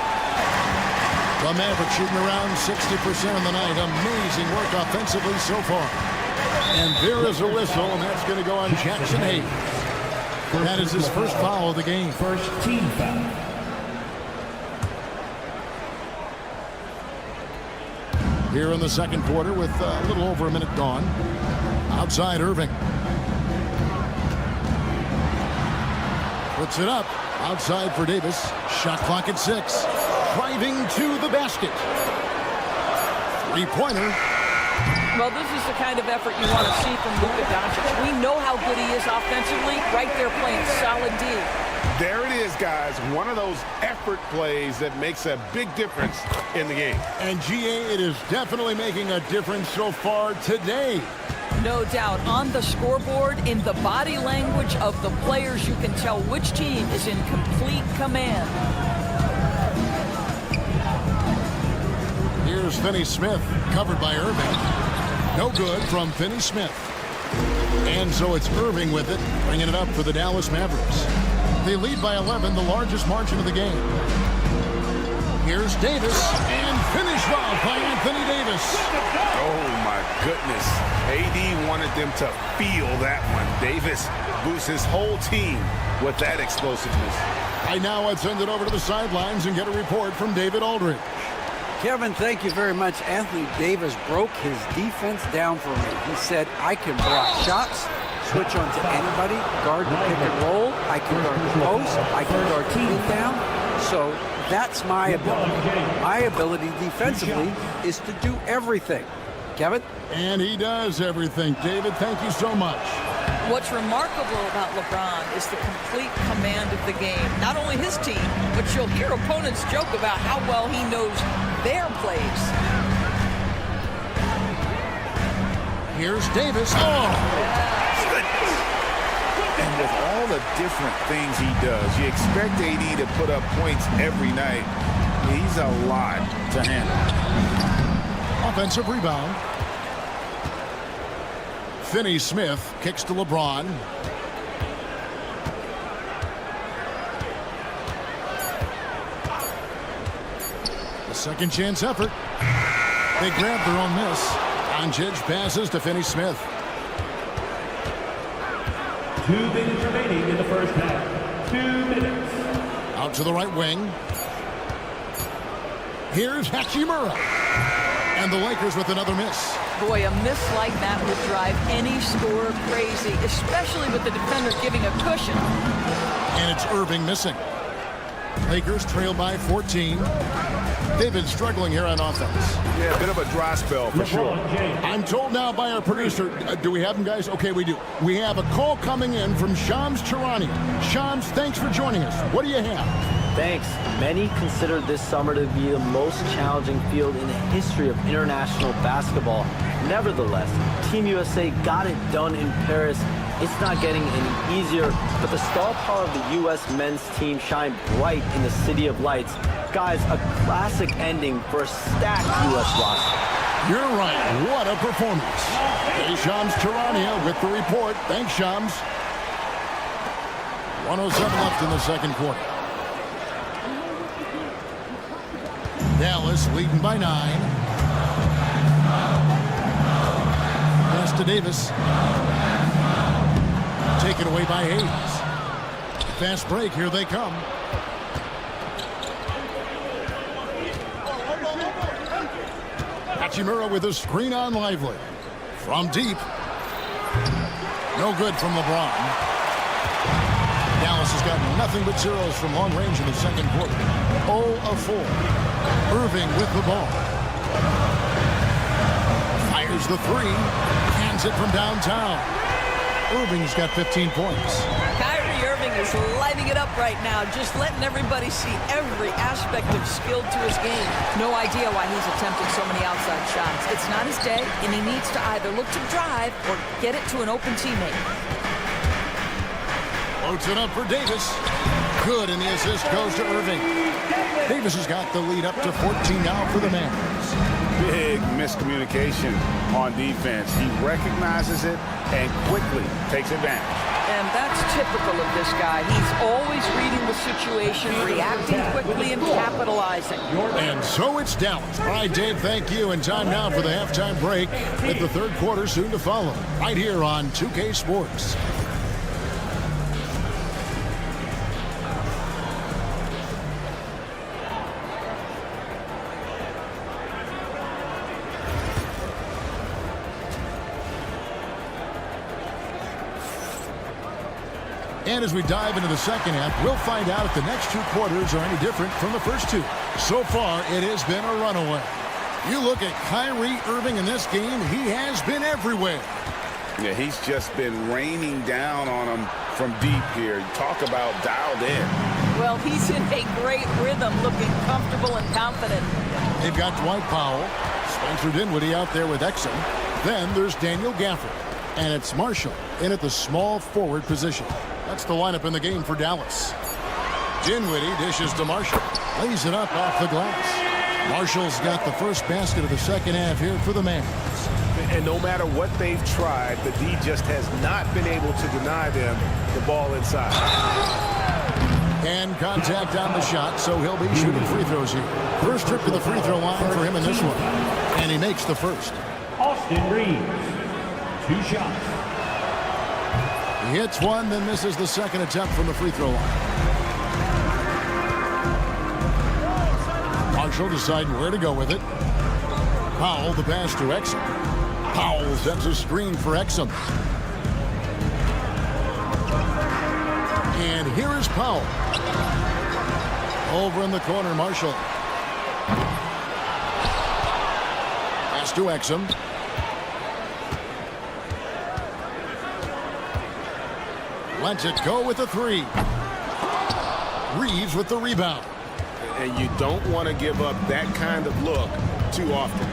The Mavericks shooting around 60% on the night. Amazing work offensively so far. And there is a whistle, and that's going to go on Jackson Hayes. That is his first foul of the game. First team foul. Here in the second quarter with a little over a minute gone. Outside Irving. Puts it up. Outside for Davis. Shot clock at 6. Driving to the basket. Three-pointer. Well, this is the kind of effort you want to see from Luka Doncic. We know how good he is offensively. Right there playing solid D. There it is, guys. One of those effort plays that makes a big difference in the game. And GA, it is definitely making a difference so far today. No doubt. On the scoreboard, in the body language of the players, you can tell which team is in complete command. Here's Finney-Smith, covered by Irving. No good from Finney-Smith. And so it's Irving with it, bringing it up for the Dallas Mavericks. They lead by 11, the largest margin of the game. Here's Davis, and finished off by Anthony Davis. Oh, my goodness. AD wanted them to feel that one. Davis boosts his whole team with that explosiveness. And now let's send it over to the sidelines and get a report from David Aldridge. Kevin, thank you very much. Anthony Davis broke his defense down for me. He said, I can block shots, switch on to anybody, guard the pick and roll, I can guard the post, I can guard the pin down. So that's my ability. My ability defensively is to do everything. Kevin? And he does everything. David, thank you so much. What's remarkable about LeBron is the complete command of the game. Not only his team, but you'll hear opponents joke about how well he knows their plays. Here's Davis. Oh! And with all the different things he does, you expect AD to put up points every night. He's a lot to handle. Offensive rebound. Finney-Smith kicks to LeBron. A second chance effort. They grab their own miss. Doncic passes to Finney-Smith. 2 minutes remaining in the first half. 2 minutes. Out to the right wing. Here's Hachimura. And the Lakers with another miss. Boy, a miss like that would drive any scorer crazy, especially with the defender giving a cushion. And it's Irving missing. Lakers trail by 14. David struggling here on offense. Yeah, a bit of a dry spell for sure. I'm told now by our producer, do we have him, guys? Okay, we do. We have a call coming in from Shams Charania. Shams, thanks for joining us. What do you have? Thanks. Many consider this summer to be the most challenging field in the history of international basketball. Nevertheless, Team USA got it done in Paris. It's not getting any easier, but the star power of the U.S. men's team shined bright in the City of Lights. Guys, a classic ending for a stacked U.S. roster. You're right. What a performance. Hey, Shams Charania with the report. Thanks, Shams. 1:07 left in the second quarter. Dallas leading by 9. Pass to Davis. Taken away by Hayes. Fast break. Here they come. Hachimura with a screen on Lively. From deep. No good from LeBron. Dallas has got nothing but zeros from long range in the second quarter. 0 of 4. Irving with the ball. Fires the three. Hands it from downtown. Irving's got 15 points. Kyrie Irving is lighting it up right now, just letting everybody see every aspect of skill to his game. No idea why he's attempting so many outside shots. It's not his day, and he needs to either look to drive or get it to an open teammate. Floats it up for Davis. Good, and the assist goes to Irving. Davis has got the lead up to 14 now for the Mavericks. Big miscommunication on defense. He recognizes it and quickly takes advantage. And that's typical of this guy. He's always reading the situation, reacting quickly, and capitalizing. And so it's Dallas. All right, Dave, thank you. And time now for the halftime break with the third quarter soon to follow. Right here on 2K Sports. And as we dive into the second half, we'll find out if the next two quarters are any different from the first two. So far, it has been a runaway. You look at Kyrie Irving in this game, he has been everywhere. Yeah, he's just been raining down on him from deep here. Talk about dialed in. Well, he's in a great rhythm, looking comfortable and confident. They've got Dwight Powell, Spencer Dinwiddie out there with Exum. Then there's Daniel Gafford. And it's Marshall in at the small forward position. That's the lineup in the game for Dallas. Dinwiddie dishes to Marshall. Lays it up off the glass. Marshall's got the first basket of the second half here for the Mavericks. And no matter what they've tried, the D just has not been able to deny them the ball inside. And contact on the shot, so he'll be shooting free throws here. First trip to the free throw line for him in this one. And he makes the first. Austin Reeves, 2 shots. He hits one, then misses the second attempt from the free throw line. Marshall deciding where to go with it. Powell, the pass to Exum. Powell sets a screen for Exum. And here is Powell. Over in the corner, Marshall. Pass to Exum. Lets it go with the three. Reeves with the rebound. And you don't want to give up that kind of look too often.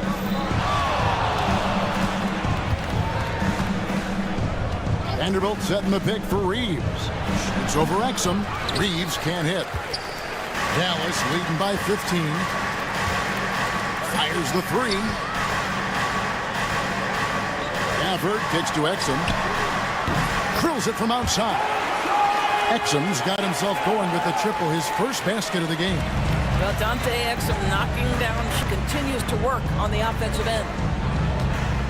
Vanderbilt setting the pick for Reeves. Shoots over Exum. Reeves can't hit. Dallas leading by 15. Fires the three. Gafford kicks to Exum. Drills it from outside. Exum's got himself going with the triple, his first basket of the game. Well, Dante Exum knocking down. She continues to work on the offensive end.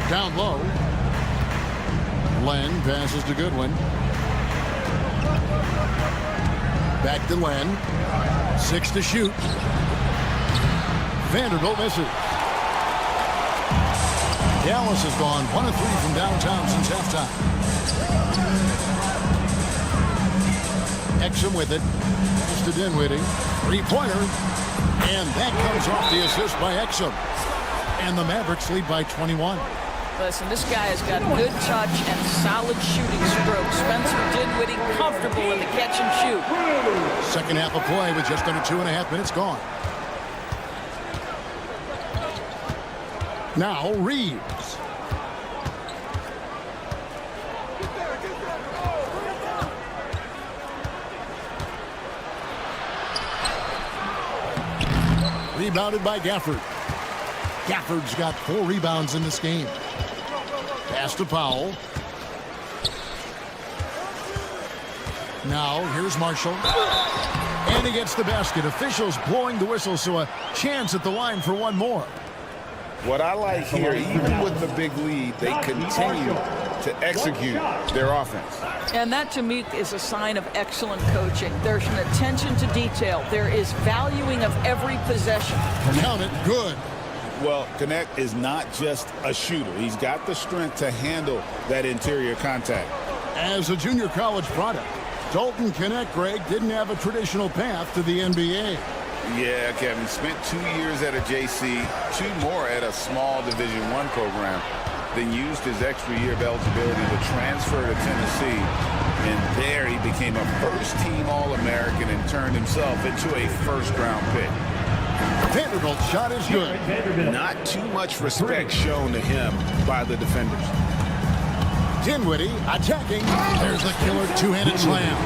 Down low. Len passes to Goodwin. Back to Len. 6 to shoot. Vanderbilt misses. Dallas has gone 1 of 3 from downtown since halftime. Exum with it. Just to Dinwiddie. 3-pointer. And that comes off the assist by Exum. And the Mavericks lead by 21. Listen, this guy has got good touch and solid shooting stroke. Spencer Dinwiddie comfortable in the catch and shoot. Second half of play with just under 2.5 minutes gone. Now Reeves. Rebounded by Gafford. Gafford's got 4 rebounds in this game. Pass to Powell. Now here's Marshall. And he gets the basket. Officials blowing the whistle, so a chance at the line for one more. What I like here, even with the big lead, they continue to execute their offense. And that, to me, is a sign of excellent coaching. There's an attention to detail. There is valuing of every possession. Count it. Good. Well, Connect is not just a shooter. He's got the strength to handle that interior contact. As a junior college product, Dalton Connect, Greg, didn't have a traditional path to the NBA. Yeah, Kevin, spent 2 years at a JC, 2 more at a small Division I program, then used his extra year of eligibility to transfer to Tennessee. And there he became a first-team All-American and turned himself into a first-round pick. Vanderbilt's shot is good. Not too much respect shown to him by the defenders. Dinwiddie attacking. There's the killer two-handed slam.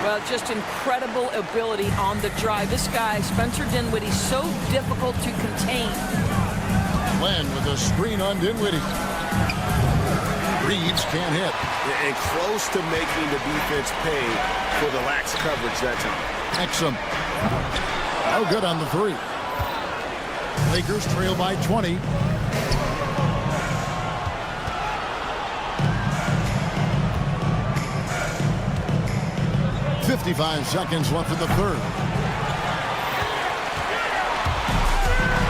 Well, just incredible ability on the drive. This guy, Spencer Dinwiddie, so difficult to contain. Len with a screen on Dinwiddie. Reeves can't hit. And close to making the defense pay for the lax coverage that time. Exum. Oh, good on the three. Lakers trail by 20. .55 seconds left in the third.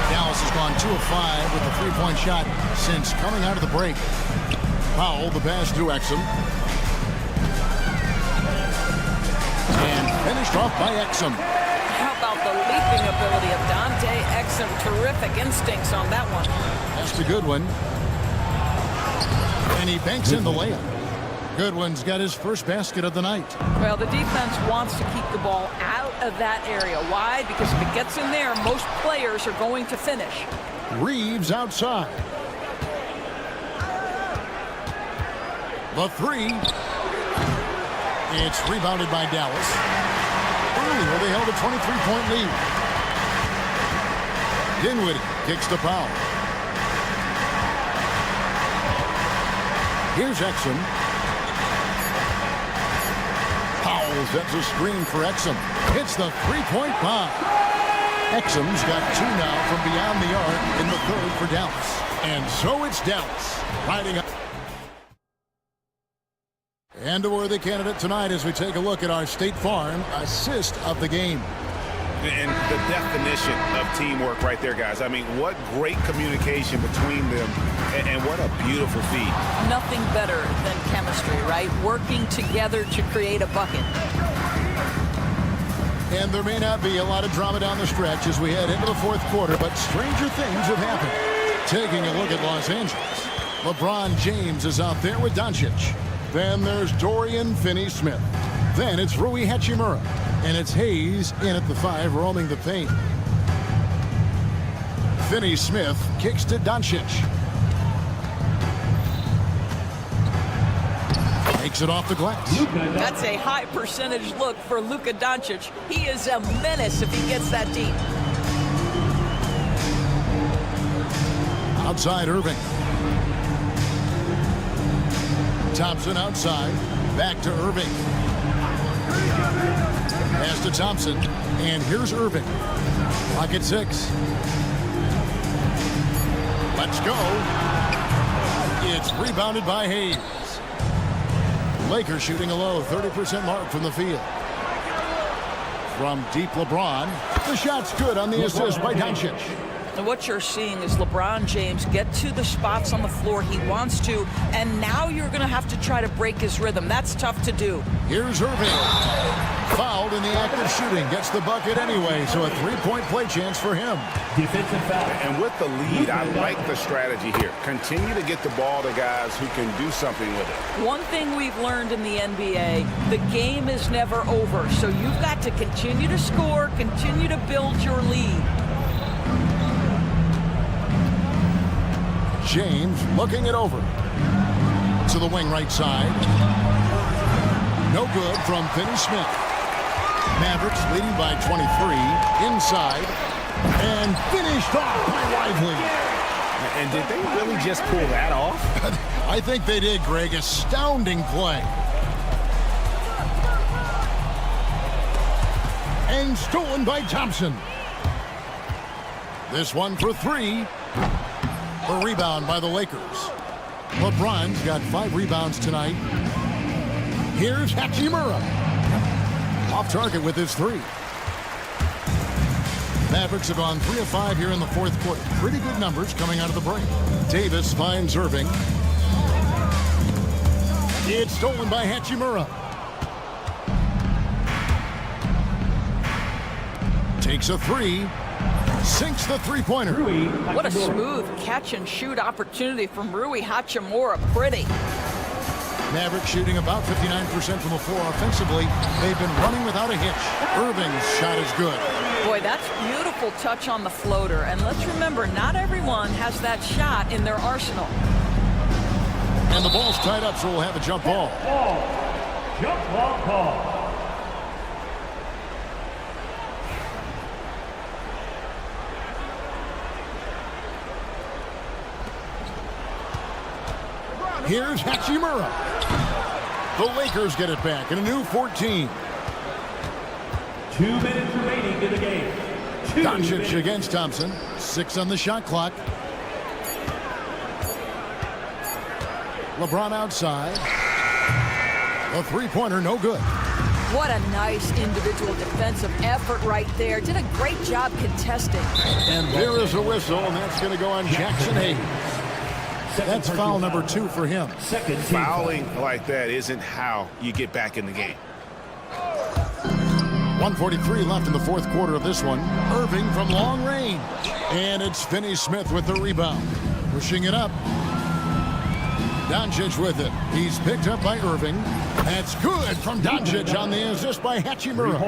Dallas has gone 2 of 5 with a three-point shot since coming out of the break. Powell, the pass to Exum. And finished off by Exum. How about the leaping ability of Dante Exum? Terrific instincts on that one. That's a good one. And he banks in the layup. Goodwin's got his first basket of the night. Well, the defense wants to keep the ball out of that area. Why? Because if it gets in there, most players are going to finish. Reeves outside. The three. It's rebounded by Dallas. Earlier, they held a 23-point lead. Dinwiddie kicks to Powell. Here's Exum. Powell sets a screen for Exum. Hits the three-point bomb. Exum's got 2 now from beyond the arc in the third for Dallas. And so it's Dallas riding up. And a worthy candidate tonight as we take a look at our State Farm assist of the game. And the definition of teamwork right there, guys. I mean, what great communication between them, and what a beautiful feed. Nothing better than chemistry, right? Working together to create a bucket. And there may not be a lot of drama down the stretch as we head into the fourth quarter, but stranger things have happened. Taking a look at Los Angeles. LeBron James is out there with Doncic. Then there's Dorian Finney-Smith. Then it's Rui Hachimura. And it's Hayes in at the 5, roaming the paint. Finney-Smith kicks to Doncic. Takes it off the glass. That's a high percentage look for Luka Doncic. He is a menace if he gets that deep. Outside Irving. Thompson outside. Back to Irving. Pass to Thompson. And here's Irving. Clock at 6. Let's go. It's rebounded by Hayes. Lakers shooting a low 30% mark from the field. From deep, LeBron. The shot's good on the assist by Doncic. And what you're seeing is LeBron James get to the spots on the floor he wants to, and now you're going to have to try to break his rhythm. That's tough to do. Here's Irving. Fouled in the act of shooting. Gets the bucket anyway, so a three-point play chance for him. Defensive foul. And with the lead, I like the strategy here. Continue to get the ball to guys who can do something with it. One thing we've learned in the NBA, the game is never over. So you've got to continue to score, continue to build your lead. James looking it over. To the wing right side. No good from Finney-Smith. Mavericks leading by 23. Inside. And finished off by Lively. And did they really just pull that off? I think they did, Greg. Astounding play. And stolen by Thompson. This one for 3. A rebound by the Lakers. LeBron's got 5 rebounds tonight. Here's Hachimura. Off target with his 3. Mavericks have gone 3 of 5 here in the fourth quarter. Pretty good numbers coming out of the break. Davis finds Irving. It's stolen by Hachimura. Takes a three. Sinks the three-pointer. What a smooth catch-and-shoot opportunity from Rui Hachimura. Pretty. Mavericks shooting about 59% from the floor offensively. They've been running without a hitch. Irving's shot is good. Boy, that's beautiful touch on the floater. And let's remember, not everyone has that shot in their arsenal. And the ball's tied up, so we'll have a jump ball. Jump ball call. Here's Hachimura. The Lakers get it back in a new 14. 2 minutes remaining in the game. Doncic against Thompson. 6 on the shot clock. LeBron outside. The three-pointer, no good. What a nice individual defensive effort right there. Did a great job contesting. And there is a whistle, and that's going to go on Jackson Hayes. That's foul number 2 for him. Fouling like that isn't how you get back in the game. 1:43 left in the fourth quarter of this one. Irving from long range. And it's Finney-Smith with the rebound. Pushing it up. Doncic with it. He's picked up by Irving. That's good from Doncic on the assist by Hachimura.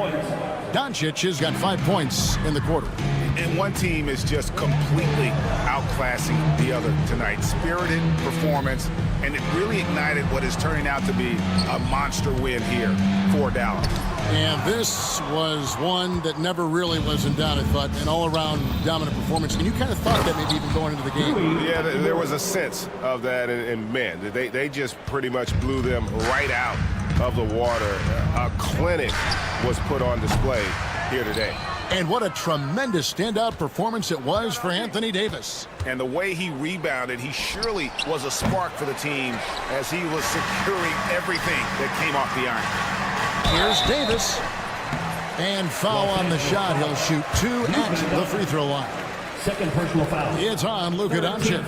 Doncic has got 5 points in the quarter. And one team is just completely outclassing the other tonight. Spirited performance, and it really ignited what is turning out to be a monster win here for Dallas. And this was one that never really was in doubt, I thought, an all-around dominant performance. And you kind of thought that maybe even going into the game. Yeah, there was a sense of that, and man, they just pretty much blew them right out of the water. A clinic was put on display here today. And what a tremendous standout performance it was for Anthony Davis. And the way he rebounded, he surely was a spark for the team as he was securing everything that came off the iron. Here's Davis. And foul on the shot. He'll shoot 2 at the free throw line. Second personal foul. It's on Luka Doncic.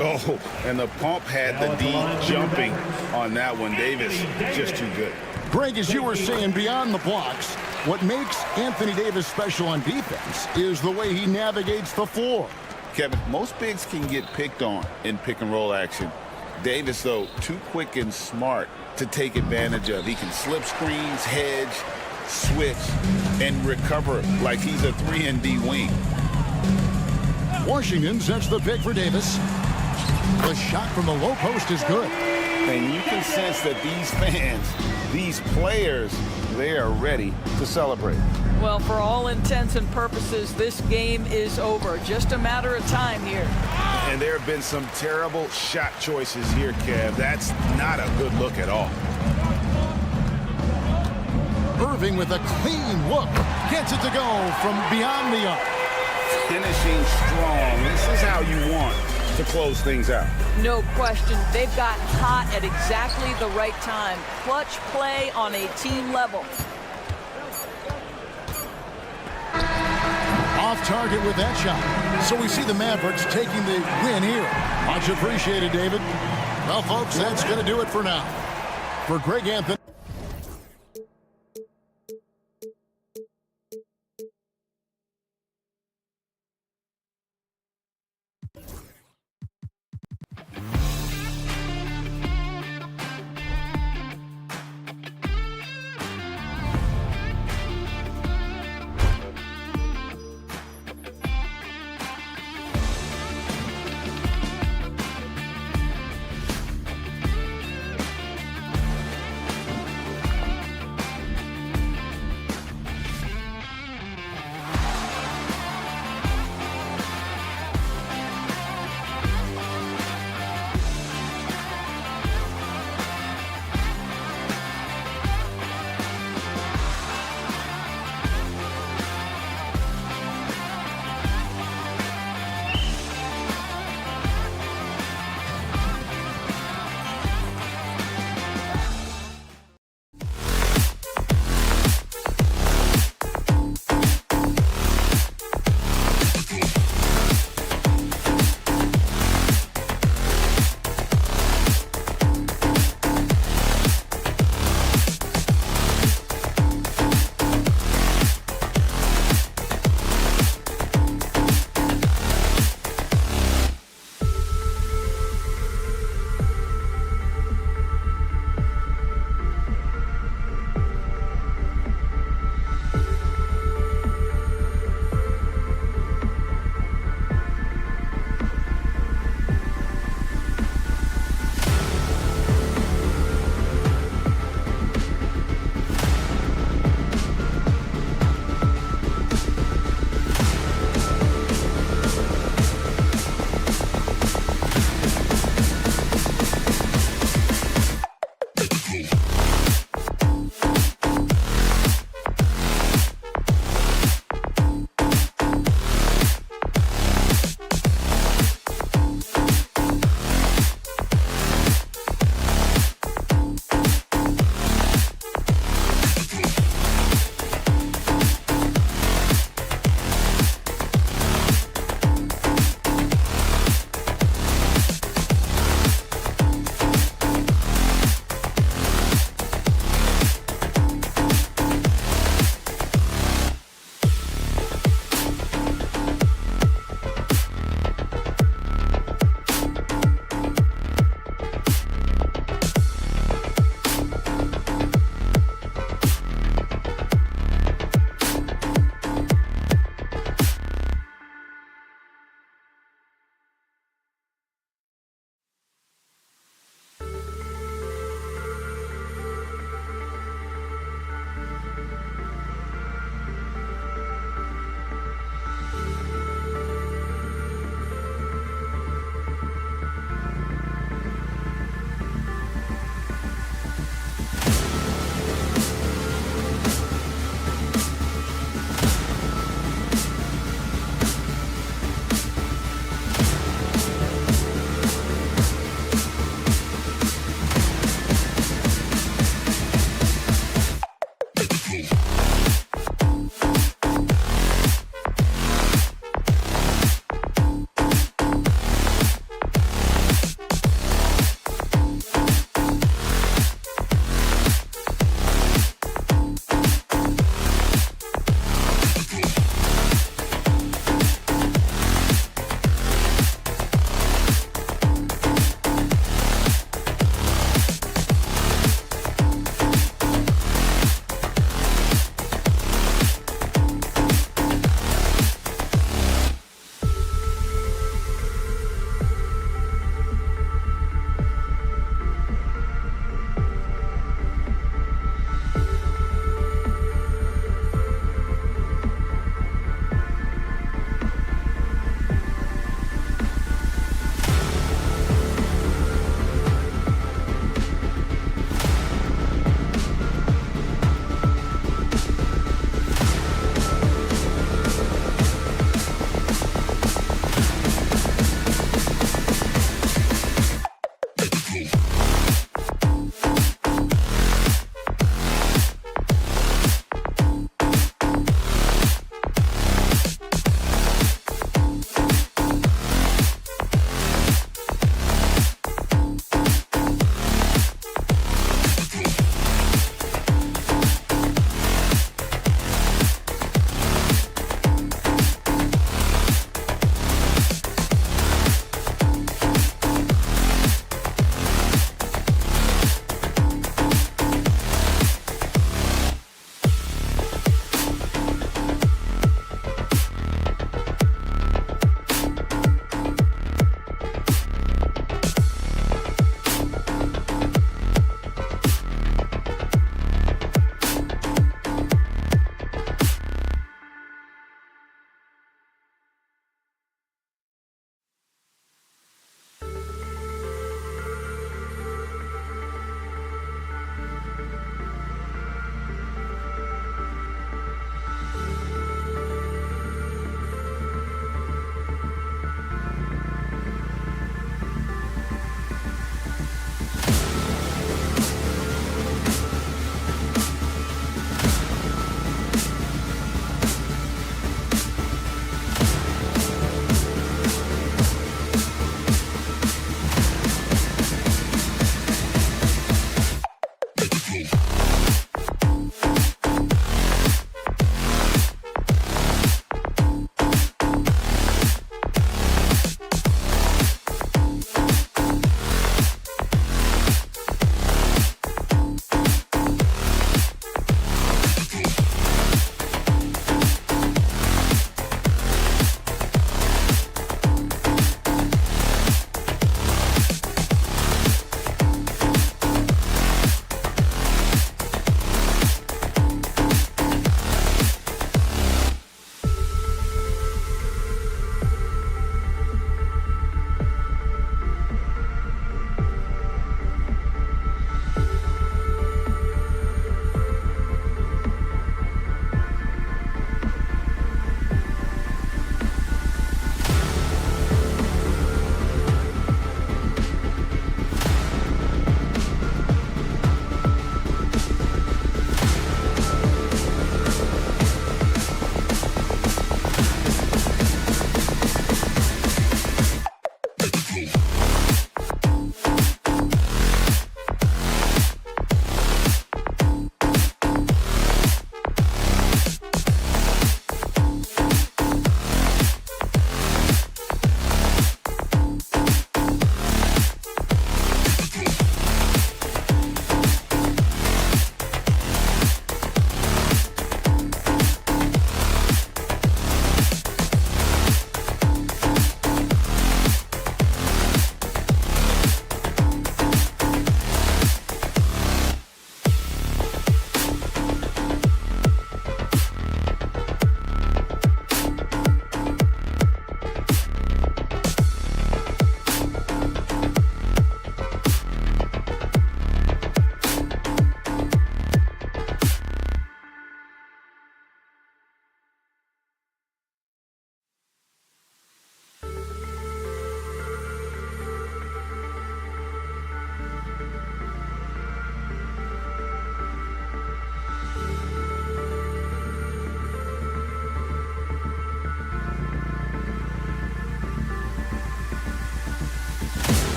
Oh, and the pump had the D jumping on that one. Davis, just too good. Greg, as you were saying, beyond the blocks, what makes Anthony Davis special on defense is the way he navigates the floor. Kevin, most bigs can get picked on in pick-and-roll action. Davis, though, too quick and smart to take advantage of. He can slip screens, hedge, switch, and recover like he's a 3-and-D wing. Washington sets the pick for Davis. The shot from the low post is good. And you can sense that these fans, these players, they are ready to celebrate. Well, for all intents and purposes, this game is over. Just a matter of time here. And there have been some terrible shot choices here, Kev. That's not a good look at all. Irving with a clean look. Gets it to go from beyond the arc. Finishing strong. This is how you want to close things out. No question. They've got hot at exactly the right time. Clutch play on a team level. Off target with that shot. So we see the Mavericks taking the win here. Much appreciated, David. Well, folks, that's going to do it for now. For Greg Anthony.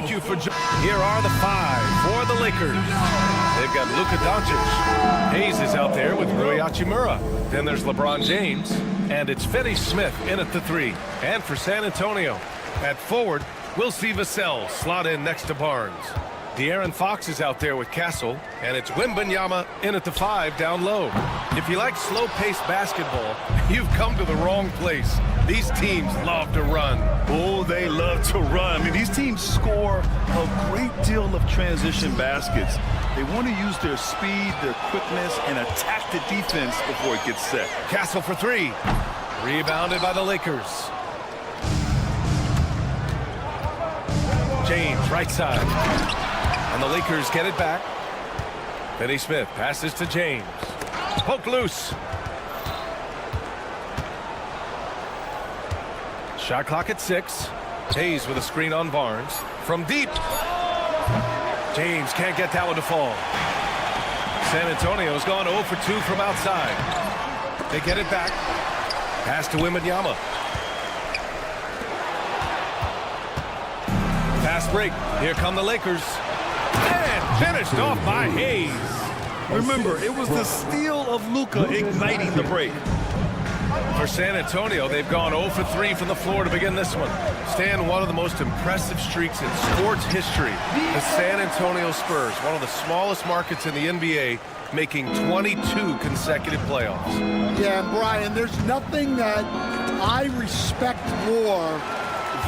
Thank you for Here are the 5 for the Lakers. They've got Luka Doncic. Hayes is out there with Rui Hachimura. Then there's LeBron James. And it's Finney Smith in at the 3. And for San Antonio, at forward, we'll see Vassell slot in next to Barnes. De'Aaron Fox is out there with Castle, and it's Wembanyama in at the 5 down low. If you like slow-paced basketball, you've come to the wrong place. These teams love to run. Oh, they love to run. I mean, these teams score a great deal of transition baskets. They want to use their speed, their quickness, and attack the defense before it gets set. Castle for 3. Rebounded by the Lakers. James, right side. And the Lakers get it back. Finney Smith passes to James. Poke loose. Shot clock at 6. Hayes with a screen on Barnes. From deep. James can't get that one to fall. San Antonio's gone 0 for 2 from outside. They get it back. Pass to Wembanyama. Fast break. Here come the Lakers. And finished off by Hayes. Remember, it was the steal of Luka igniting the break. For San Antonio, they've gone 0 for 3 from the floor to begin this one. Staying one of the most impressive streaks in sports history. The San Antonio Spurs, one of the smallest markets in the NBA, making 22 consecutive playoffs. Yeah, Brian, there's nothing that I respect more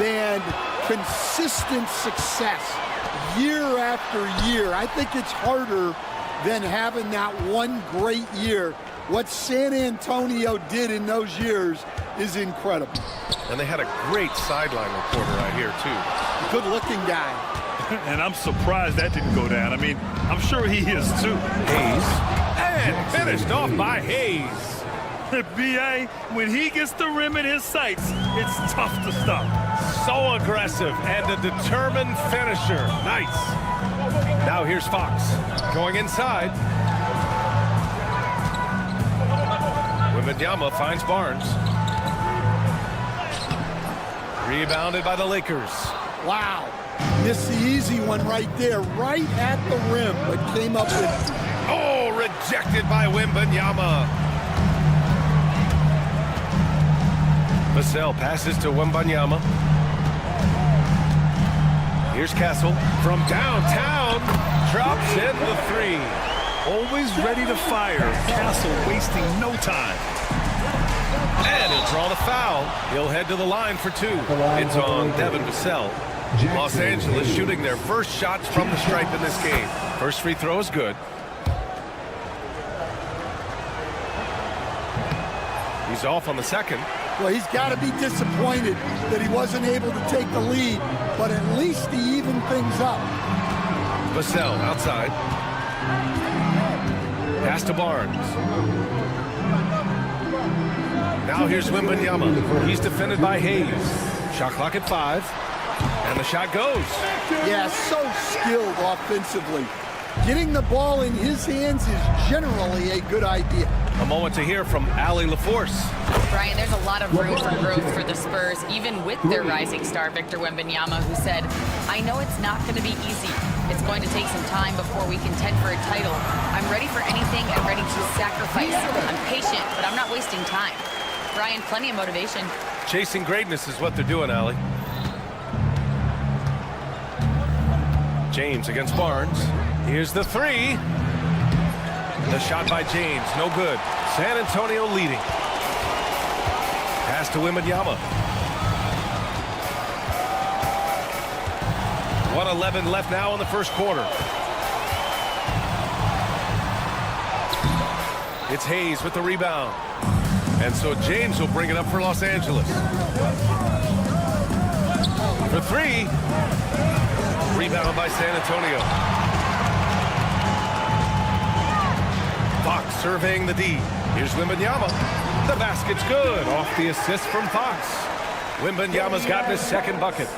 than consistent success year after year. I think it's harder than having that one great year. What San Antonio did in those years is incredible. And they had a great sideline reporter out here, too. Good-looking guy. And I'm surprised that didn't go down. I mean, I'm sure he is, too. Hayes. And finished off by Hayes. B.A., when he gets the rim in his sights, it's tough to stop. So aggressive and a determined finisher. Nice. Now here's Fox going inside. Wembanyama finds Barnes. Rebounded by the Lakers. Wow. Missed the easy one right there, right at the rim, but came up with... Oh, rejected by Wembanyama. Vassell passes to Wembanyama. Here's Castle from downtown. Drops in the 3. Always ready to fire. Castle wasting no time. And he'll draw the foul. He'll head to the line for 2. It's on Devin Vassell. Los Angeles shooting their first shots from the stripe in this game. First free throw is good. He's off on the second. Well, he's got to be disappointed that he wasn't able to take the lead, but at least he evened things up. Vassell outside. Pass to Barnes. Now here's Wembanyama. He's defended by Hayes. Shot clock at 5. And the shot goes. Yeah, so skilled offensively. Getting the ball in his hands is generally a good idea. A moment to hear from Allie LaForce. Brian, there's a lot of room for growth for the Spurs, even with their rising star, Victor Wembanyama, who said, I know it's not going to be easy. It's going to take some time before we contend for a title. I'm ready for anything and ready to sacrifice. I'm patient, but I'm not wasting time. Brian, plenty of motivation. Chasing greatness is what they're doing, Allie. James against Barnes. Here's the 3. The shot by James, no good. San Antonio leading. Pass to Wembanyama. 1:11 left now in the first quarter. It's Hayes with the rebound. And so James will bring it up for Los Angeles. For 3. Rebound by San Antonio. Fox surveying the D. Here's Wembanyama. The basket's good. Off the assist from Fox. Wembanyama's gotten his second bucket.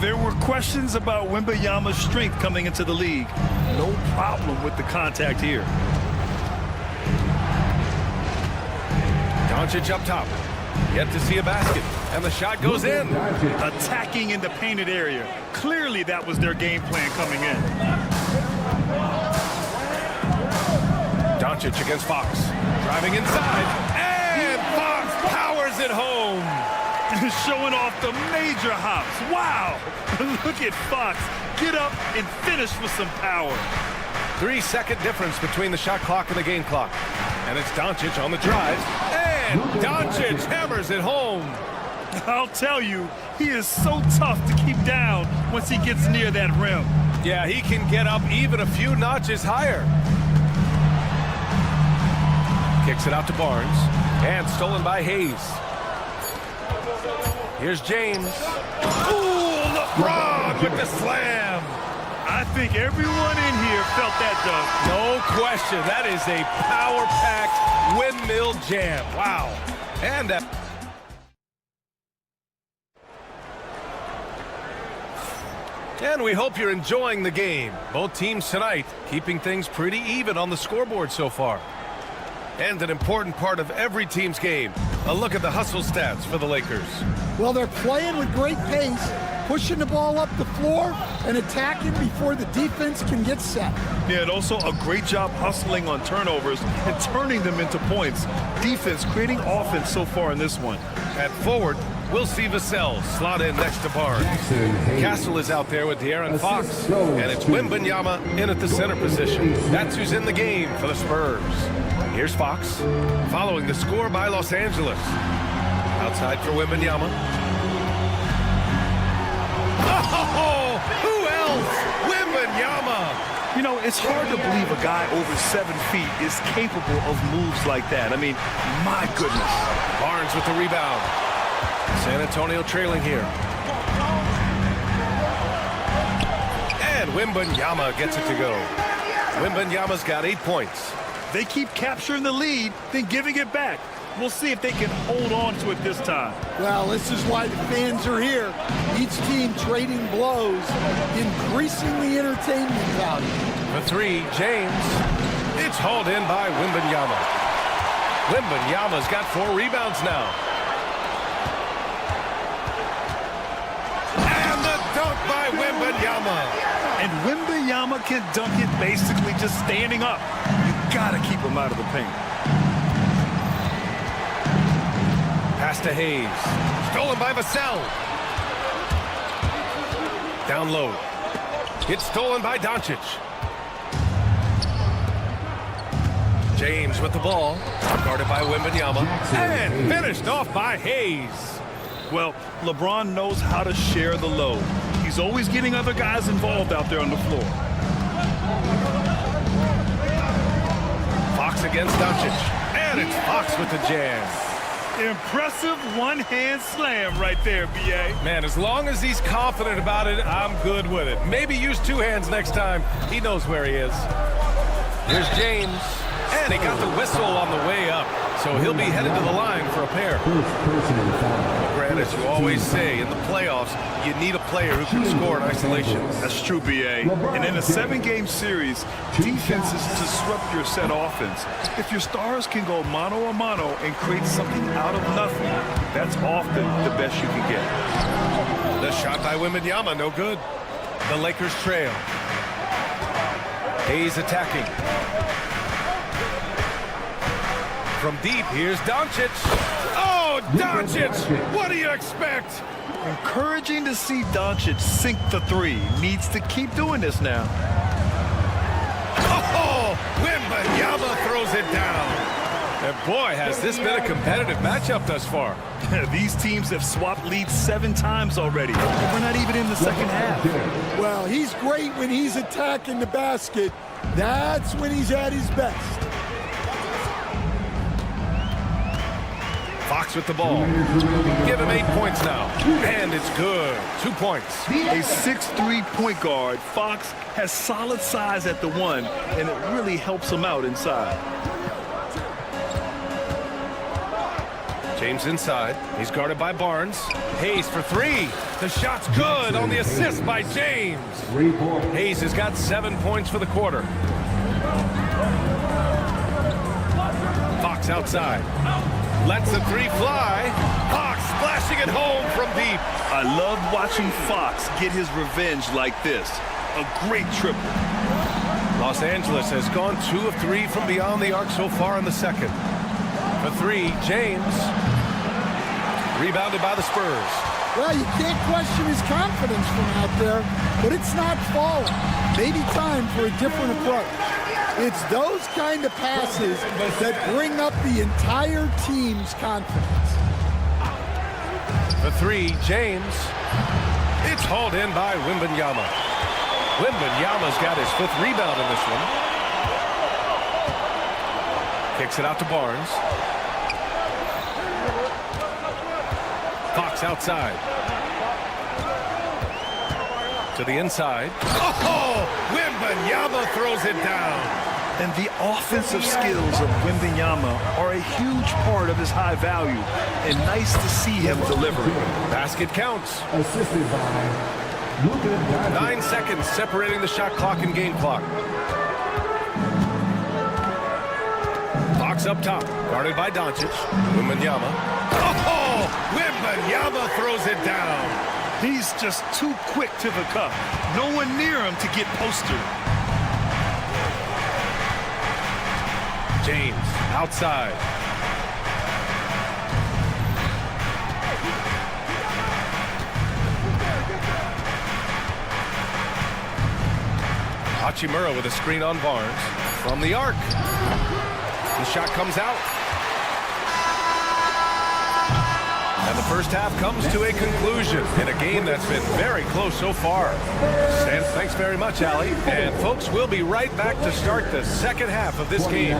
There were questions about Wembanyama's strength coming into the league. No problem with the contact here. Doncic up top. Yet to see a basket. And the shot goes in. Attacking in the painted area. Clearly that was their game plan coming in. Doncic against Fox. Driving inside. And Fox powers it home. Showing off the major hops. Wow. Look at Fox. Get up and finish with some power. 3-second difference between the shot clock and the game clock. And it's Doncic on the drive. And Doncic hammers it home. I'll tell you, he is so tough to keep down once he gets near that rim. Yeah, he can get up even a few notches higher. Kicks it out to Barnes. And stolen by Hayes. Here's James. Ooh, LeBron with the slam. I think everyone in here felt that dunk. No question. That is a power-packed windmill jam. Wow. And And we hope you're enjoying the game. Both teams tonight keeping things pretty even on the scoreboard so far. And an important part of every team's game, a look at the hustle stats for the Lakers. Well, they're playing with great pace, pushing the ball up the floor and attacking before the defense can get set. Yeah, and also a great job hustling on turnovers and turning them into points. Defense creating offense so far in this one. At forward, we'll see Vassell slot in next to Barnes. Castle is out there with De'Aaron Fox, and it's Wembanyama in at the center position. That's who's in the game for the Spurs. Here's Fox, following the score by Los Angeles. Outside for Wembanyama. Oh, who else? Wembanyama. You know, it's hard to believe a guy over 7 feet is capable of moves like that. I mean, my goodness. Barnes with the rebound. San Antonio trailing here. And Wembanyama gets it to go. Wembanyama's got 8 points. They keep capturing the lead, then giving it back. We'll see if they can hold on to it this time. Well, this is why the fans are here. Each team trading blows, increasing the entertainment value. For 3, James. It's hauled in by Wembanyama. Wembanyama's got 4 rebounds now. And the dunk by Wembanyama. And Wembanyama can dunk it basically just standing up. You gotta keep him out of the paint. Pass to Hayes. Stolen by Vassell. Down low. It's stolen by Doncic. James with the ball. Guarded by Wembanyama. And finished off by Hayes. Well, LeBron knows how to share the load. He's always getting other guys involved out there on the floor. Fox against Doncic. And it's Fox with the jam. Impressive one-hand slam right there, B.A. Man, as long as he's confident about it, I'm good with it. Maybe use 2 hands next time. He knows where he is. Here's James. And he got the whistle on the way up. So he'll be headed to the line for a pair. Grant, as you always say, in the playoffs, you need a player who can score in isolation. That's true, B.A. And in a 7-game series, defenses disrupt your set offense. If your stars can go mano-a-mano and create something out of nothing, that's often the best you can get. The shot by Wembanyama, no good. The Lakers trail. Hayes attacking. From deep, here's Doncic. Oh, Doncic! What do you expect? Encouraging to see Doncic sink the 3. Needs to keep doing this now. Oh, Wembanyama throws it down. And boy, has this been a competitive matchup thus far. These teams have swapped leads 7 times already. We're not even in the second half. Well, he's great when he's attacking the basket. That's when he's at his best. Fox with the ball. Give him 8 points now. And it's good. 2 points. A 6'3" point guard, Fox has solid size at the 1, and it really helps him out inside. James inside. He's guarded by Barnes. Hayes for 3. The shot's good on the assist by James. Hayes has got 7 points for the quarter. Fox outside. Lets the three fly. Fox splashing it home from deep. I love watching Fox get his revenge like this. A great triple. Los Angeles has gone 2 of 3 from beyond the arc so far in the second. For 3, James. Rebounded by the Spurs. Well, you can't question his confidence from out there, but it's not falling. Maybe time for a different approach. It's those kind of passes that bring up the entire team's confidence. For 3, James. It's hauled in by Wembanyama. Wembanyama's got his 5th rebound in this one. Kicks it out to Barnes. Fox outside. To the inside. Oh! Wembanyama throws it down. And the offensive skills of Wembanyama are a huge part of his high value. And nice to see him deliver. Basket counts. Assisted by 9 seconds separating the shot clock and game clock. Fox up top, guarded by Doncic. Wembanyama. Oh! Wembanyama throws it down. He's just too quick to the cup. No one near him to get postered. James outside. Hachimura with a screen on Barnes. From the arc. The shot comes out. And the first half comes to a conclusion in a game that's been very close so far. And thanks very much, Allie. And folks, we'll be right back to start the second half of this game.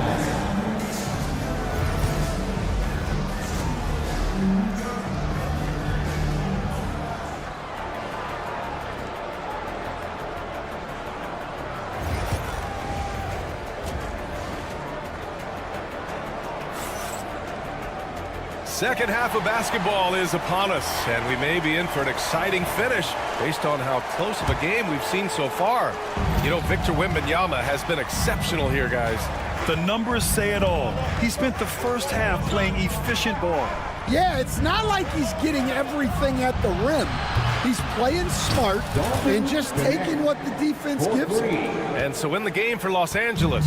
Second half of basketball is upon us, and we may be in for an exciting finish based on how close of a game we've seen so far. You know, Victor Wembanyama has been exceptional here, guys. The numbers say it all. He spent the first half playing efficient ball. Yeah, it's not like he's getting everything at the rim. He's playing smart and just taking what the defense gives him. And so in the game for Los Angeles,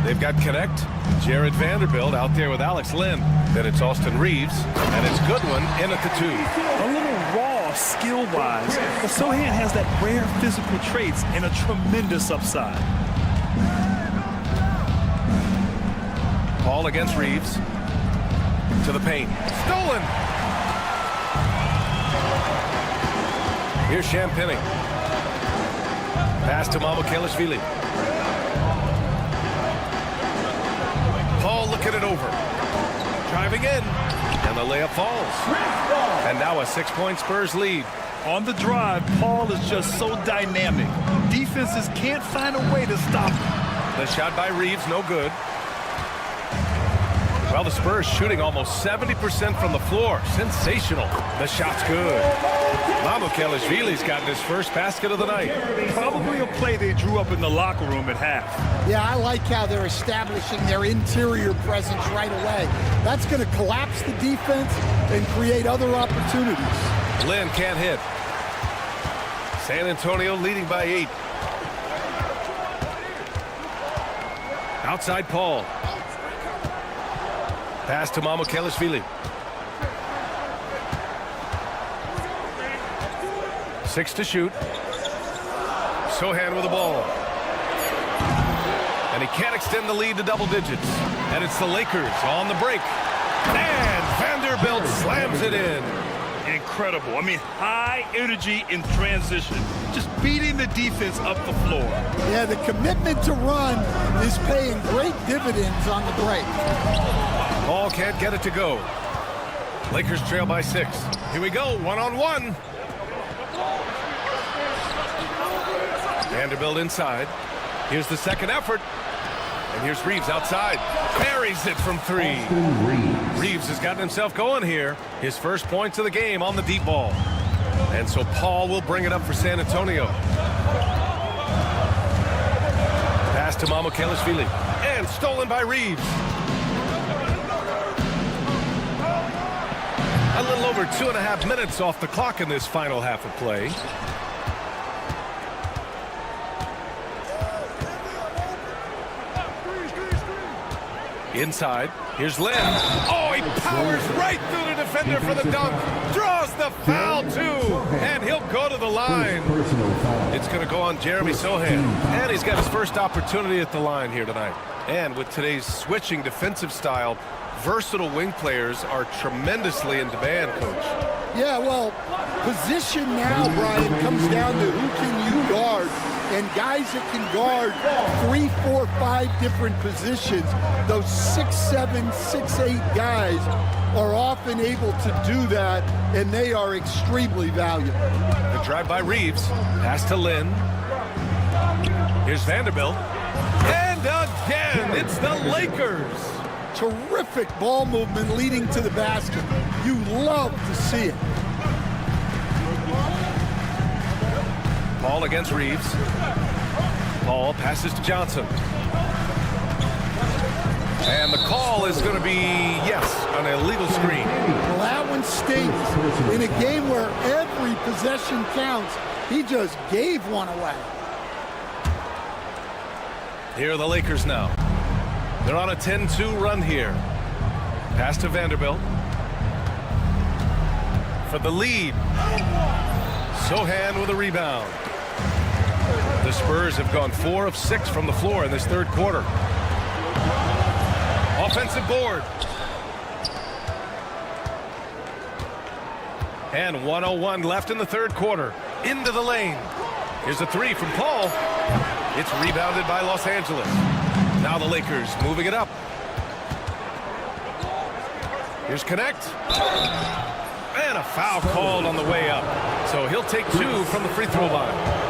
they've got Connect, Jared Vanderbilt out there with Alex Len. Then it's Austin Reeves, and it's Goodwin in at the 2. A little raw skill-wise, but Sohan has that rare physical traits and a tremendous upside. Paul against Reeves. To the paint. Stolen! Here's Champagny. Pass to Mamukelashvili. Paul looking it over. Driving in. And the layup falls. And now a 6-point Spurs lead. On the drive, Paul is just so dynamic. Defenses can't find a way to stop him. The shot by Reeves, no good. Well, the Spurs shooting almost 70% from the floor. Sensational. The shot's good. Mamukelashvili's gotten his first basket of the night. Probably a play they drew up in the locker room at half. Yeah, I like how they're establishing their interior presence right away. That's going to collapse the defense and create other opportunities. Lynn can't hit. San Antonio leading by 8. Outside Paul. Pass to Mamukelashvili. 6 to shoot. Sohan with the ball. And he can't extend the lead to double digits. And it's the Lakers on the break. And Vanderbilt slams it in. Incredible. I mean, high energy in transition. Just beating the defense up the floor. Yeah, the commitment to run is paying great dividends on the break. Paul can't get it to go. Lakers trail by 6. Here we go, one-on-one. Vanderbilt inside. Here's the second effort. And here's Reeves outside. Buries it from 3. Reeves has gotten himself going here. His first points of the game on the deep ball. And so Paul will bring it up for San Antonio. Pass to Mamukelashvili. And stolen by Reeves. A little over 2.5 minutes off the clock in this final half of play. Inside, here's Lynn. Oh, he powers right through the defender for the dunk. Draws the foul, too. And he'll go to the line. It's going to go on Jeremy Sohan. And he's got his first opportunity at the line here tonight. And with today's switching defensive style, versatile wing players are tremendously in demand, Coach. Yeah, well, position now, Brian, comes down to who can you guard. And guys that can guard 3, 4, 5 different positions, those 6'7", 6'8" guys are often able to do that, and they are extremely valuable. The drive by Reeves, pass to Lynn. Here's Vanderbilt. And again, it's the Lakers. Terrific ball movement leading to the basket. You love to see it. Paul against Reeves. Paul passes to Johnson. And the call is going to be, yes, an illegal screen. Well, that one stinks. In a game where every possession counts, he just gave one away. Here are the Lakers now. They're on a 10-2 run here. Pass to Vanderbilt. For the lead. Sohan with a rebound. The Spurs have gone 4 of 6 from the floor in this third quarter. Offensive board. And 1:01 left in the third quarter. Into the lane. Here's a 3 from Paul. It's rebounded by Los Angeles. Now the Lakers moving it up. Here's Connect. And a foul called on the way up. So he'll take 2 from the free throw line.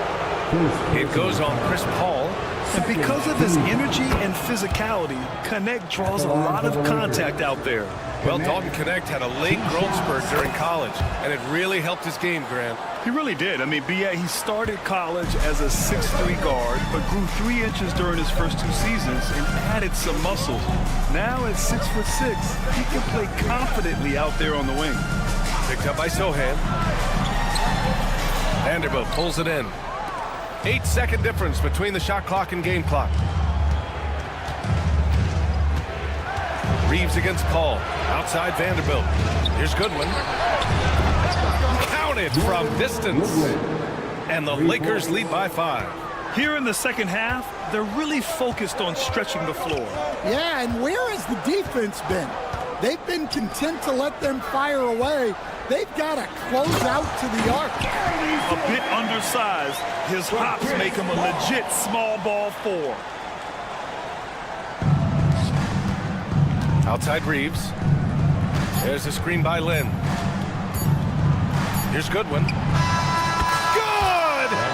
It goes on Chris Paul. And because of his energy and physicality, Connect draws a lot of contact out there. Well, Dalton Connect had a late growth spurt during college, and it really helped his game, Grant. He really did. I mean, he started college as a 6'3" guard, but grew 3 inches during his first 2 seasons and added some muscles. Now at 6'6", he can play confidently out there on the wing. Picked up by Sohan. Vanderbilt pulls it in. 8-second difference between the shot clock and game clock. Reeves against Paul. Outside Vanderbilt. Here's Goodwin. Counted from distance. And the Lakers lead by 5. Here in the second half, they're really focused on stretching the floor. Yeah, and where has the defense been? They've been content to let them fire away. They've got to close out to the arc. A bit undersized. His hops make him a legit small ball 4. Outside Reeves. There's a screen by Lynn. Here's Goodwin. Good!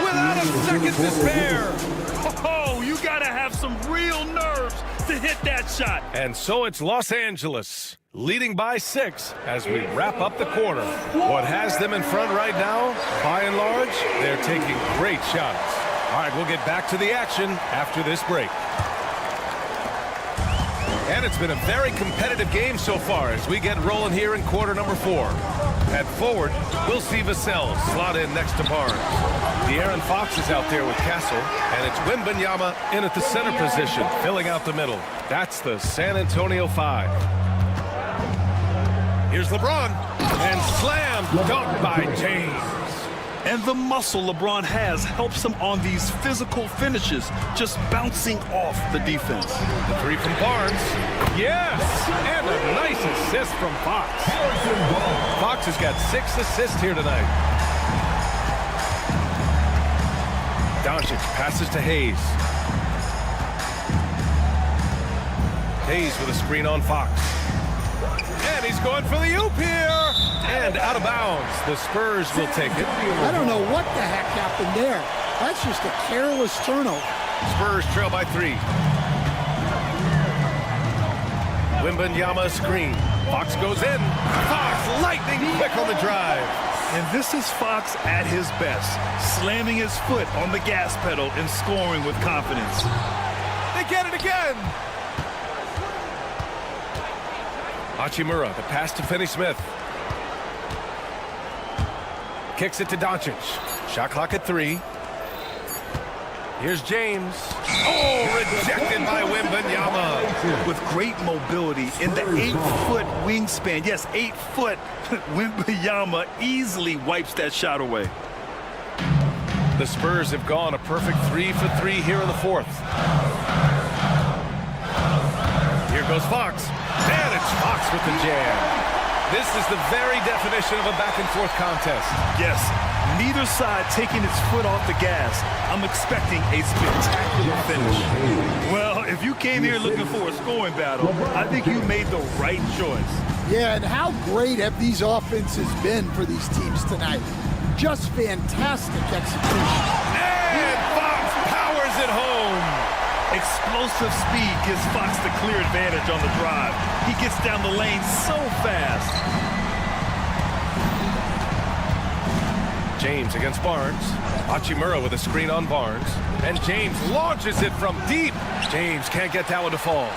Without a second to spare. Oh, you got to have some real nerves to hit that shot. And so it's Los Angeles leading by 6 as we wrap up the quarter. What has them in front right now, by and large, they're taking great shots. All right, we'll get back to the action after this break. And it's been a very competitive game so far as we get rolling here in quarter number 4. At forward, we'll see Vassell slot in next to Barnes. De'Aaron Fox is out there with Castle, and it's Wembanyama in at the center position, filling out the middle. That's the San Antonio 5. Here's LeBron, and slam dunk by James. And the muscle LeBron has helps him on these physical finishes, just bouncing off the defense. The 3 from Barnes. Yes! And a nice assist from Fox. Fox has got 6 assists here tonight. Doncic passes to Hayes. Hayes with a screen on Fox. And he's going for the oop here. And out of bounds. The Spurs will take it. I don't know what the heck happened there. That's just a careless turnover. Spurs trail by 3. Wembanyama screen. Fox goes in. Fox lightning quick on the drive. And this is Fox at his best, slamming his foot on the gas pedal and scoring with confidence. They get it again. Hachimura, the pass to Finney-Smith. Kicks it to Doncic. Shot clock at 3. Here's James. Oh, rejected by Wembanyama. With great mobility in the 8-foot wingspan. Yes, 8 foot. Wembanyama easily wipes that shot away. The Spurs have gone a perfect 3 for 3 here in the 4th. Here goes Fox. And it's Fox with the jam. This is the very definition of a back-and-forth contest. Yes, neither side taking its foot off the gas. I'm expecting a spectacular finish. Well, if you came here looking for a scoring battle, I think you made the right choice. Yeah, and how great have these offenses been for these teams tonight? Just fantastic execution. And Fox powers it home. Explosive speed gives Fox the clear advantage on the drive. He gets down the lane so fast. James against Barnes. Hachimura with a screen on Barnes. And James launches it from deep. James can't get that one to fall.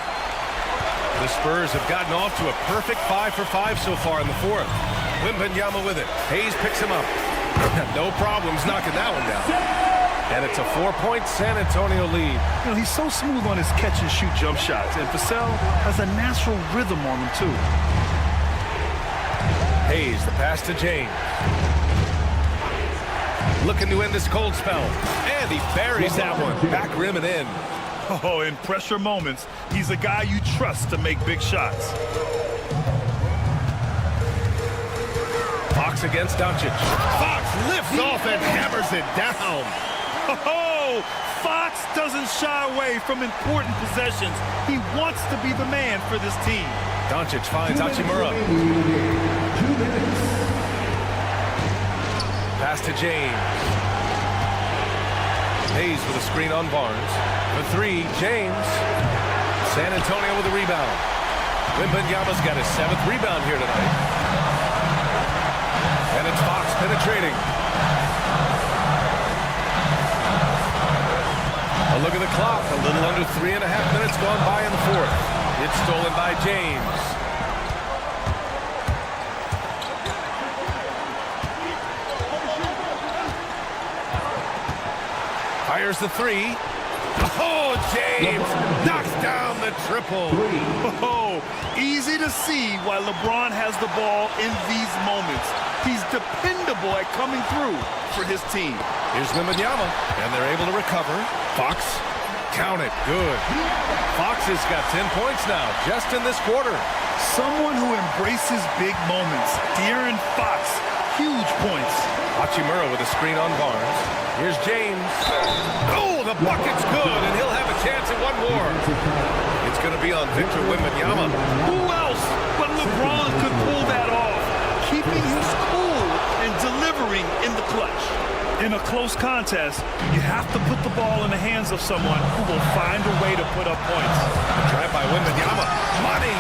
The Spurs have gotten off to a perfect 5 for 5 so far in the 4th. Wembanyama with it. Hayes picks him up. No problems knocking that one down. And it's a 4-point San Antonio lead. You know, he's so smooth on his catch-and-shoot jump shots, and Vassell has a natural rhythm on him, too. Hayes, the pass to James. Looking to end this cold spell. And he buries that one. Back rim and in. Oh, in pressure moments, he's a guy you trust to make big shots. Fox against Doncic. Fox lifts off and hammers it down. Oh, Fox doesn't shy away from important possessions. He wants to be the man for this team. Doncic finds Hachimura. Pass to James. Hayes with a screen on Barnes. For 3, James. San Antonio with a rebound. Wembanyama's got his 7th rebound here tonight. And it's Fox penetrating. A look at the clock. A little under 3.5 minutes gone by in the 4th. It's stolen by James. Fires the 3. Oh, James knocks down the triple. Oh, easy to see why LeBron has the ball in these moments. He's dependable at coming through for his team. Here's Wembanyama, and they're able to recover. Fox, count it, good. Fox has got 10 points now, just in this quarter. Someone who embraces big moments. De'Aaron Fox, huge points. Hachimura with a screen on Barnes. Here's James. Oh, the bucket's good, and he'll have a chance at one more. It's going to be on Victor Wembanyama. Who else but LeBron could pull that off? Keeping his cool and delivering in the clutch. In a close contest, you have to put the ball in the hands of someone who will find a way to put up points. A drive by Wembanyama. Money.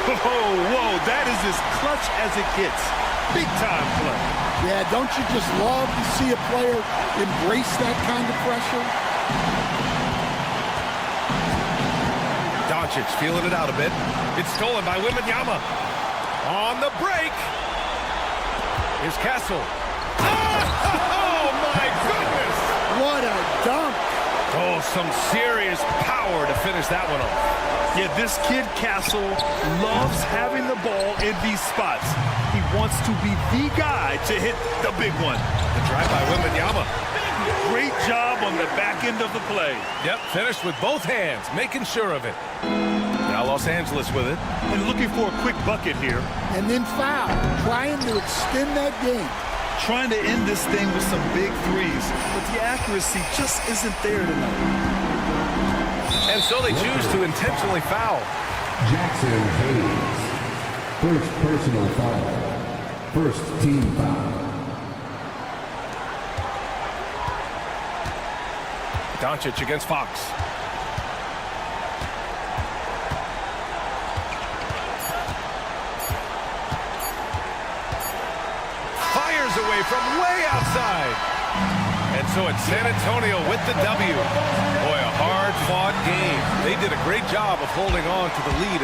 Whoa, that is as clutch as it gets. Big time play. Yeah, don't you just love to see a player embrace that kind of pressure? Doncic feeling it out a bit. It's stolen by Wembanyama. On the break. Here's Castle. Oh, my goodness! What a dunk! Oh, some serious power to finish that one off. Yeah, this kid, Castle, loves having the ball in these spots. He wants to be the guy to hit the big one. The drive by Wembanyama. Great job on the back end of the play. Yep, finished with both hands, making sure of it. Now Los Angeles with it. And looking for a quick bucket here. And then foul, trying to extend that game. Trying to end this thing with some big threes, but the accuracy just isn't there tonight. And so they choose to intentionally foul. Jackson Hayes. First personal foul. First team foul. Doncic against Fox. Fires away from way outside. And so it's San Antonio with the W. Boy, a hard-fought game. They did a great job of holding on to the lead.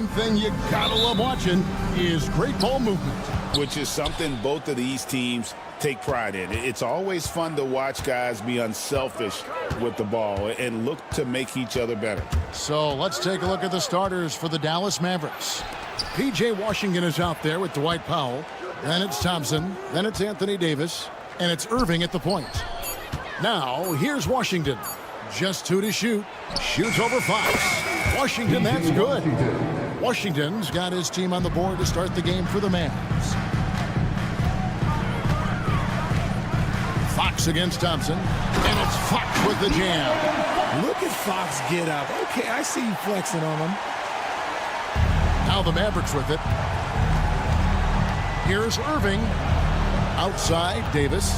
One thing you gotta love watching is great ball movement, which is something both of these teams take pride in. It's always fun to watch guys be unselfish with the ball and look to make each other better. So let's take a look at the starters for the Dallas Mavericks. P.J. Washington is out there with Dwight Powell. Then it's Thompson. Then it's Anthony Davis. And it's Irving at the point. Now, here's Washington. Just 2 to shoot. Shoots over Fox. Washington, that's good. Washington's got his team on the board to start the game for the Mavs. Fox against Thompson. And it's Fox with the jam. Look at Fox get up. Okay, I see you flexing on him. Now the Mavericks with it. Here's Irving. Outside, Davis.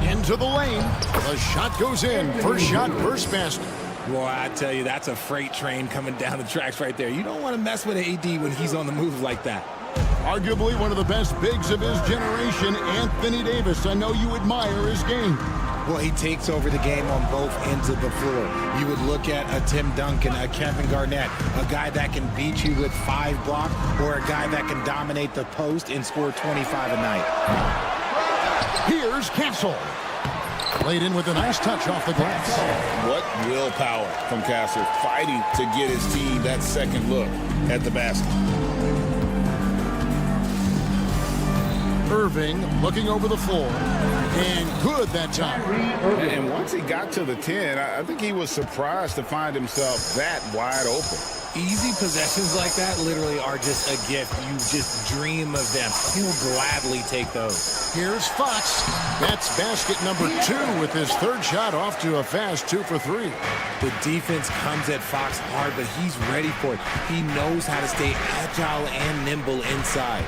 Into the lane. The shot goes in. First shot, first basket. Boy, I tell you, that's a freight train coming down the tracks right there. You don't want to mess with AD when he's on the move like that. Arguably one of the best bigs of his generation, Anthony Davis. I know you admire his game. Well, he takes over the game on both ends of the floor. You would look at a Tim Duncan, a Kevin Garnett, a guy that can beat you with 5 blocks, or a guy that can dominate the post and score 25 a night. Here's Castle. Played in with a nice touch off the glass. What willpower from Castle, fighting to get his team that second look at the basket. Irving looking over the floor. And good that time. And once he got to the 10, I think he was surprised to find himself that wide open. Easy possessions like that literally are just a gift. You just dream of them. He'll gladly take those. Here's Fox. That's basket number 2 with his third shot off to a fast 2 for 3. The defense comes at Fox hard, but he's ready for it. He knows how to stay agile and nimble inside.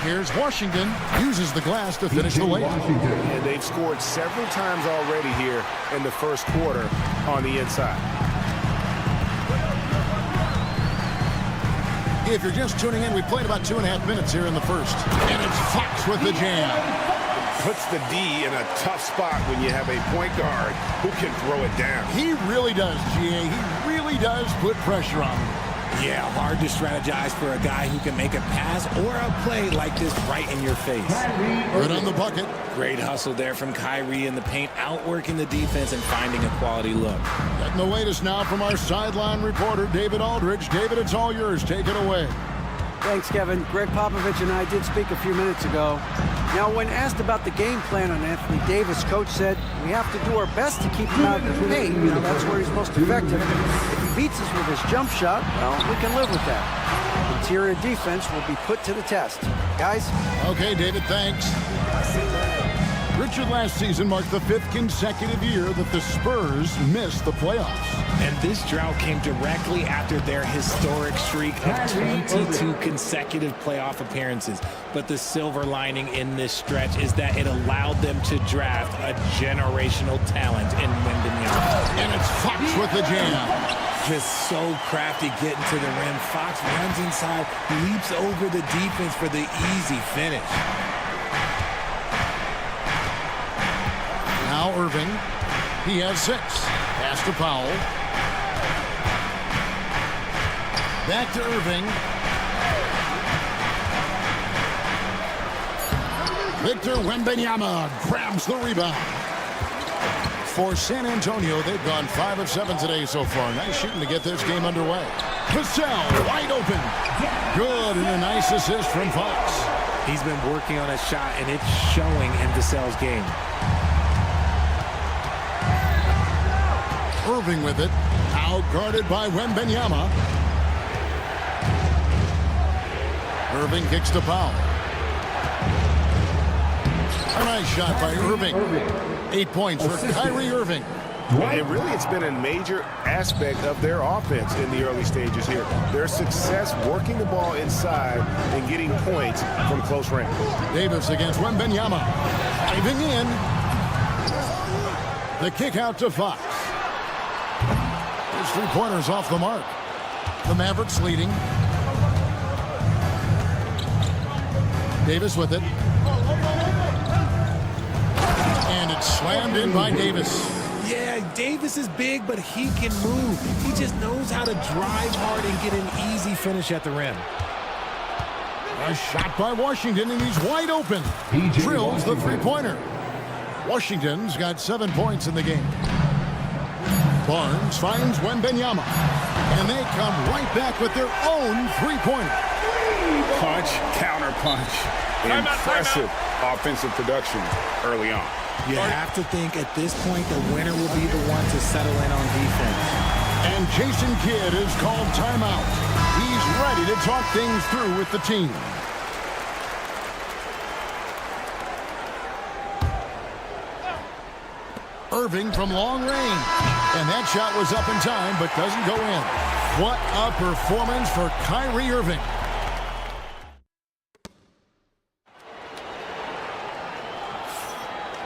Here's Washington. Uses the glass to finish the layup. And they've scored several times already here in the first quarter on the inside. If you're just tuning in, we played about 2.5 minutes here in the first. And it's Fox with the jam. Puts the D in a tough spot when you have a point guard who can throw it down. He really does, GA. He really does put pressure on him. Yeah, hard to strategize for a guy who can make a pass or a play like this right in your face. Good on the bucket. Great hustle there from Kyrie in the paint, outworking the defense and finding a quality look. Getting the latest now from our sideline reporter, David Aldridge. David, it's all yours. Take it away. Thanks, Kevin. Greg Popovich and I did speak a few minutes ago. Now, when asked about the game plan on Anthony Davis, Coach said, we have to do our best to keep him out of the paint. You know, that's where he's most effective. If he beats us with his jump shot, well, we can live with that. Interior defense will be put to the test. Guys? Okay, David, thanks. Richard, last season marked the 5th consecutive year that the Spurs missed the playoffs. And this drought came directly after their historic streak of 22 consecutive playoff appearances. But the silver lining in this stretch is that it allowed them to draft a generational talent in Wembanyama. And it's Fox with the jam. Just so crafty getting to the rim. Fox runs inside, leaps over the defense for the easy finish. Now Irving. He has 6. Pass to Powell. Back to Irving. Victor Wembanyama grabs the rebound. For San Antonio, they've gone 5 of 7 today so far. Nice shooting to get this game underway. Vassell wide open. Good, and a nice assist from Fox. He's been working on a shot, and it's showing in Vassell's game. Irving with it. Out guarded by Wembanyama. Irving kicks to Powell. A nice shot by Irving. 8 points for Kyrie Irving. And really, it's been a major aspect of their offense in the early stages here. Their success working the ball inside and getting points from close range. Davis against Wembanyama. Diving in. The kick out to Fox. His 3-pointers off the mark. The Mavericks leading. Davis with it. And it's Slammed in by Davis. Yeah, Davis is big, but he can move. He just knows how to drive hard and get an easy finish at the rim. A shot by Washington, and he's wide open. He drills the three-pointer. Washington's got 7 points in the game. Barnes finds Wembanyama, and they come right back with their own three-pointer. Punch, counter punch. Impressive offensive production early on. You have to think at this point the winner will be the one to settle in on defense. And Jason Kidd is called timeout. He's ready to talk things through with the team. Irving from long range. And that shot was up in time, but doesn't go in. What a performance for Kyrie Irving.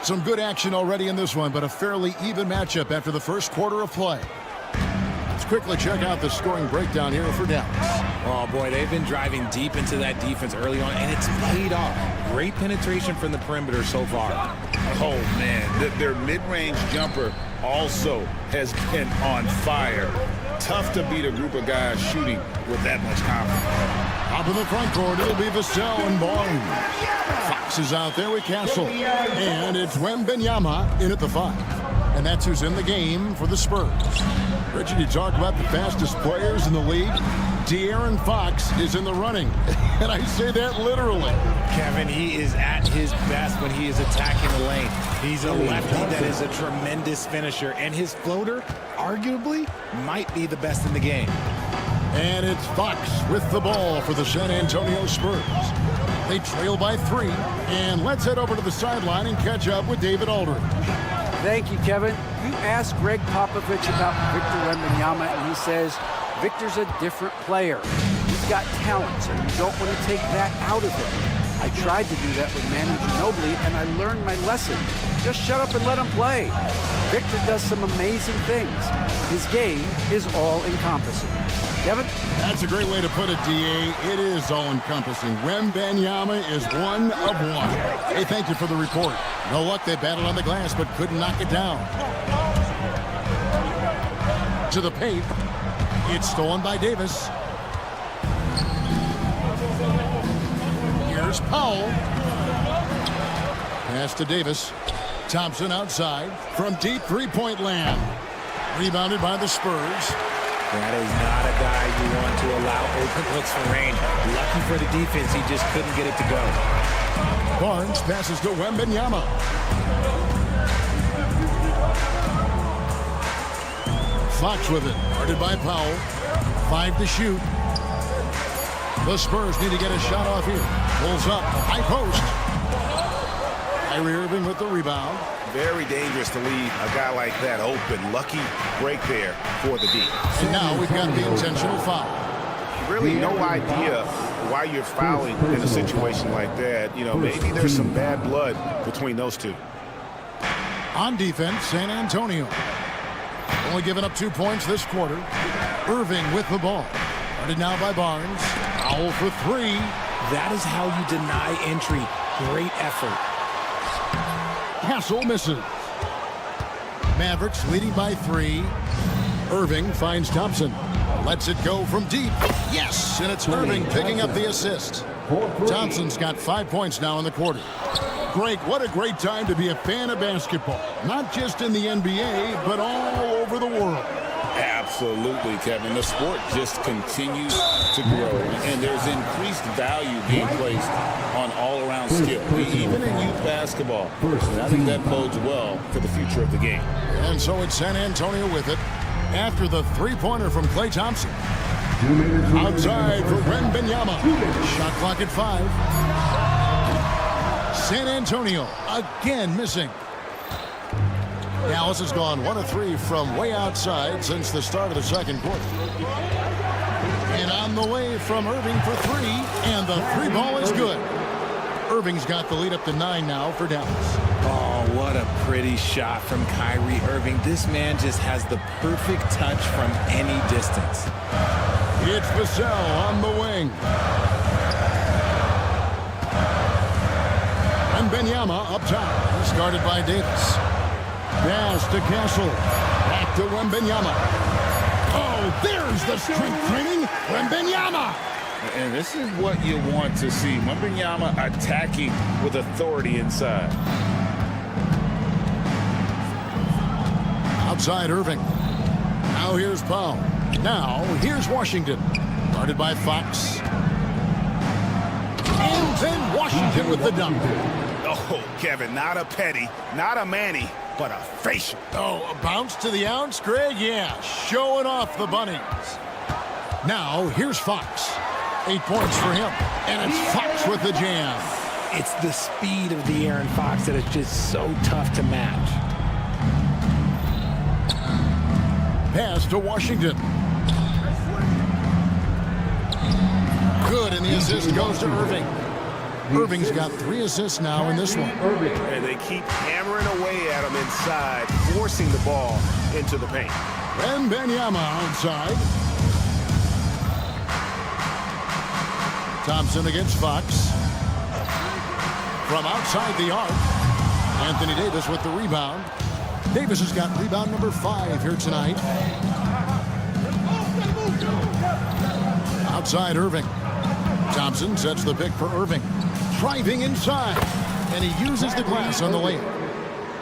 Some good action already in this one, but a fairly even matchup after the first quarter of play. Let's quickly check out the scoring breakdown here for Dallas. Oh, boy, they've been driving deep into that defense early on, and it's paid off. Great penetration from the perimeter so far. Oh, man, their mid-range jumper also has been on fire. Tough to beat a group of guys shooting with that much confidence. Up in the front court, it'll be Vassell and Barnes. Fox is out there with Castle. And it's Wembanyama in at the 5. And that's who's in the game for the Spurs. Richard, you talk about the fastest players in the league. De'Aaron Fox is in the running. And I say that literally. Kevin, he is at his best when he is attacking the lane. He's a lefty that is a tremendous finisher. And his floater, arguably, might be the best in the game. And it's Fox with the ball for the San Antonio Spurs. They trail by 3. And let's head over to the sideline and catch up with David Aldridge. Thank you, Kevin. You asked Greg Popovich about Victor Wembanyama, and he says Victor's a different player. He's got talent, so you don't want to take that out of him. I tried to do that with Manu Ginobili, and I learned my lesson. Just shut up and let him play. Victor does some amazing things. His game is all-encompassing. Kevin? That's a great way to put it, D.A. It is all-encompassing. Wembanyama is one of one. Hey, thank you for the report. No luck, they battled on the glass, but couldn't knock it down. To the paint. It's stolen by Davis. Here's Powell. Pass to Davis. Thompson outside from deep three-point land. Rebounded by the Spurs. That is not a guy you want to allow open looks for range. Lucky for the defense, he just couldn't get it to go. Barnes passes to Wembanyama. Fox with it. Guarded by Powell. 5 to shoot. The Spurs need to get a shot off here. Pulls up. High post. Kyrie Irving with the rebound. Very dangerous to leave a guy like that open. Lucky break there for the D. And now we've got the intentional foul. Really no idea why you're fouling in a situation like that. You know, maybe there's some bad blood between those two. On defense, San Antonio. Only giving up 2 points this quarter. Irving with the ball. Guarded now by Barnes. Foul for 3. That is how you deny entry. Great effort. Castle misses. Mavericks leading by 3. Irving finds Thompson. Lets it go from deep. Yes, and it's Irving picking up the assist. Thompson's got 5 points now in the quarter. Greg, what a great time to be a fan of basketball. Not just in the NBA, but all over the world. Absolutely, Kevin. The sport just continues to grow, and there's increased value being placed on all-around skill, even in youth basketball. And I think that bodes well for the future of the game. And so it's San Antonio with it after the three-pointer from Klay Thompson. Outside for Wembanyama. Shot clock at 5. San Antonio again missing. Dallas has gone 1 of 3 from way outside since the start of the second quarter. And on the way from Irving for 3, and the 3 ball is good. Irving's got the lead up to 9 now for Dallas. Oh, what a pretty shot from Kyrie Irving. This man just has the perfect touch from any distance. It's Vassell on the wing. And Wembanyama up top. Started by Davis. Pass to Castle. Back to Wembanyama. Oh, there's the strength training. Wembanyama. And this is what you want to see. Wembanyama attacking with authority inside. Outside Irving. Now here's Powell. Now here's Washington. Guarded by Fox. And then Washington with the dunk. Oh, Kevin, not a petty, not a Manny, but a facial. Oh, a bounce to the ounce, Greg? Yeah, showing off the bunnies. Now here's Fox. 8 points for him. And it's Fox with the jam. It's the speed of the Aaron Fox that is just so tough to match. Pass to Washington. Good, and the assist goes to Irving. Irving's got 3 assists now in this one. And they keep hammering away at him inside, forcing the ball into the paint. Wembanyama outside. Thompson against Fox. From outside the arc. Anthony Davis with the rebound. Davis has got rebound number 5 here tonight. Outside Irving. Thompson sets the pick for Irving. Driving inside. And he uses the glass on the layup.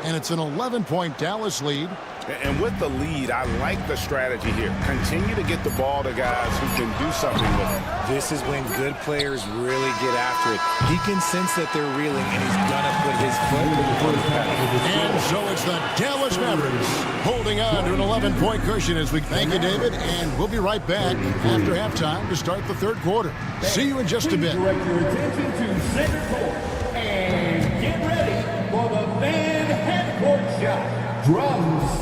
And it's an 11-point Dallas lead. And with the lead, I like the strategy here. Continue to get the ball to guys who can do something with it. This is when good players really get after it. He can sense that they're reeling, and he's going to put his foot in the path. And so it's the Dallas Mavericks holding on to an 11-point cushion as we thank you, David. And we'll be right back after halftime to start the third quarter. See you in just a bit. Direct your attention to center court and get ready for the fan half-court shot. Drums.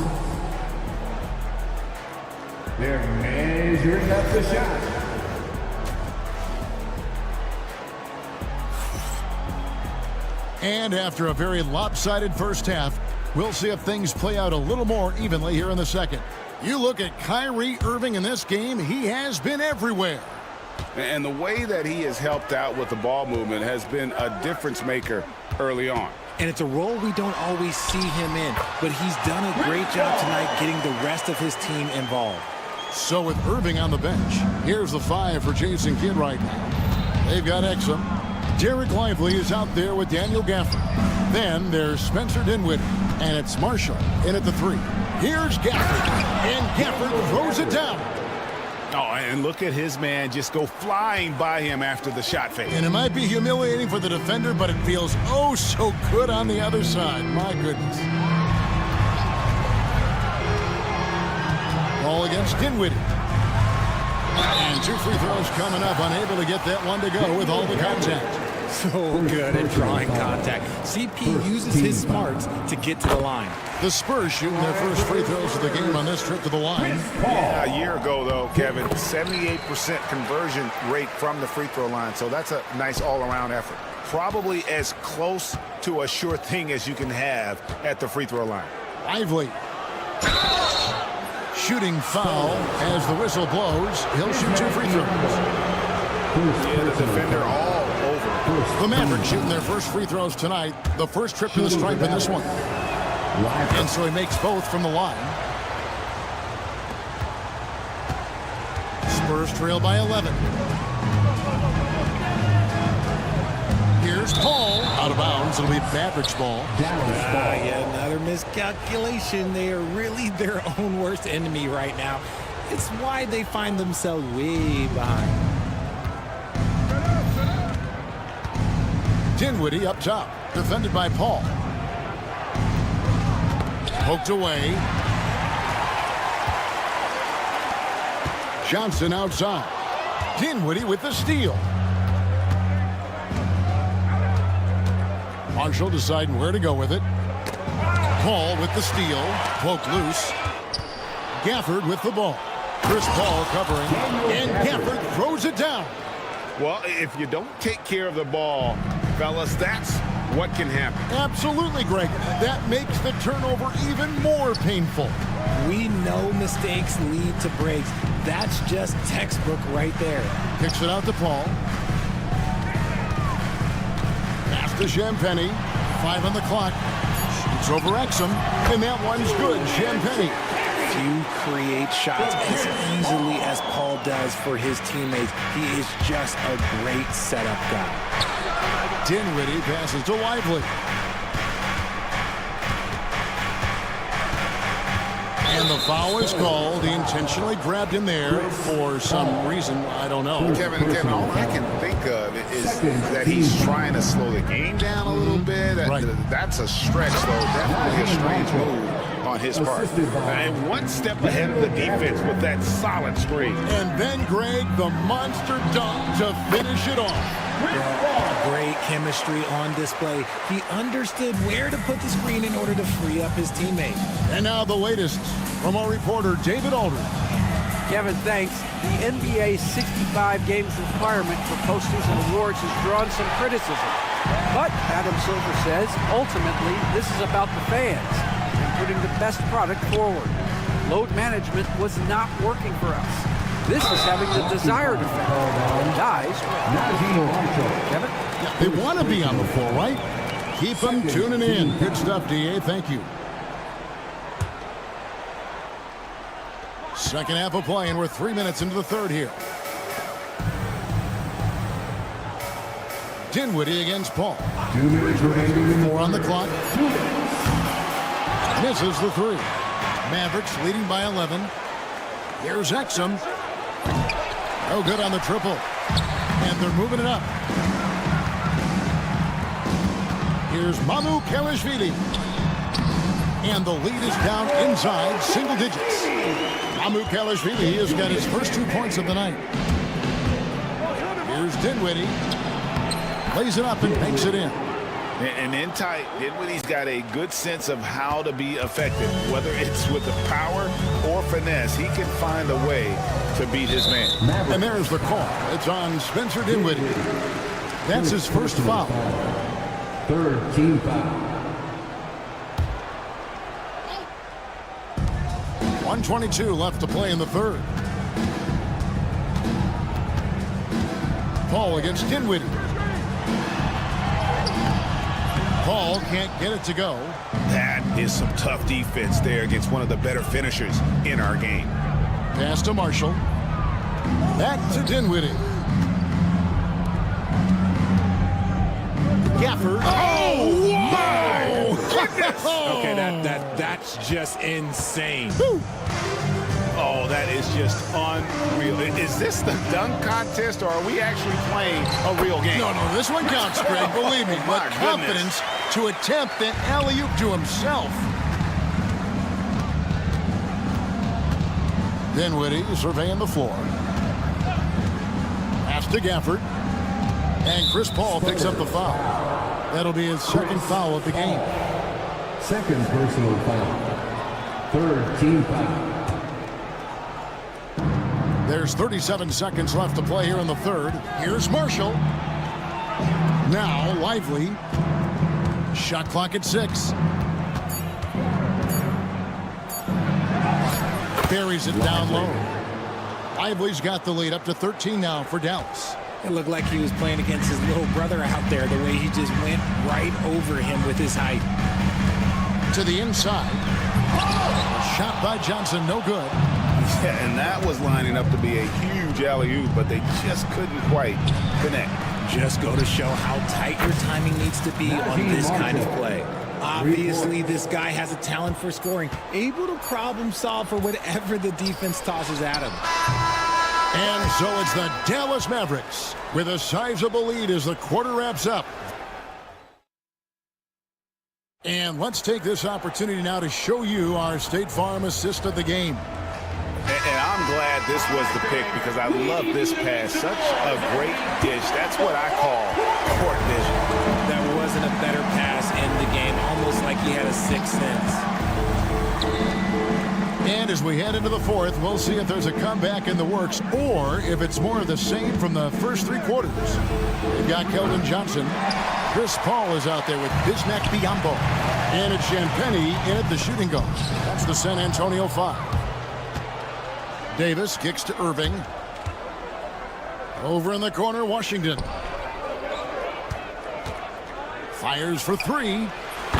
They're measuring up the shot. And after a very lopsided first half, we'll see if things play out a little more evenly here in the second. You look at Kyrie Irving in this game, he has been everywhere. And the way that he has helped out with the ball movement has been a difference maker early on. And it's a role we don't always see him in, but he's done a great job tonight getting the rest of his team involved. So with Irving on the bench, here's the 5 for Jason Kidd right now. They've got Exum. Derek Lively is out there with Daniel Gafford. Then there's Spencer Dinwiddie, and it's Marshall in at the 3. Here's Gafford, and Gafford throws it down. Oh, and look at his man just go flying by him after the shot fake. And it might be humiliating for the defender, but it feels oh so good on the other side. My goodness. Ball against Dinwiddie. And 2 free throws coming up, unable to get that one to go with all the contact. So good at drawing contact. CP uses his smarts to get to the line. The Spurs shooting their first free throws of the game on this trip to the line. Yeah, a year ago, though, Kevin, 78% conversion rate from the free throw line. So that's a nice all-around effort. Probably as close to a sure thing as you can have at the free throw line. Lively. Shooting foul as the whistle blows. He'll shoot 2 free throws. Yeah, the defender all over. The Mavericks shooting their first free throws tonight. The first trip to the stripe in this one. And so he makes both from the line. Spurs trail by 11. Here's Paul out of bounds. It'll be Mavericks ball. Yeah, another miscalculation. They are really their own worst enemy right now. It's why they find themselves way behind. Dinwiddie up top, defended by Paul. Poked away. Johnson outside. Dinwiddie with the steal. Marshall deciding where to go with it. Paul with the steal. Poked loose. Gafford with the ball. Chris Paul covering. And Gafford throws it down. Well, if you don't take care of the ball, fellas, that's what can happen. Absolutely, Greg. That makes the turnover even more painful. We know mistakes lead to breaks. That's just textbook right there. Kicks it out to Paul. Pass to Champagny. 5 on the clock. Shoots over Exum, and that one's good. Champagnie. Few create shots as easily as Paul does for his teammates. He is just a great setup guy. Dinwiddie passes to Lively. And the foul is called. He intentionally grabbed him there for some reason. I don't know. Kevin, all I can think of is that he's trying to slow the game down a little bit. Right. That's a stretch, though. Definitely a strange move on his part. And one step ahead of the defense with that solid screen. And then Greg, the monster dunk to finish it off. Great chemistry on display. He understood where to put the screen in order to free up his teammate. And now the latest from our reporter, David Aldridge. Kevin, thanks. The NBA's 65 games requirement for postseason awards has drawn some criticism. But, Adam Silver says, ultimately, this is about the fans and putting the best product forward. Load management was not working for us. This is having the desired effect. And guys, Kevin? Yeah, they want to be on the floor, right? Keep them tuning in. Good stuff, DA. Thank you. Second half of play, and we're 3 minutes into the third here. Dinwiddie against Paul. 2 minutes remaining. 4 on the clock. Misses the three. Mavericks leading by 11. Here's Exum. No good on the triple. And they're moving it up. Here's Mamu Kelishvili. And the lead is down inside single digits. Mamu Kelishvili has got his first 2 points of the night. Here's Dinwiddie. Plays it up and makes it in. And in tight, Dinwiddie's got a good sense of how to be effective. Whether it's with the power or finesse, he can find a way to beat his man. And there's the call. It's on Spencer Dinwiddie. That's his first foul. Third team foul. 1:22 left to play in the third. Paul against Dinwiddie. Paul can't get it to go. That is some tough defense there against one of the better finishers in our game. Pass to Marshall. Back to Dinwiddie. Gafford. Oh, my goodness! Okay, that's just insane. Woo. Oh, that is just unreal. Is this the dunk contest, or are we actually playing a real game? No, this one counts, Greg, believe me. But My confidence to attempt the alley-oop to himself. Dinwiddie surveying the floor. Pass to Gafford. And Chris Paul picks up the foul. That'll be his second foul of the game. Second personal foul. Third team foul. There's 37 seconds left to play here in the third. Here's Marshall. Now Lively. Shot clock at 6. Buries it down low. Lively's got the lead up to 13 now for Dallas. It looked like he was playing against his little brother out there, the way he just went right over him with his height. To the inside. Shot by Johnson, no good. Yeah, and that was lining up to be a huge alley-oop, but they just couldn't quite connect. Just go to show how tight your timing needs to be on this kind of play. Obviously, this guy has a talent for scoring, able to problem solve for whatever the defense tosses at him. And so it's the Dallas Mavericks with a sizable lead as the quarter wraps up. And let's take this opportunity now to show you our State Farm assist of the game. And I'm glad this was the pick because I love this pass. Such a great dish. That's what I call court vision. There wasn't a better pass in the game, almost like he had a sixth sense. And as we head into the fourth, we'll see if there's a comeback in the works or if it's more of the same from the first 3 quarters. We've got Keldon Johnson. Chris Paul is out there with Bismack Biyombo. And it's Champagnie in at the shooting guard. That's the San Antonio 5. Davis kicks to Irving. Over in the corner, Washington. Fires for three.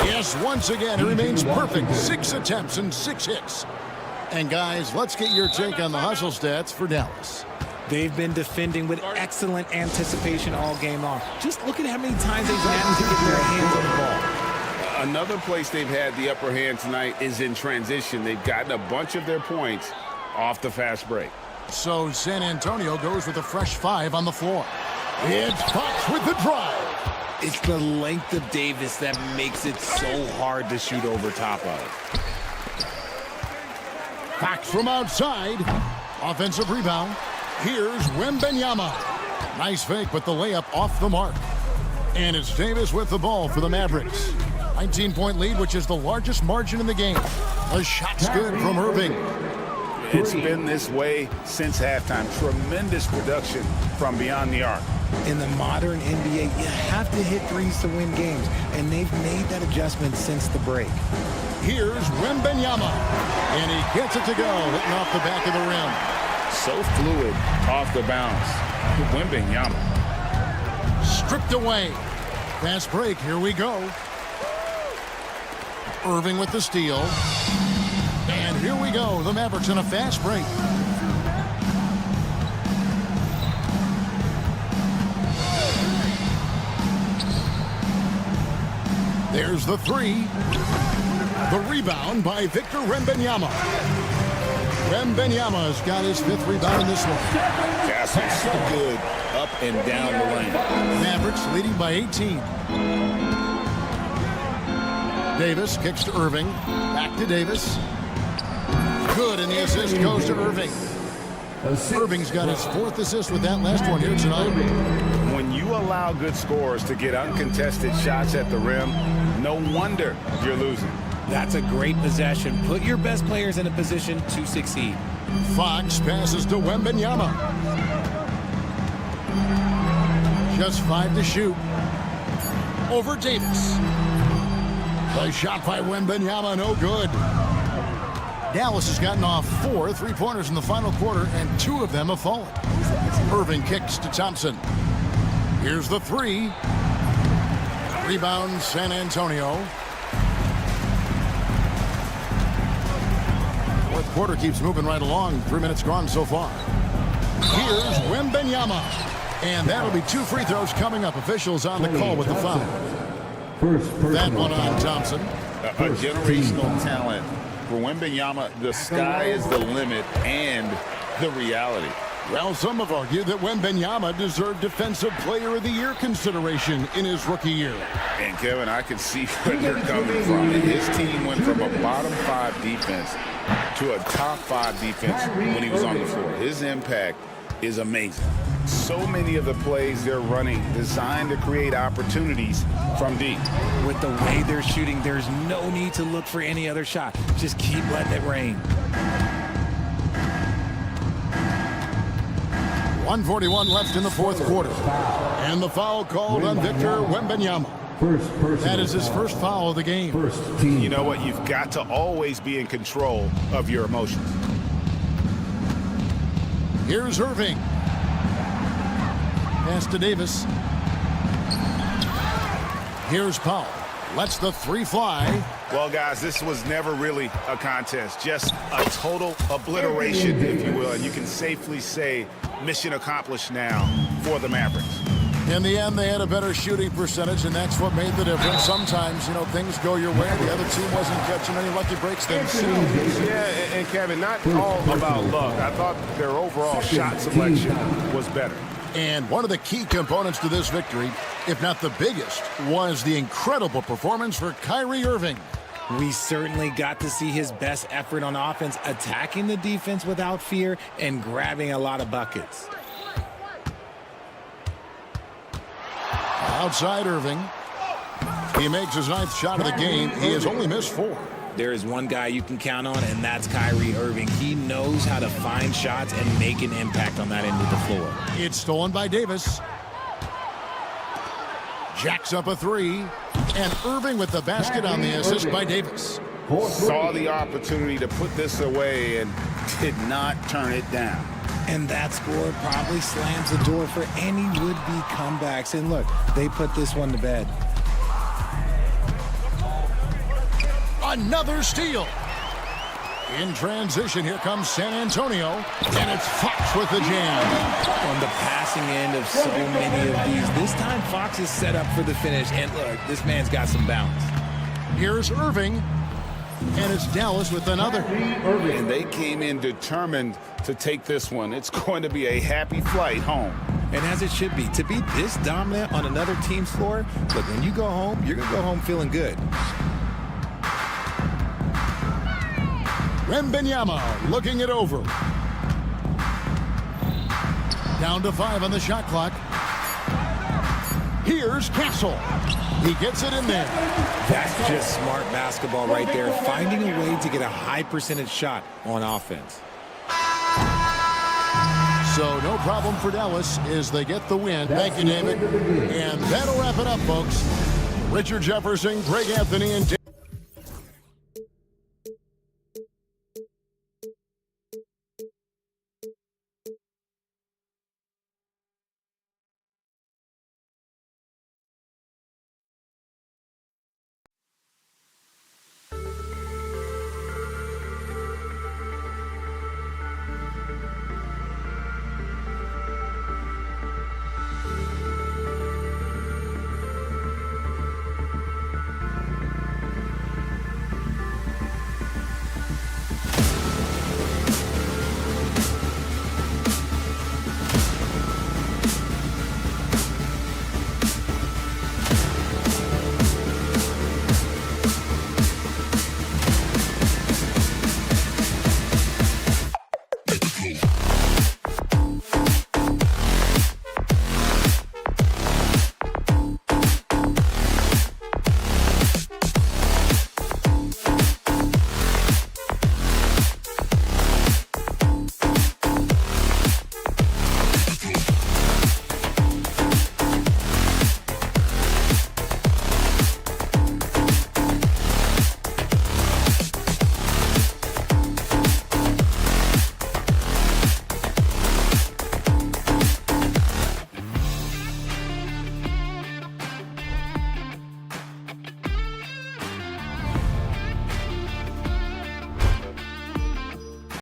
Yes, once again, it remains perfect. 6 attempts and 6 hits. And guys, let's get your take on the hustle stats for Dallas. They've been defending with excellent anticipation all game long. Just look at how many times they've managed to get their hands on the ball. Another place they've had the upper hand tonight is in transition. They've gotten a bunch of their points off the fast break. So San Antonio goes with a fresh 5 on the floor. It's Fox with the drive. It's the length of Davis that makes it so hard to shoot over top of. Fox from outside. Offensive rebound. Here's Wembanyama. Nice fake, but the layup off the mark. And it's Davis with the ball for the Mavericks. 19-point lead, which is the largest margin in the game. The shot's good from Irving. It's been this way since halftime. Tremendous production from beyond the arc. In the modern NBA, you have to hit threes to win games, and they've made that adjustment since the break. Here's Wembanyama, and he gets it to go, hitting off the back of the rim. So fluid off the bounce. Wembanyama. Stripped away. Fast break, here we go. Irving with the steal. And here we go, the Mavericks in a fast break. There's the three. The rebound by Victor Wembanyama. Wembanyama's got his 5th rebound in this one. Castle so good up and down the lane. Mavericks leading by 18. Davis kicks to Irving. Back to Davis. Good, and the assist goes to Irving. Irving's got his 4th assist with that last one here tonight. When you allow good scorers to get uncontested shots at the rim, no wonder you're losing. That's a great possession. Put your best players in a position to succeed. Fox passes to Wembanyama. Just 5 to shoot. Over Davis. The shot by Wembanyama, no good. Dallas has gotten off 4 3-pointers in the final quarter, and 2 of them have fallen. Irving kicks to Thompson. Here's the 3. Rebound, San Antonio. Fourth quarter keeps moving right along. 3 minutes gone so far. Here's Wembanyama. And that'll be 2 free throws coming up. Officials on the call with the foul. That one on Thompson. A generational talent. For Wembanyama, the sky is the limit and the reality. Well, some have argued that Wembanyama deserved Defensive Player of the Year consideration in his rookie year. And, Kevin, I can see where they're coming from. His team went from a bottom 5 defense to a top 5 defense when he was on the floor. His impact is amazing. So many of the plays they're running designed to create opportunities from deep. With the way they're shooting, there's no need to look for any other shot. Just keep letting it rain. 1:41 left in the 4th quarter. And the foul called on Victor Wembanyama. That is his 1st foul of the game. You know what? You've got to always be in control of your emotions. Here's Irving. Pass to Davis. Here's Powell. Lets the 3 fly. Well, guys, this was never really a contest. Just a total obliteration, if you will. And you can safely say mission accomplished now for the Mavericks. In the end, they had a better shooting percentage, and that's what made the difference. Sometimes, you know, things go your way. The other team wasn't catching any lucky breaks themselves. Yeah, and Kevin, not all about luck. I thought their overall shot selection was better. And one of the key components to this victory, if not the biggest, was the incredible performance for Kyrie Irving. We certainly got to see his best effort on offense, attacking the defense without fear and grabbing a lot of buckets. Outside Irving. He makes his 9th shot of the game. He has only missed 4. There is one guy you can count on, and that's Kyrie Irving. He knows how to find shots and make an impact on that end of the floor. It's stolen by Davis. Jacks up a 3. And Irving with the basket on the assist by Davis. Saw the opportunity to put this away and did not turn it down. And that score probably slams the door for any would-be comebacks. And look, they put this one to bed. Another steal. In transition, here comes San Antonio, and it's Fox with the jam. On the passing end of so many of these, this time Fox is set up for the finish, and look, this man's got some bounce. Here's Irving, and it's Dallas with another. And they came in determined to take this one. It's going to be a happy flight home. And as it should be, to be this dominant on another team's floor, look, when you go home, you're going to go home feeling good. Wembanyama looking it over. Down to 5 on the shot clock. Here's Castle. He gets it in there. That's just smart basketball right there, finding a way to get a high percentage shot on offense. So no problem for Dallas as they get the win. Thank you, David. And that'll wrap it up, folks. Richard Jefferson, Greg Anthony, and